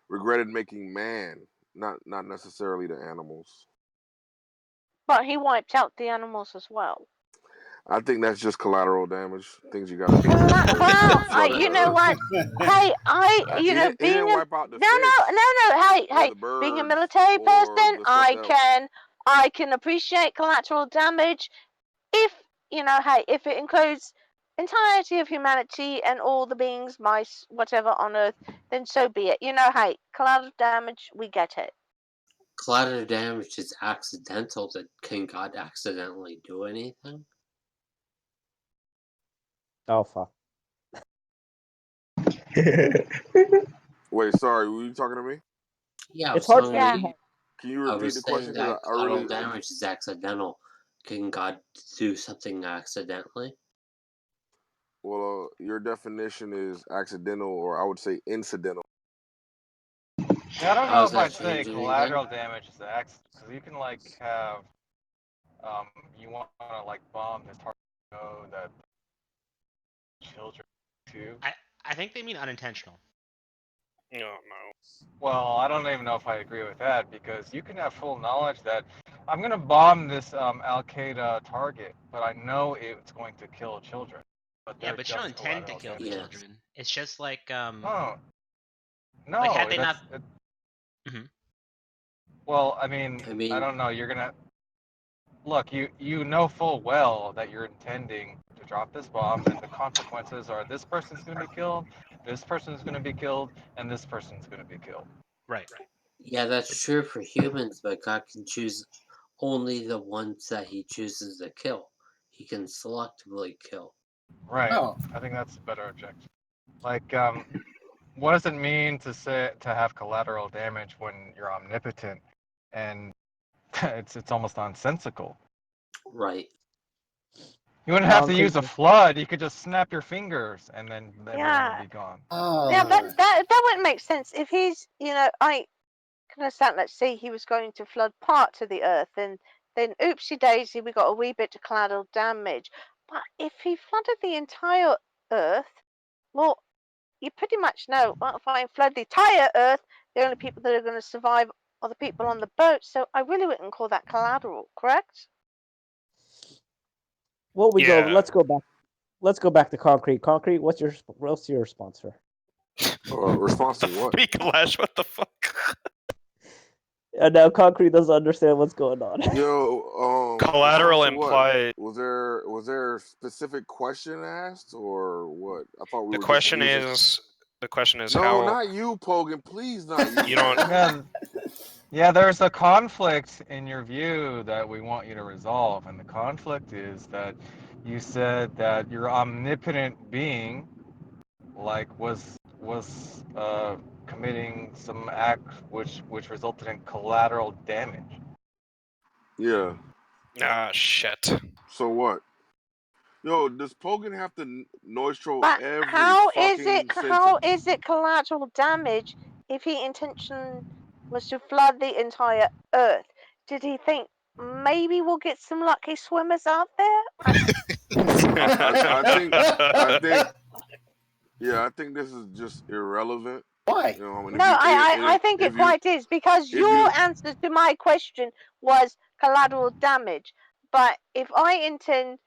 regretted making man, not necessarily the animals. But he wiped out the animals as well. I think that's just collateral damage. Things you got to do before Well, flooding the you know earth. what? Hey, He didn't wipe out the no, fish Hey, or the being a birds military or person, the something else. I can appreciate collateral damage if if it includes entirety of humanity and all the beings, mice, whatever on Earth, then so be it. Collateral damage, we get it. Collateral damage is accidental. Can God accidentally do anything? Oh fuck. Wait, sorry, were you talking to me? Yeah, I It's was hard telling for me to Yeah. have. Can you I repeat was the saying question? Because that I collateral really damage is accidental. Can God do something accidentally? well, your definition is accidental, or I would say incidental. Yeah, I don't How know does if I'd that say change anything? collateral damage is accident, because you can like have, you want to like bomb this target, know that children too. I think they mean unintentional. No, no. Well, I don't even know if I agree with that, because you can have full knowledge that I'm gonna bomb this Al Qaeda target, but I know it's going to kill children. But Yeah, they're but you don't just intend to collateral kill the damage. children. It's just like Oh no, like had they that's. not. Mhm. Well, I mean, I I mean, don't know. You're gonna look. You know full well that you're intending to drop this bomb, and the consequences are this person's gonna be killed, this person's gonna be killed, and this person's gonna be killed. Right. yeah, that's true for humans, but God can choose only the ones that He chooses to kill. He can selectively kill. Right. Oh. I think that's a better objective. Like, what does it mean to have collateral damage when you're omnipotent, and it's almost nonsensical. Right. You wouldn't have to Concrete. use a flood. You could just snap your fingers, and then everyone would Yeah. be gone. Yeah, but that wouldn't make sense if he's, I can understand. Let's say he was going to flood parts of the Earth, and then oopsie daisy, we got a wee bit of collateral damage. But if he flooded the entire Earth, well, you pretty much know. Well, if I flood the entire Earth, the only people that are going to survive are the people on the boat. So I really wouldn't call that collateral, correct? Well, Yeah. Let's go back. Let's go back to concrete. Concrete. What's your response, sir? Response to what? Clash, what the fuck? And now concrete doesn't understand what's going on. Yo, Collateral response to what? implied. Was there a specific question asked or what? I thought we The were just question using. is No, how not you, Pogan. Please, not you. you don't. Yeah, there's a conflict in your view that we want you to resolve, and the conflict is that you said that your omnipotent being, like, was committing some act which resulted in collateral damage. Yeah. Ah, shit. So what? Yo, does Pogan have to noise troll But every fucking how sentence? is it collateral damage if he intention was to flood the entire Earth? Did he think maybe we'll get some lucky swimmers out there? I think yeah, I think this is just irrelevant. Why? You know, I mean, No, I think it quite is, because if your you answer to my question was collateral damage. But if I intend,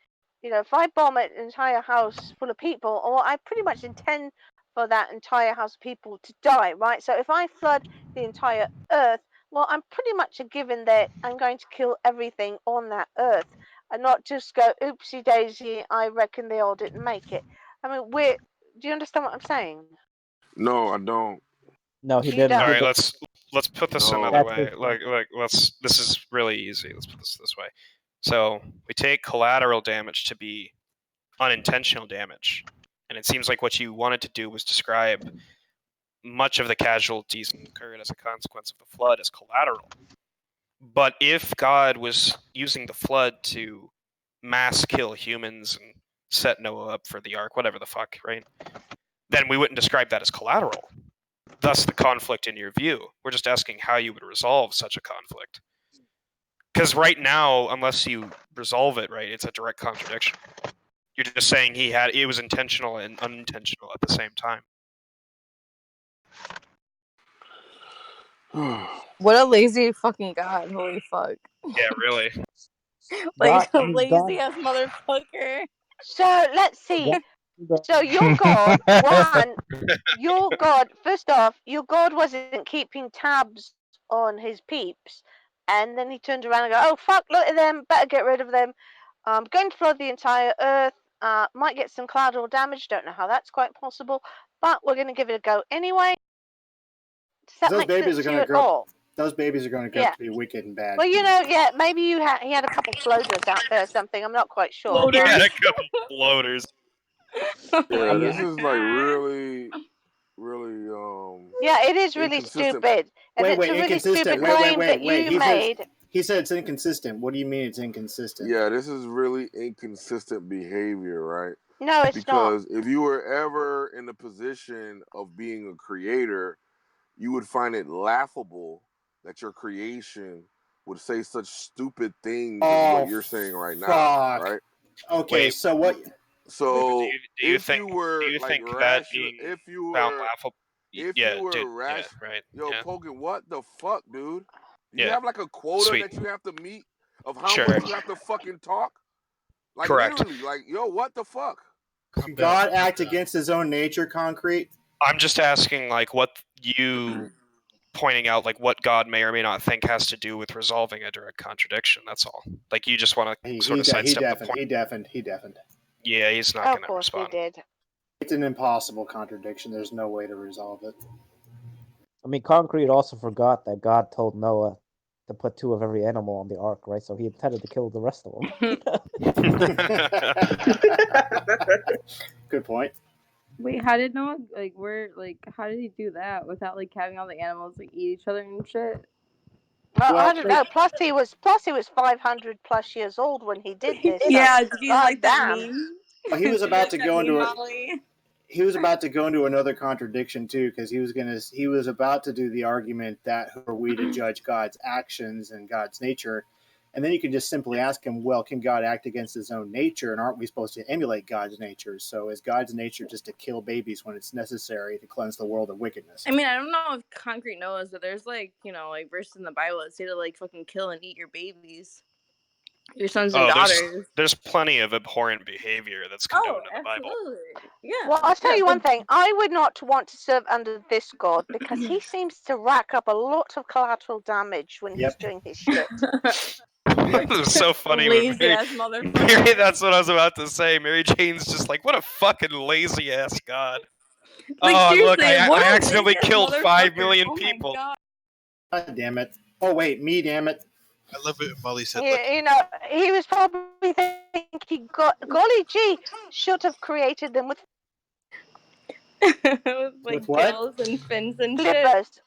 if I bomb an entire house full of people, or I pretty much intend for that entire house of people to die, right? So if I flood the entire Earth, Well, I'm pretty much a given that I'm going to kill everything on that earth and not just go, oopsie daisy, I reckon they all didn't make it. I mean, do you understand what I'm saying? No, I don't. No, he You didn't. don't. All He right, didn't. let's put this No. another That's way. his Like let's. This is really easy. Let's put this way. So we take collateral damage to be unintentional damage, and it seems like what you wanted to do was describe much of the casualties that occurred as a consequence of the flood as collateral. But if God was using the flood to mass kill humans and set Noah up for the ark, whatever the fuck, right? Then we wouldn't describe that as collateral. Thus the conflict in your view. We're just asking how you would resolve such a conflict. Because right now, unless you resolve it, right, it's a direct contradiction. You're just saying it was intentional and unintentional at the same time. What a lazy fucking god! Holy fuck! Yeah, really. Like God, a lazy ass motherfucker. So let's see. God. So your God, your God, first off, your God wasn't keeping tabs on his peeps, and then he turned around and go, oh fuck, look at them, better get rid of them. Going to flood the entire earth. Might get some collateral damage. Don't know how that's quite possible, but we're going to give it a go anyway. Does that Those make babies sense are to going you to at grow. all? Those babies are going to grow Yeah. up to be wicked and bad. Well, maybe he had a couple floaters out there or something. I'm not quite sure. He But had a couple floaters. Yeah, I this mean, is like really, yeah, it is really inconsistent. stupid, and Wait, it's a really inconsistent. stupid Wait. claim that you made. He said it's inconsistent. What do you mean it's inconsistent? Yeah, this is really inconsistent behavior, right? No, it's not. Because if you were ever in the position of being a creator, you would find it laughable that your creation would say such stupid things as Oh, what you're saying right now, fuck. right? Okay, Wait. so what? So Do you if think? you were Do you like think that rational, being found laughable? if Yeah, you were yeah, right. yo, Yeah. Pogan, what the fuck, dude? Do you Yeah. have like a quota Sweet. that you have to meet of how Sure. much you have to fucking talk? Like Correct. literally, like yo, what the fuck? Can God act against his own nature, Concrete? I'm just asking, like, what you pointing out, like, what God may or may not think has to do with resolving a direct contradiction. That's all. Like, you just want to sort of sidestep the point. He deafened. Yeah, he's not Of going to course respond. he did. It's an impossible contradiction. There's no way to resolve it. I mean, Concrete also forgot that God told Noah to put 2 of every animal on the ark, right? So he intended to kill the rest of them. Good point. Wait, how did Noah how did he do that without like having all the animals like eat each other and shit? Well, I don't know. Plus he was 500 plus years old when he did this. Yeah, So, did you like that damn. meme? Well, he was about to go into Molly? he was about to go into another contradiction too, because he was about to do the argument that who are we to judge God's actions and God's nature, and then you can just simply ask him, well, can God act against his own nature, and aren't we supposed to emulate God's nature? So is God's nature just to kill babies when it's necessary to cleanse the world of wickedness? I mean, I don't know if Concrete knows, but there's like verses in the Bible that say to like fucking kill and eat your babies, your sons and daughters. There's plenty of abhorrent behavior that's condoned in the Bible. Yeah. Well, I'll tell you one thing. I would not want to serve under this God because he seems to rack up a lot of collateral damage when he's doing his shit. It was so funny. Lazy ass motherfucker. Mary, that's what I was about to say. Mary Jane's just like, what a fucking lazy ass God. Like, oh, look, seriously, I what a accidentally lazy-ass killed 5 motherfucker. million Oh my people. God damn it! Oh wait, me, damn it! I love it. Molly said, You know, he was probably thinking, golly gee, should have created them with like what? gills and fins and flippers.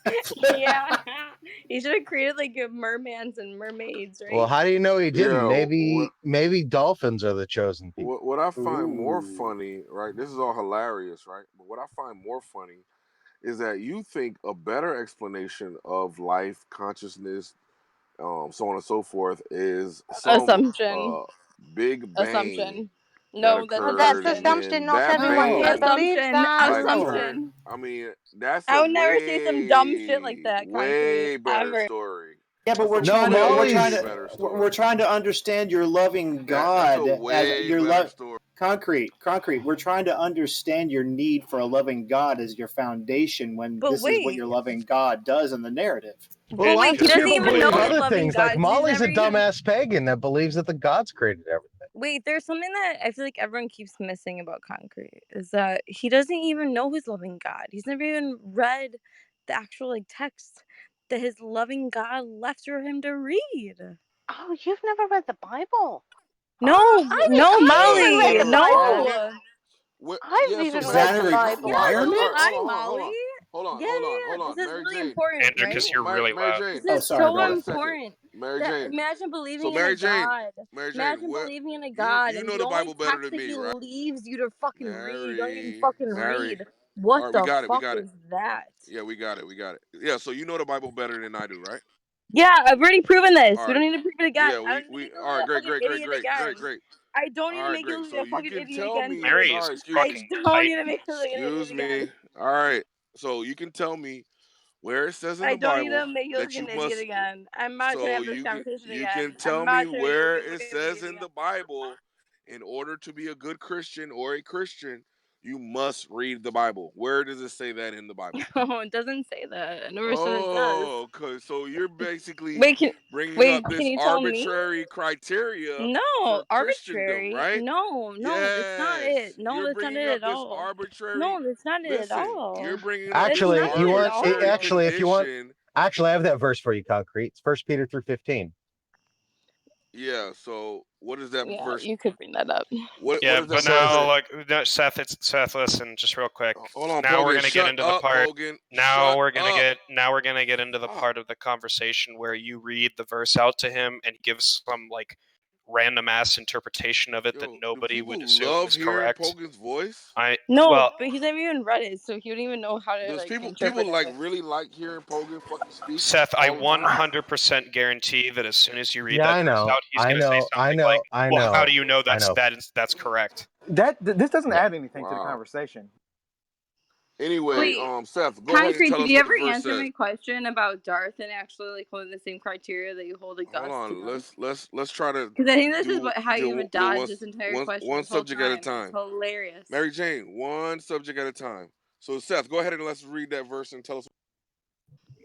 shit. Yeah. He should have created like mermans and mermaids, right? Well, how do you know he didn't? Yeah, Maybe dolphins are the chosen people. What I find more funny, right? This is all hilarious, right? But what I find more funny is that you think a better explanation of life, consciousness, so on and so forth, is some Assumption. big bang Assumption. No, that's occurred, That's and assumption. then Not that everyone here bang, believes that. Assumption. I mean, that's I a would never say some dumb shit like that. way Concrete, better ever. story. Yeah, but we're No, trying to Molly's- we're trying to understand your loving God. That's a way better story. Concrete. We're trying to understand your need for a loving God as your foundation when this is what your loving God does in the narrative. Well, wait, lots he of doesn't people even believe know his other loving things. Like God. 'Cause he's Molly's a never even... dumbass pagan that believes that the gods created everything. Wait, there's something that I feel like everyone keeps missing about Concrete is that he doesn't even know his loving God. He's never even read the actual like text that his loving God left for him to read. Oh, you've never read the Bible? No, I've even read Molly, the Bible. What, I've yeah, so even Is read that a the Bible. requirement? Hi, Molly. Hold on. This is Mary really Jane. important, Andrew, right? because you're really Mary loud. Jane. This is sorry, so brother. 1 second. important. Mary That Jane. imagine believing So in a Mary Jane. God. Mary Jane, Imagine what believing in a God, you and know the the only Bible better text than that me, he right? leaves you to fucking read. You don't even fucking Mary. read. What All right, the we fuck got it. is that? Yeah, we got it. Yeah, so you know the Bible better than I do, right? Yeah, I've already proven this. All We right. don't need to prove it again. Yeah, I don't need to make you all right, look like a fucking idiot again. great. I don't need All to right, make you great. look So like a you fucking can idiot tell again, me. dude. Mary All is right, excuse I me. don't need to make you look like an idiot Excuse again. me. All right. So you can tell me where it says in I the don't need Bible to make you look that like you an idiot must. again. I'm not trying to So have this conversation you again. can I'm tell me not trying to make you where look it like an says idiot in again. the Bible, in order to be a good Christian or a Christian, you must read the Bible. Where does it say that in the Bible? No, it doesn't say that. I never said it does. Oh, okay. So you're basically Wait, bringing up can this you tell me? arbitrary criteria No, for Christendom, arbitrary. right? No, that's not it. Yes. No, You're that's not bringing it up at this all. arbitrary. No, that's not it at Listen, you're all. bringing up That's this not Actually, it at all. actually, if you want, condition. actually, I have that verse for you, Concrete. It's 1 Peter 3:15. Yeah. So what is that Yeah, verse? you could bring that up. What Yeah, does but that verse now, say? like, no, Seth, listen, just real quick. Hold on, Now we're Pogan. gonna get Shut into the up, part. Pogan. Now Shut we're gonna up. get into the part of the conversation where you read the verse out to him and he gives some like random ass interpretation of it that nobody would assume Love is hearing correct. Pogan's voice. No, but he's never even read it, so he wouldn't even know how to Does like people interpret like it. really like hearing Pogan fucking speak Seth, I all the time? 100% guarantee that as soon as you read Yeah, that I verse know, out, he's I gonna say know, I something know, like, I "Well, how know, do you know I know. that's correct?" This doesn't Yeah. add anything to the Wow. conversation. Anyway, Wait, Seth, go ahead and Concrete, tell did us you what the ever verse answer says. my question about Darth and actually like holding the same criteria that you hold a Hold Gus on, to? let's try to Because I think this is do how you do would do dodge this entire question one this whole subject at a time. It's time. hilarious. Mary Jane, one subject at a time. So Seth, go ahead and let's read that verse and tell us.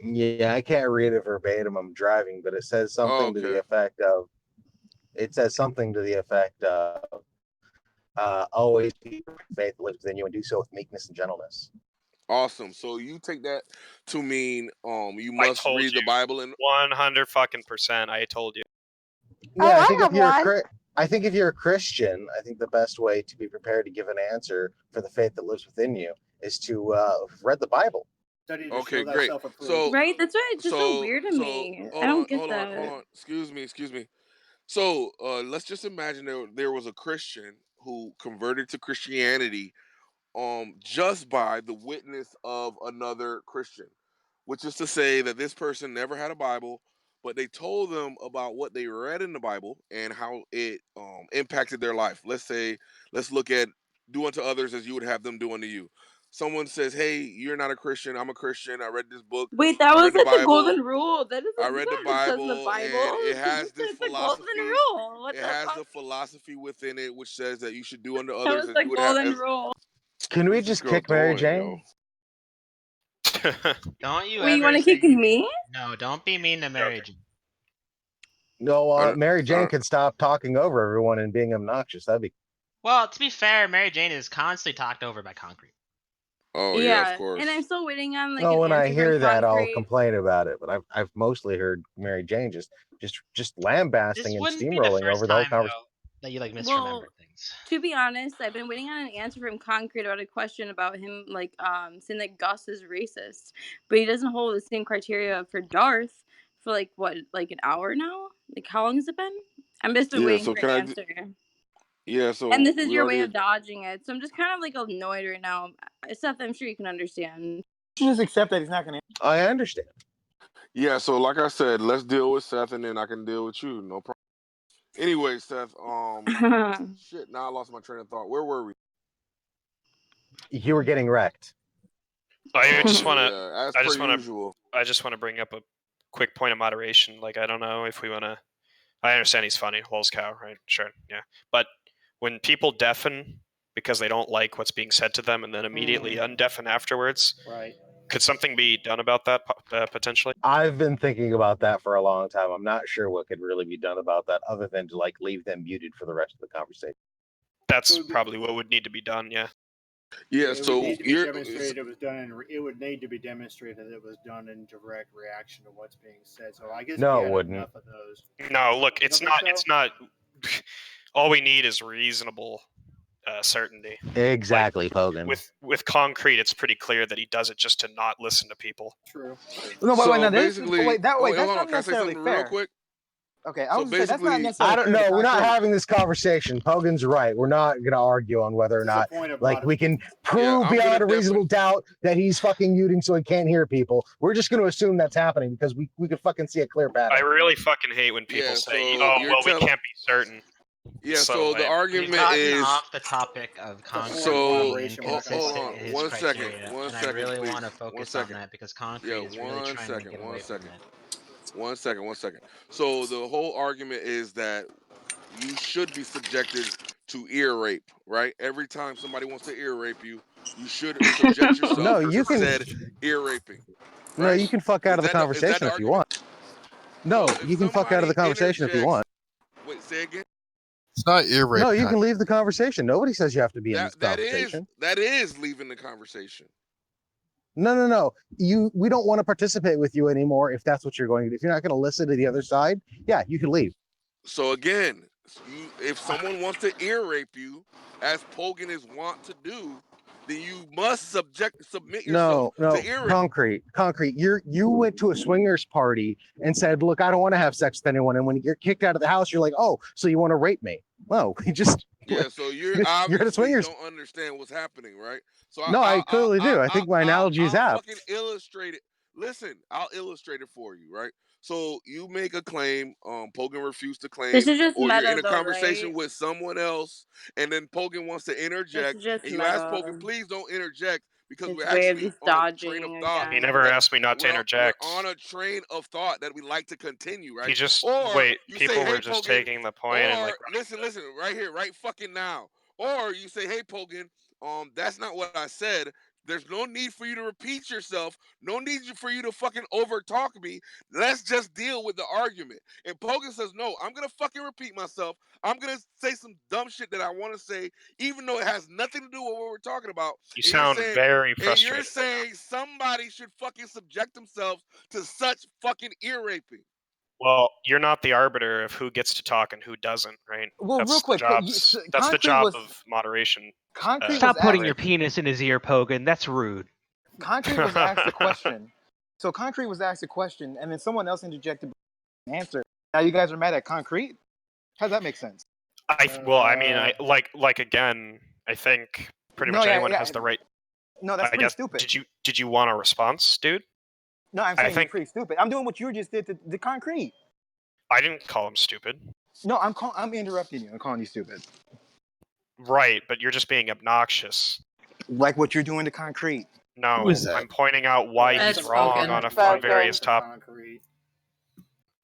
Yeah, I can't read it verbatim. I'm driving, but it says something to the effect of. It says something to the effect of, always be faith lives within you, and do so with meekness and gentleness. Awesome. So you take that to mean you I must told read the you, Bible and 100%. I told you. Yeah, I think if you're I think if you're a Christian, I think the best way to be prepared to give an answer for the faith that lives within you is to read the Bible. Study to okay, show great. thyself approved. So Right? That's why it's just so weird to me. I don't get that. hold on. Excuse me. So let's just imagine there was a Christian who converted to Christianity just by the witness of another Christian, which is to say that this person never had a Bible, but they told them about what they read in the Bible and how it impacted their life. Let's look at do unto others as you would have them do unto you. Someone says, "Hey, you're not a Christian. I'm a Christian. I read this book. Wait, that I was read the like the Bible. golden rule. That's I not read the what it says in the Bible, Bible. and it It's has just this the golden philosophy. rule. What It the has fuck? the philosophy within it, which says that you should do unto That others was as the you would have." golden rule. Can we Where's this just girl kick Mary going, yo? Jane? Don't you Wait, you ever want to say kick me? no? Don't be mean to Mary Jane. No, Mary Jane can stop talking over everyone and being obnoxious. That'd be. Well, to be fair, Mary Jane is constantly talked over by Concrete. Oh yeah, of Yeah, course. and I'm still waiting on like Oh, an when I answer from hear that, I'll Concrete. complain about it. But I've mostly heard Mary Jane just lambasting This and wouldn't be the steamrolling first over the whole time conversation. though that you like Well, misremember things. to be honest, I've been waiting on an answer from Concrete about a question about him like saying that Gus is racist, but he doesn't hold the same criteria for Darth for like what, like an hour now? Like how long has it been? I'm just Yeah. waiting So for an can I? answer. Yeah. And So this is we your way already. of dodging it. So I'm just kind of like annoyed right now. Seth, I'm sure you can understand. Just accept that he's not going to. I understand. Yeah. So like I said, let's deal with Seth, and then I can deal with you. No problem. Anyway, Seth. Shit. Now I lost my train of thought. Where were we? You were getting wrecked. I just want to. Yeah, as I per just want to. usual. I just want to bring up a quick point of moderation. Like I don't know if we want to. I understand he's funny, lol's cow, right? Sure, yeah. But when people deafen because they don't like what's being said to them and then immediately undeafen afterwards, Right. could something be done about that potentially? I've been thinking about that for a long time. I'm not sure what could really be done about that other than to like leave them muted for the rest of the conversation. That's probably what would need to be done, yeah. Yeah, It would need to be demonstrated it was done, and it would need to be demonstrated that it was done in direct reaction to what's being said. So I guess No, we it had wouldn't. enough of those. No, look, You it's don't not. think so? It's not. All we need is reasonable certainty. Exactly, Pogan. With concrete, it's pretty clear that he does it just to not listen to people. True. No, wait, So now basically, that's hold not on, can I say necessarily something fair. real quick? Okay, I So was gonna say that's not basically, necessarily. I don't fair to know. We're not concrete. having this conversation. Pogan's right. We're not going to argue on whether or This is a not, point of like, we can Yeah, prove I'm gonna beyond a reasonable doubt that he's fucking muting so he can't hear people. We're just going to assume that's happening because we could fucking see a clear I pattern. really fucking hate when people Yeah, say, so "Oh, you're well, we telling. can't be certain." Yeah, So so the lame. We've argument gotten is. off the topic of concrete So being inconsistent hold on, in his 1 second, criteria, 1 and I second, really please, want to 1 focus on second. that because Yeah, concrete is really 1 trying to second, get 1 away from second, it. 1 second, 1 second. So the whole argument is that you should be subjected to ear rape, right? Every time somebody wants to ear rape you, you should subject yourself No, to you can. said ear raping. No, Right? you can fuck out of the Is that conversation the if you argument? want. No, So if you can fuck out of the somebody conversation if you interjects, want. wait, say again. It's not ear rape. No, you can leave the conversation. Nobody says you have to be in this That conversation. is leaving the conversation. No. We don't want to participate with you anymore if that's what you're going to do. If you're not going to listen to the other side, yeah, you can leave. So again, if someone wants to ear rape you, as Pogan is wont to do, then you must submit yourself No, to ear rape. concrete. You went to a swingers party and said, "Look, I don't want to have sex with anyone." And when you're kicked out of the house, you're like, "Oh, so you want to rape me?" No, you just Yeah. So you're you're at a obviously swingers. don't understand what's happening, right? So No, I clearly do. I think my analogy is I'll apt. fucking illustrate it. Listen, I'll illustrate it for you, right? So you make a claim, Pogan refused to claim, This is just or you're meta, in a though, conversation right? with someone else, and then Pogan wants to This interject, is just and you ask meta. Pogan, please don't interject, because His we're way of actually just on a train of dodging thought. He never again. asked me not to We're interject. on a train of thought that we like to continue, right? He just Or wait. you People say, were hey, just Pogan, taking the point and like. or listen, right here, right fucking now. Or you say, hey, Pogan, that's not what I said. There's no need for you to repeat yourself. No need for you to fucking overtalk me. Let's just deal with the argument. And Pogan says, no, I'm going to fucking repeat myself. I'm going to say some dumb shit that I want to say, even though it has nothing to do with what we're talking about. You sound very frustrated. You're saying somebody should fucking subject themselves to such fucking ear raping. Well, you're not the arbiter of who gets to talk and who doesn't, right? Well, That's real quick, that's the job of moderation. Stop putting your penis in his ear, Pogan. That's rude. Concrete was asked a question. So Concrete was asked a question, and then someone else interjected an answer. Now you guys are mad at Concrete? How does that make sense? I like again, I think pretty much anyone has the right. No, that's I pretty guess, stupid. Did you want a response, dude? No, I'm saying you're pretty stupid. I'm doing what you just did to Concrete. I didn't call him stupid. No, I'm interrupting you. I'm calling you stupid. Right, but you're just being obnoxious. Like what you're doing to Concrete. No, Who is that? I'm pointing out why he's wrong on various topics.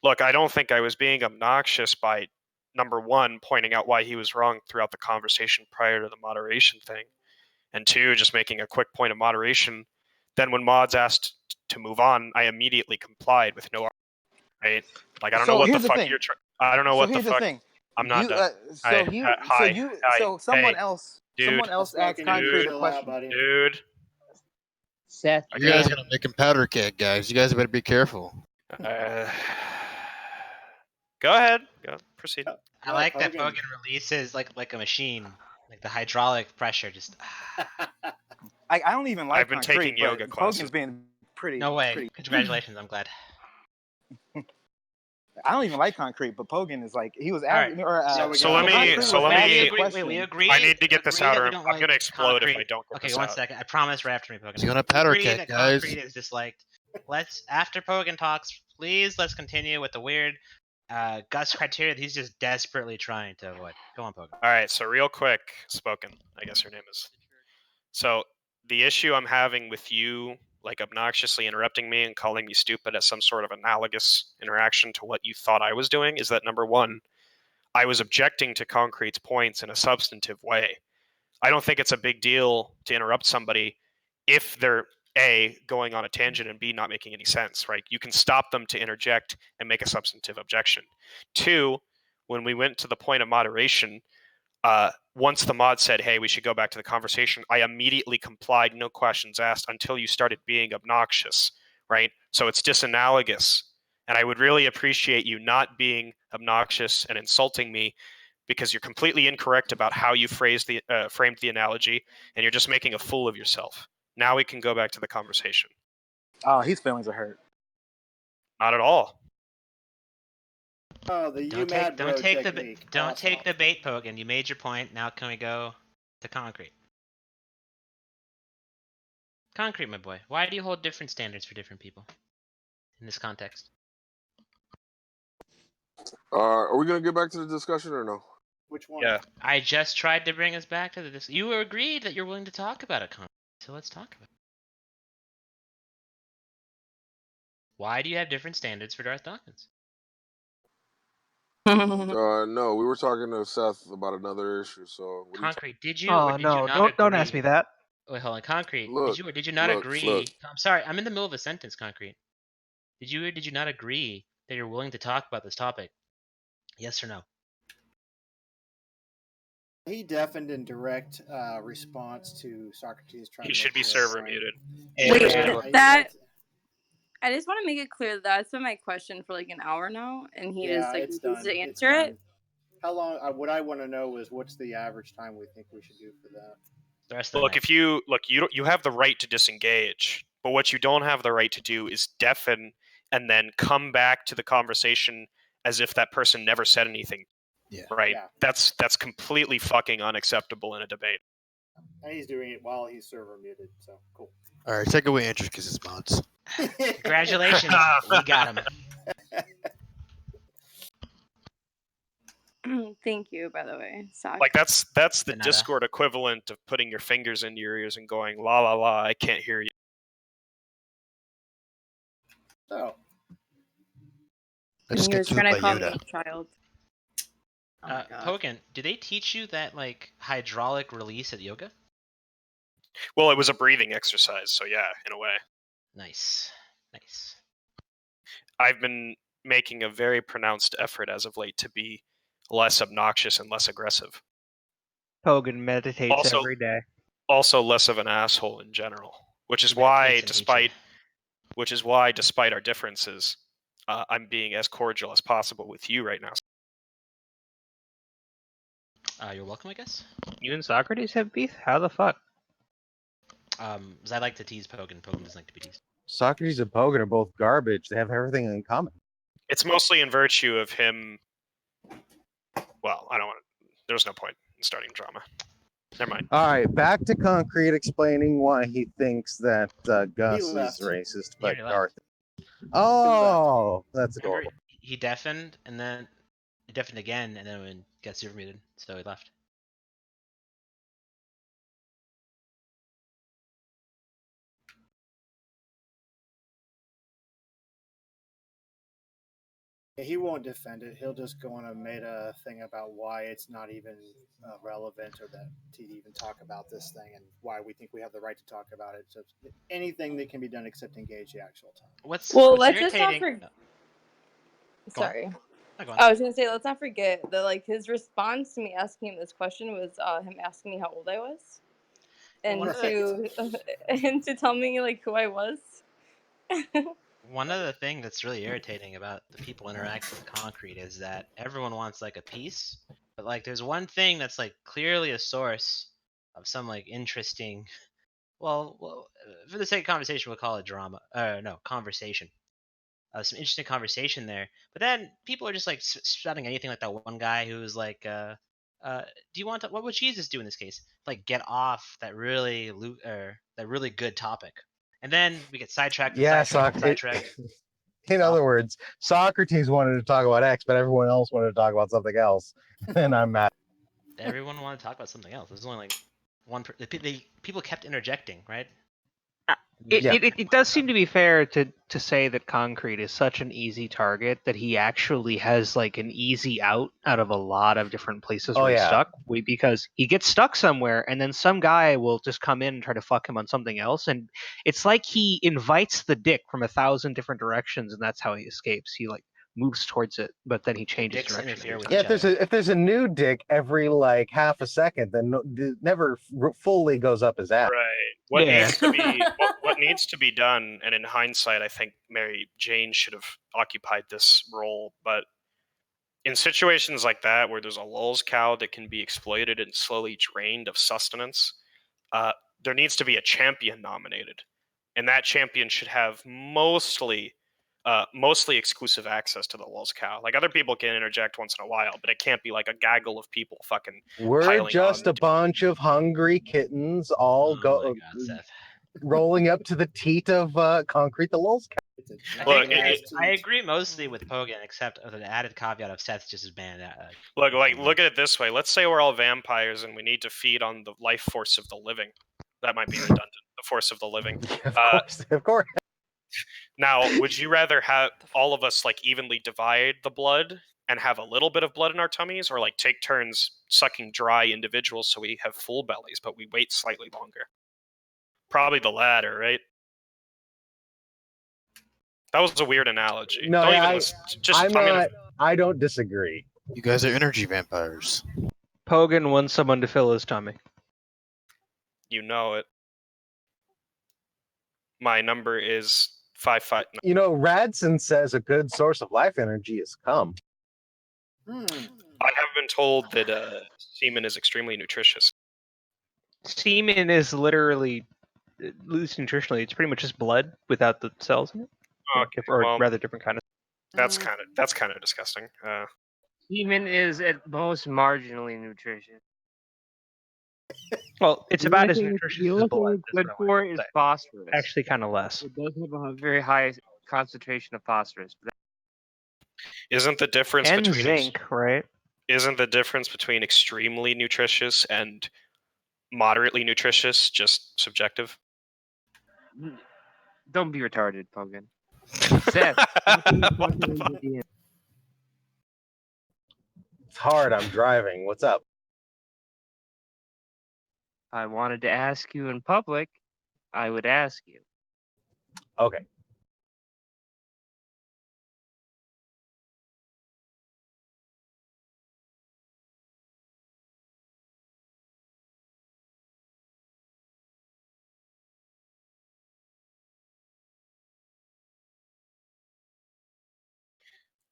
Look, I don't think I was being obnoxious by, number one, pointing out why he was wrong throughout the conversation prior to the moderation thing, and two, just making a quick point of moderation. Then when mods asked to move on, I immediately complied with no argument, right? Like, I don't know what the fuck you're trying. I don't know what the fuck. Thing. I'm not done. Someone else asked Concrete a question. Dude. Seth, you guys are gonna make him powder keg, guys. You guys better be careful. Go ahead. Go proceed. I like that Pogan releases like a machine, like the hydraulic pressure. Just. I don't even like. I've been taking yoga classes. Pogan's being pretty. No way. Pretty... Congratulations. I'm glad. I don't even like Concrete, but Pogan is like he was. Right. So let me. We agree. I need to get this out, or I'm gonna explode if I don't get this out. Okay, 1 second. I promise. Right after me, Pogan. He's gonna powder keg, guys. Concrete is disliked. Let's after Pogan talks, please. Let's continue with the weird Gus criteria that he's just desperately trying to avoid. Go on, Pogan. All right. So real quick, Spoken. I guess your name is. So the issue I'm having with you, like obnoxiously interrupting me and calling me stupid as some sort of analogous interaction to what you thought I was doing, is that number one, I was objecting to Concrete's points in a substantive way. I don't think it's a big deal to interrupt somebody if they're A, going on a tangent, and B, not making any sense, right? You can stop them to interject and make a substantive objection. 2, when we went to the point of moderation, once the mod said, hey, we should go back to the conversation, I immediately complied, no questions asked, until you started being obnoxious, right? So it's disanalogous. And I would really appreciate you not being obnoxious and insulting me, because you're completely incorrect about how you framed the analogy, and you're just making a fool of yourself. Now we can go back to the conversation. Oh, his feelings are hurt. Not at all. Oh, the Don't mad bro take technique. don't take the bait, Pogan. You made your point. Now can we go to Concrete? Concrete, my boy. Why do you hold different standards for different people in this context? Are we gonna get back to the discussion or no? Which one? Yeah. I just tried to bring us back to this. You agreed that you're willing to talk about it, Concrete. So let's talk about it. Why do you have different standards for Darth Dawkins? No, we were talking to Seth about another issue. So Concrete, did you? Oh or did no! you not Don't ask me that. Wait, hold on. Concrete, look, did you or did you not look, agree? look. I'm sorry, I'm in the middle of a sentence, Concrete. Did you or did you not agree that you're willing to talk about this topic? Yes or no? He deafened in direct response to Socrates trying He to should make be a server point. muted. Wait, that I just want to make it clear that's been my question for like an hour now, and he just like it's refuses done. to answer it. How long? What I want to know is what's the average time we think we should do for that? The rest of the Look, night. if you have the right to disengage, but what you don't have the right to do is deafen and then come back to the conversation as if that person never said anything. Yeah. Right. Yeah. That's completely fucking unacceptable in a debate. And he's doing it while he's server muted, so cool. All right, take away Andrew because it's mods. Congratulations, we got him. Thank you, by the way. Sock. Like that's the Nada. Discord equivalent of putting your fingers into your ears and going la la la. I can't hear you. So. I just He get was to trying to by call me Yoda. a child. Oh my God. Pogan, do they teach you that like hydraulic release at yoga? Well, it was a breathing exercise, so yeah, in a way. Nice. Nice. I've been making a very pronounced effort as of late to be less obnoxious and less aggressive. Pogan meditates Also- every day. Also less of an asshole in general, which is why despite our differences, I'm being as cordial as possible with you right now. You're welcome, I guess. You and Socrates have beef? How the fuck? 'Cause I like to tease Pogan. Pogan doesn't like to be teased. Socrates and Pogan are both garbage. They have everything in common. It's mostly in virtue of him. Well, I don't want to. There's no point in starting drama. Never mind. All right, back to Concrete explaining why he thinks that Gus is left. racist, He but already left. Darth. Oh, that's Remember, adorable. he deafened and then he deafened again, and then got super muted, so he left. He won't defend it. He'll just go on a meta thing about why it's not even relevant or that to even talk about this thing and why we think we have the right to talk about it. So anything that can be done except engage the actual time. What's let's just not irritating? forget. Sorry. Go on. I was gonna say, let's not forget that like his response to me asking him this question was him asking me how old I was, and and to tell me like who I was. One other thing that's really irritating about the people interacting with Concrete is that everyone wants like a piece, but like there's one thing that's like clearly a source of some like interesting. Well, for the sake of conversation, we'll call it drama. No, conversation. Some interesting conversation there. But then people are just like shouting anything, like that one guy who was like, do you want to, what would Jesus do in this case? Like get off that really good topic. And then we get sidetracked. Yeah, sidetracked. In other words, Socrates wanted to talk about X, but everyone else wanted to talk about something else, and I'm mad. Everyone wanted to talk about something else. There's only like one. People kept interjecting, right? It does seem to be fair to say that Concrete is such an easy target that he actually has like an easy out of a lot of different places where he's stuck. Because he gets stuck somewhere and then some guy will just come in and try to fuck him on something else, and it's like he invites the dick from 1,000 different directions, and that's how he escapes. He like moves towards it, but then he changes direction. If there's a new dick every like half a second, then it never fully goes up his ass. Right. What needs to be done, and in hindsight, I think Mary Jane should have occupied this role, but in situations like that where there's a lulz cow that can be exploited and slowly drained of sustenance, there needs to be a champion nominated, and that champion should have mostly exclusive access to the lulz cow. Like, other people can interject once in a while, but it can't be like a gaggle of people fucking We're just a bunch of hungry kittens all rolling up to the teat of Concrete the Lulz cow. I agree mostly with Pogan, except with an added caveat of Seth just as banned. Look at it this way. Let's say we're all vampires and we need to feed on the life force of the living. That might be redundant. The force of the living. Of course. Now, would you rather have all of us like evenly divide the blood and have a little bit of blood in our tummies, or like take turns sucking dry individuals so we have full bellies, but we wait slightly longer? Probably the latter, right? That was a weird analogy. No, I don't disagree. You guys are energy vampires. Pogan wants someone to fill his tummy. You know it. My number is 55. You know, Radson says a good source of life energy is cum. I have been told that semen is extremely nutritious. Semen is literally, at least nutritionally, it's pretty much just blood without the cells in it. Rather different kind of. That's kind of disgusting. Semen is at most marginally nutritious. Well, it's about as nutritious as blood. It's good for is phosphorus. Actually, kind of less. It does have a very high concentration of phosphorus. Isn't the difference and between zinc, right? Isn't the difference between extremely nutritious and moderately nutritious just subjective? Don't be retarded, Pogan. Seth. It's hard. I'm driving. What's up? I wanted to ask you in public. I would ask you. Okay.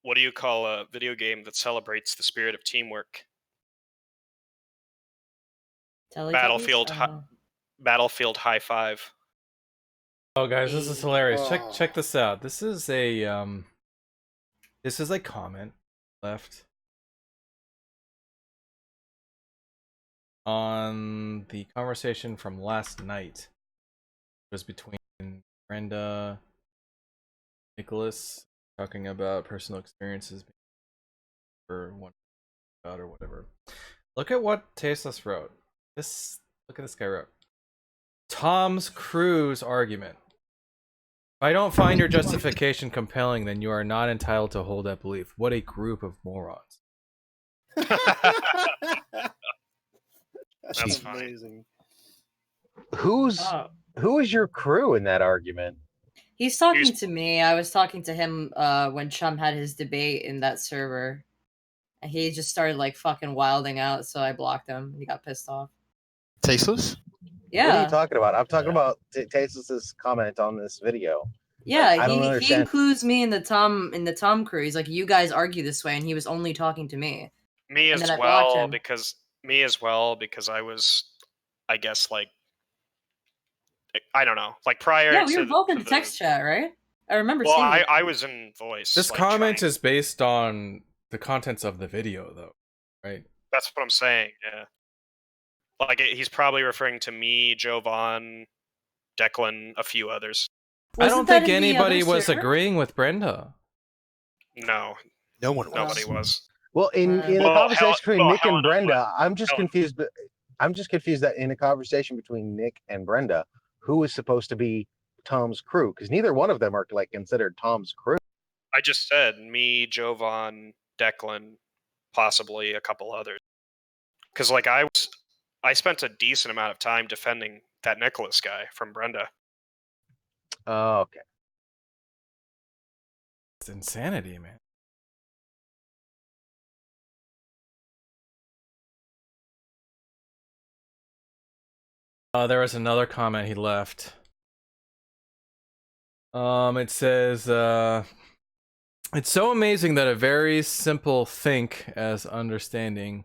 What do you call a video game that celebrates the spirit of teamwork? Battlefield High Five. Oh, guys, this is hilarious. Check this out. This is a comment left on the conversation from last night. It was between Brenda, Nicholas, talking about personal experiences or one about or whatever. Look at what Tasteless wrote. Look at this guy wrote. Tom's Cruise argument. If I don't find your justification compelling, then you are not entitled to hold that belief. What a group of morons. That's amazing. Who is your crew in that argument? He's talking to me. I was talking to him when Chum had his debate in that server. And he just started like fucking wilding out, so I blocked him. He got pissed off. Tasteless? Yeah. What are you talking about? I'm talking about Tasteless's comment on this video. Yeah, he includes me in the Tom crew. He's like, you guys argue this way, and he was only talking to me. Me as well, because I was, I guess, like, I don't know, like prior. Yeah, we were both in the text chat, right? I remember. Well, seeing I was in voice. This comment is based on the contents of the video, though, right? That's what I'm saying. Yeah. Like, he's probably referring to me, Jovan, Declan, a few others. I don't think anybody was agreeing with Brenda. No. No one was. Nobody was. Well, in the conversation between Nick and Brenda, I'm just confused. I'm just confused that in a conversation between Nick and Brenda, who is supposed to be Tom's crew? Because neither one of them are like considered Tom's crew. I just said me, Jovan, Declan, possibly a couple others. Because like I spent a decent amount of time defending that Nicholas guy from Brenda. Oh, okay. It's insanity, man. There was another comment he left. It says, it's so amazing that a very simple think as understanding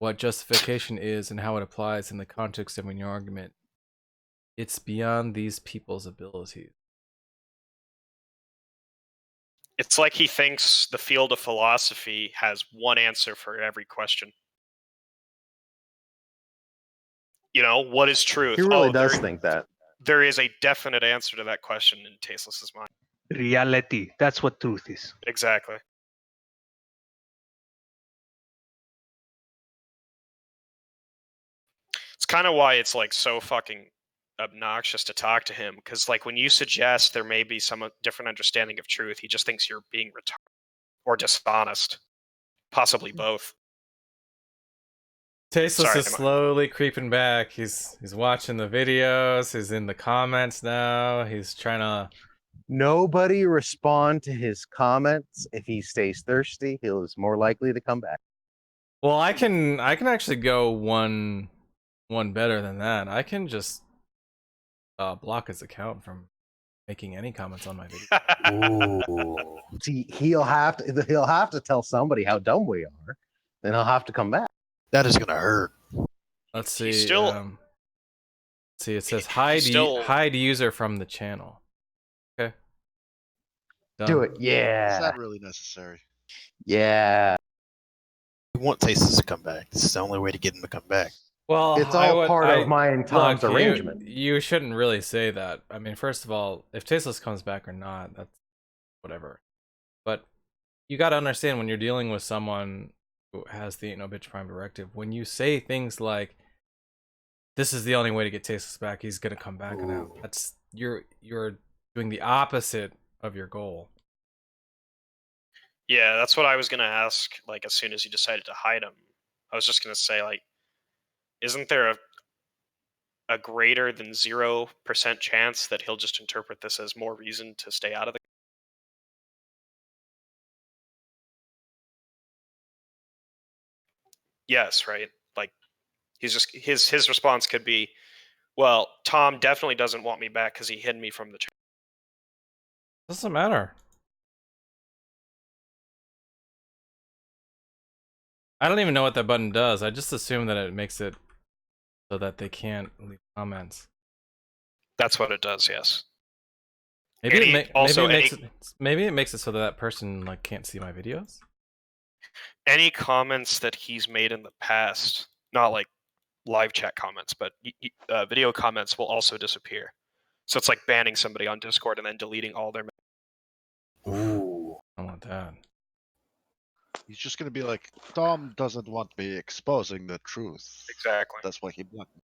what justification is and how it applies in the context of an argument. It's beyond these people's abilities. It's like he thinks the field of philosophy has one answer for every question. You know, what is truth? He really does think that. There is a definite answer to that question in Tasteless's mind. Reality. That's what truth is. Exactly. It's kind of why it's like so fucking obnoxious to talk to him, because like when you suggest there may be some different understanding of truth, he just thinks you're being retarded or dishonest, possibly both. Tasteless is slowly creeping back. He's watching the videos. He's in the comments now. He's trying to. Nobody respond to his comments. If he stays thirsty, he is more likely to come back. Well, I can actually go one better than that. I can just block his account from making any comments on my video. Ooh. See, he'll have to tell somebody how dumb we are. Then he'll have to come back. That is gonna hurt. Let's see. Still, see, it says hide user from the channel. Okay. Done. Do it. Yeah. Is that really necessary? Yeah. We want Tasteless to come back. This is the only way to get him to come back. Well, it's all part of mine and Tom's arrangement. You shouldn't really say that. I mean, first of all, if Tasteless comes back or not, that's whatever. But you got to understand when you're dealing with someone who has the Ain't No Bitch Prime Directive, when you say things like, "This is the only way to get Tasteless back. He's gonna come back," and out. That's you're doing the opposite of your goal. Yeah, that's what I was gonna ask. Like, as soon as you decided to hide him, I was just gonna say, like, isn't there a greater than 0% chance that he'll just interpret this as more reason to stay out of the? Yes, right. Like, he's just his response could be, "Well, Tom definitely doesn't want me back because he hid me from the." Doesn't matter. I don't even know what that button does. I just assume that it makes it so that they can't leave comments. That's what it does. Yes. Maybe it makes it so that person like can't see my videos. Any comments that he's made in the past, not like live chat comments, but video comments, will also disappear. So it's like banning somebody on Discord and then deleting all their. Ooh, I want that. He's just gonna be like, Tom doesn't want me exposing the truth. Exactly. That's why he blocked me.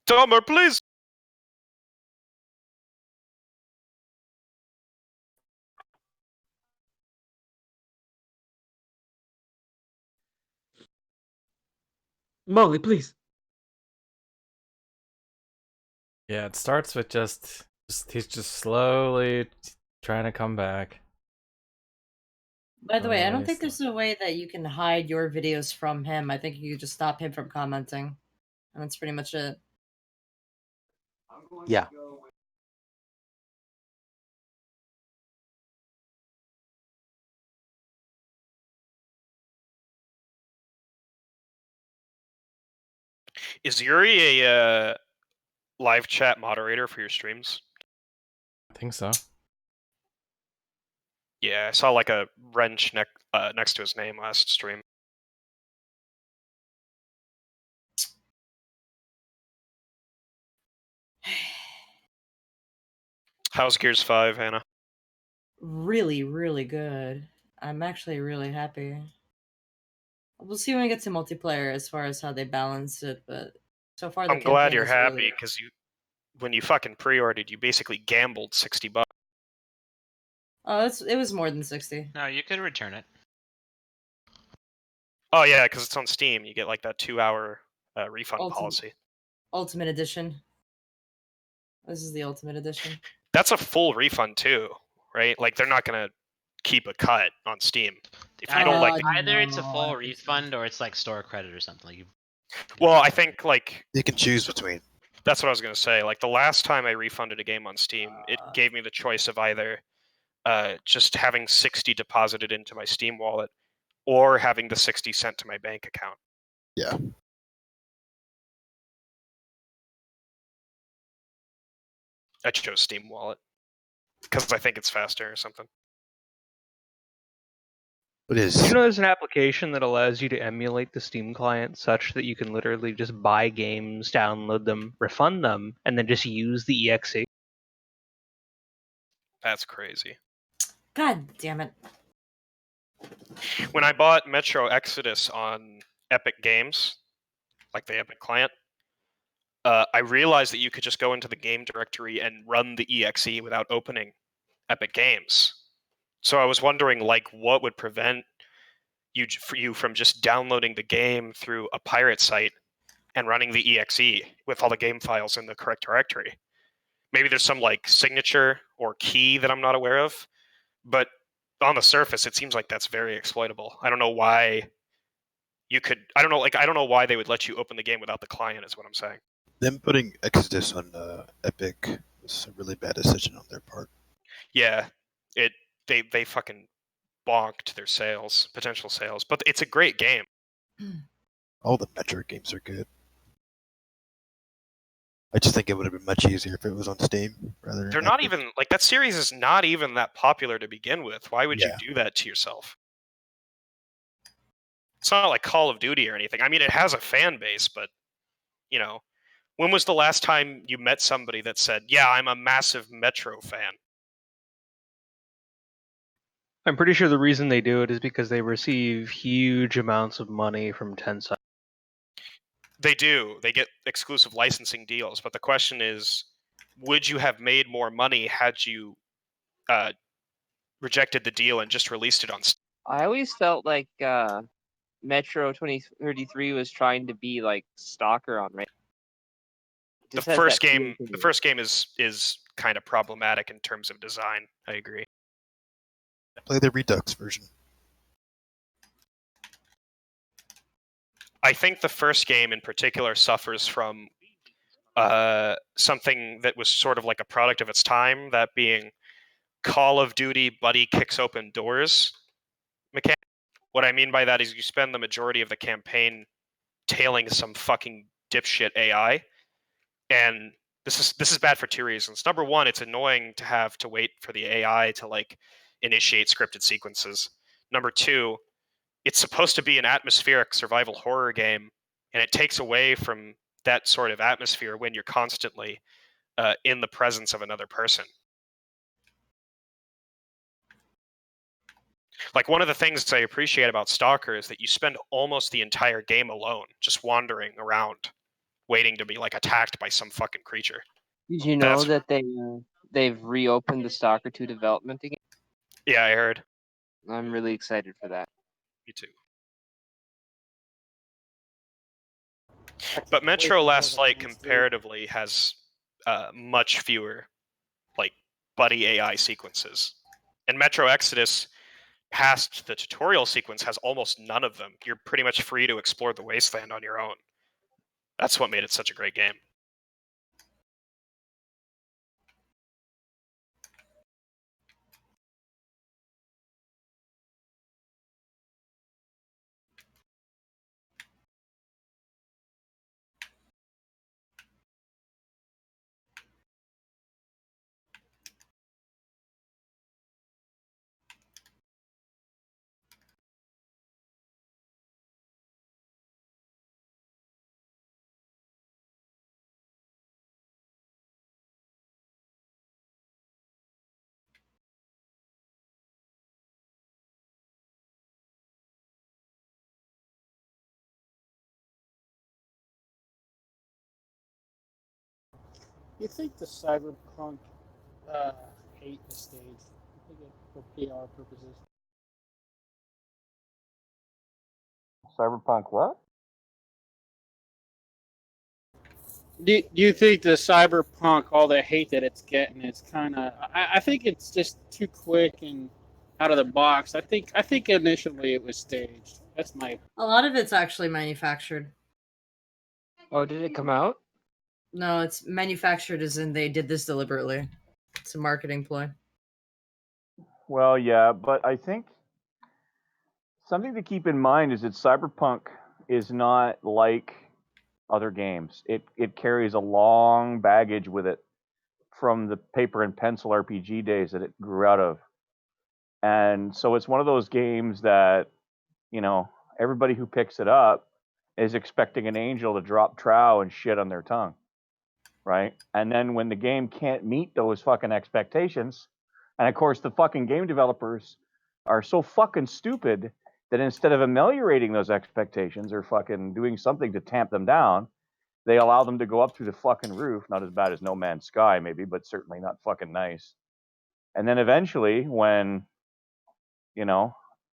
Tomer, please. Molly, please. Yeah, it starts with just he's just slowly trying to come back. By the way, I don't think there's a way that you can hide your videos from him. I think you could just stop him from commenting. And that's pretty much it. Yeah. Is Yuri a live chat moderator for your streams? I think so. Yeah, I saw like a wrench next to his name last stream. How's Gears 5, Hannah? really, really good. I'm actually really happy. We'll see when we get to multiplayer as far as how they balance it, but so far the I'm glad campaign you're is happy really. because when you fucking pre-ordered, you basically gambled $60. Oh, it was more than 60. No, you could return it. Oh yeah, because it's on Steam. You get like that 2-hour refund policy. Ultimate Edition. This is the Ultimate Edition. That's a full refund too, right? Like they're not gonna keep a cut on Steam if you don't like. Either it's a full refund or it's like store credit or something. Like you. Well, I think like you can choose between. That's what I was gonna say. Like the last time I refunded a game on Steam, it gave me the choice of either just having 60 deposited into my Steam wallet or having the 60 sent to my bank account. Yeah. I chose Steam wallet because I think it's faster or something. It is. You know, there's an application that allows you to emulate the Steam client such that you can literally just buy games, download them, refund them, and then just use the exe. That's crazy. God damn it. When I bought Metro Exodus on Epic Games, like the Epic client, I realized that you could just go into the game directory and run the exe without opening Epic Games. So I was wondering, like, what would prevent you from just downloading the game through a pirate site and running the exe with all the game files in the correct directory? Maybe there's some like signature or key that I'm not aware of, but on the surface, it seems like that's very exploitable. I don't know why you could. I don't know why they would let you open the game without the client. Is what I'm saying. Them putting Exodus on Epic was a really bad decision on their part. Yeah, they fucking bonked their potential sales, but it's a great game. All the Metro games are good. I just think it would have been much easier if it was on Steam rather. They're not even like that series is not even that popular to begin with. Why would you do that to yourself? It's not like Call of Duty or anything. I mean, it has a fan base, but you know, when was the last time you met somebody that said, "Yeah, I'm a massive Metro fan"? I'm pretty sure the reason they do it is because they receive huge amounts of money from Tencent. They do. They get exclusive licensing deals, but the question is, would you have made more money had you rejected the deal and just released it on Steam? I always felt like Metro 2033 was trying to be like Stalker on Rainbow. The first game is kind of problematic in terms of design. I agree. Play the Redux version. I think the first game in particular suffers from something that was sort of like a product of its time, that being Call of Duty Buddy Kicks Open Doors mechanic. What I mean by that is you spend the majority of the campaign tailing some fucking dipshit AI, and this is bad for two reasons. Number one, it's annoying to have to wait for the AI to like initiate scripted sequences. Number two, it's supposed to be an atmospheric survival horror game, and it takes away from that sort of atmosphere when you're constantly in the presence of another person. Like, one of the things I appreciate about Stalker is that you spend almost the entire game alone, just wandering around, waiting to be like attacked by some fucking creature. Did you know that they've reopened the Stalker 2 development again? Yeah, I heard. I'm really excited for that. Me too. But Metro Last Light comparatively has much fewer like buddy AI sequences, and Metro Exodus, past the tutorial sequence, has almost none of them. You're pretty much free to explore the wasteland on your own. That's what made it such a great game. You think the cyberpunk hate is staged? I think it for PR purposes. Cyberpunk what? Do you think the cyberpunk, all the hate that it's getting, it's kind of? I think it's just too quick and out of the box. I think initially it was staged. That's my. A lot of it's actually manufactured. Oh, did it come out? No, it's manufactured as in they did this deliberately. It's a marketing ploy. Well, yeah, but I think something to keep in mind is that Cyberpunk is not like other games. It carries a long baggage with it from the paper and pencil RPG days that it grew out of. And so it's one of those games that, you know, everybody who picks it up is expecting an angel to drop trow and shit on their tongue. Right? And then when the game can't meet those fucking expectations, and of course the fucking game developers are so fucking stupid that instead of ameliorating those expectations or fucking doing something to tamp them down, they allow them to go up through the fucking roof. Not as bad as No Man's Sky, maybe, but certainly not fucking nice. And then eventually, when, you know,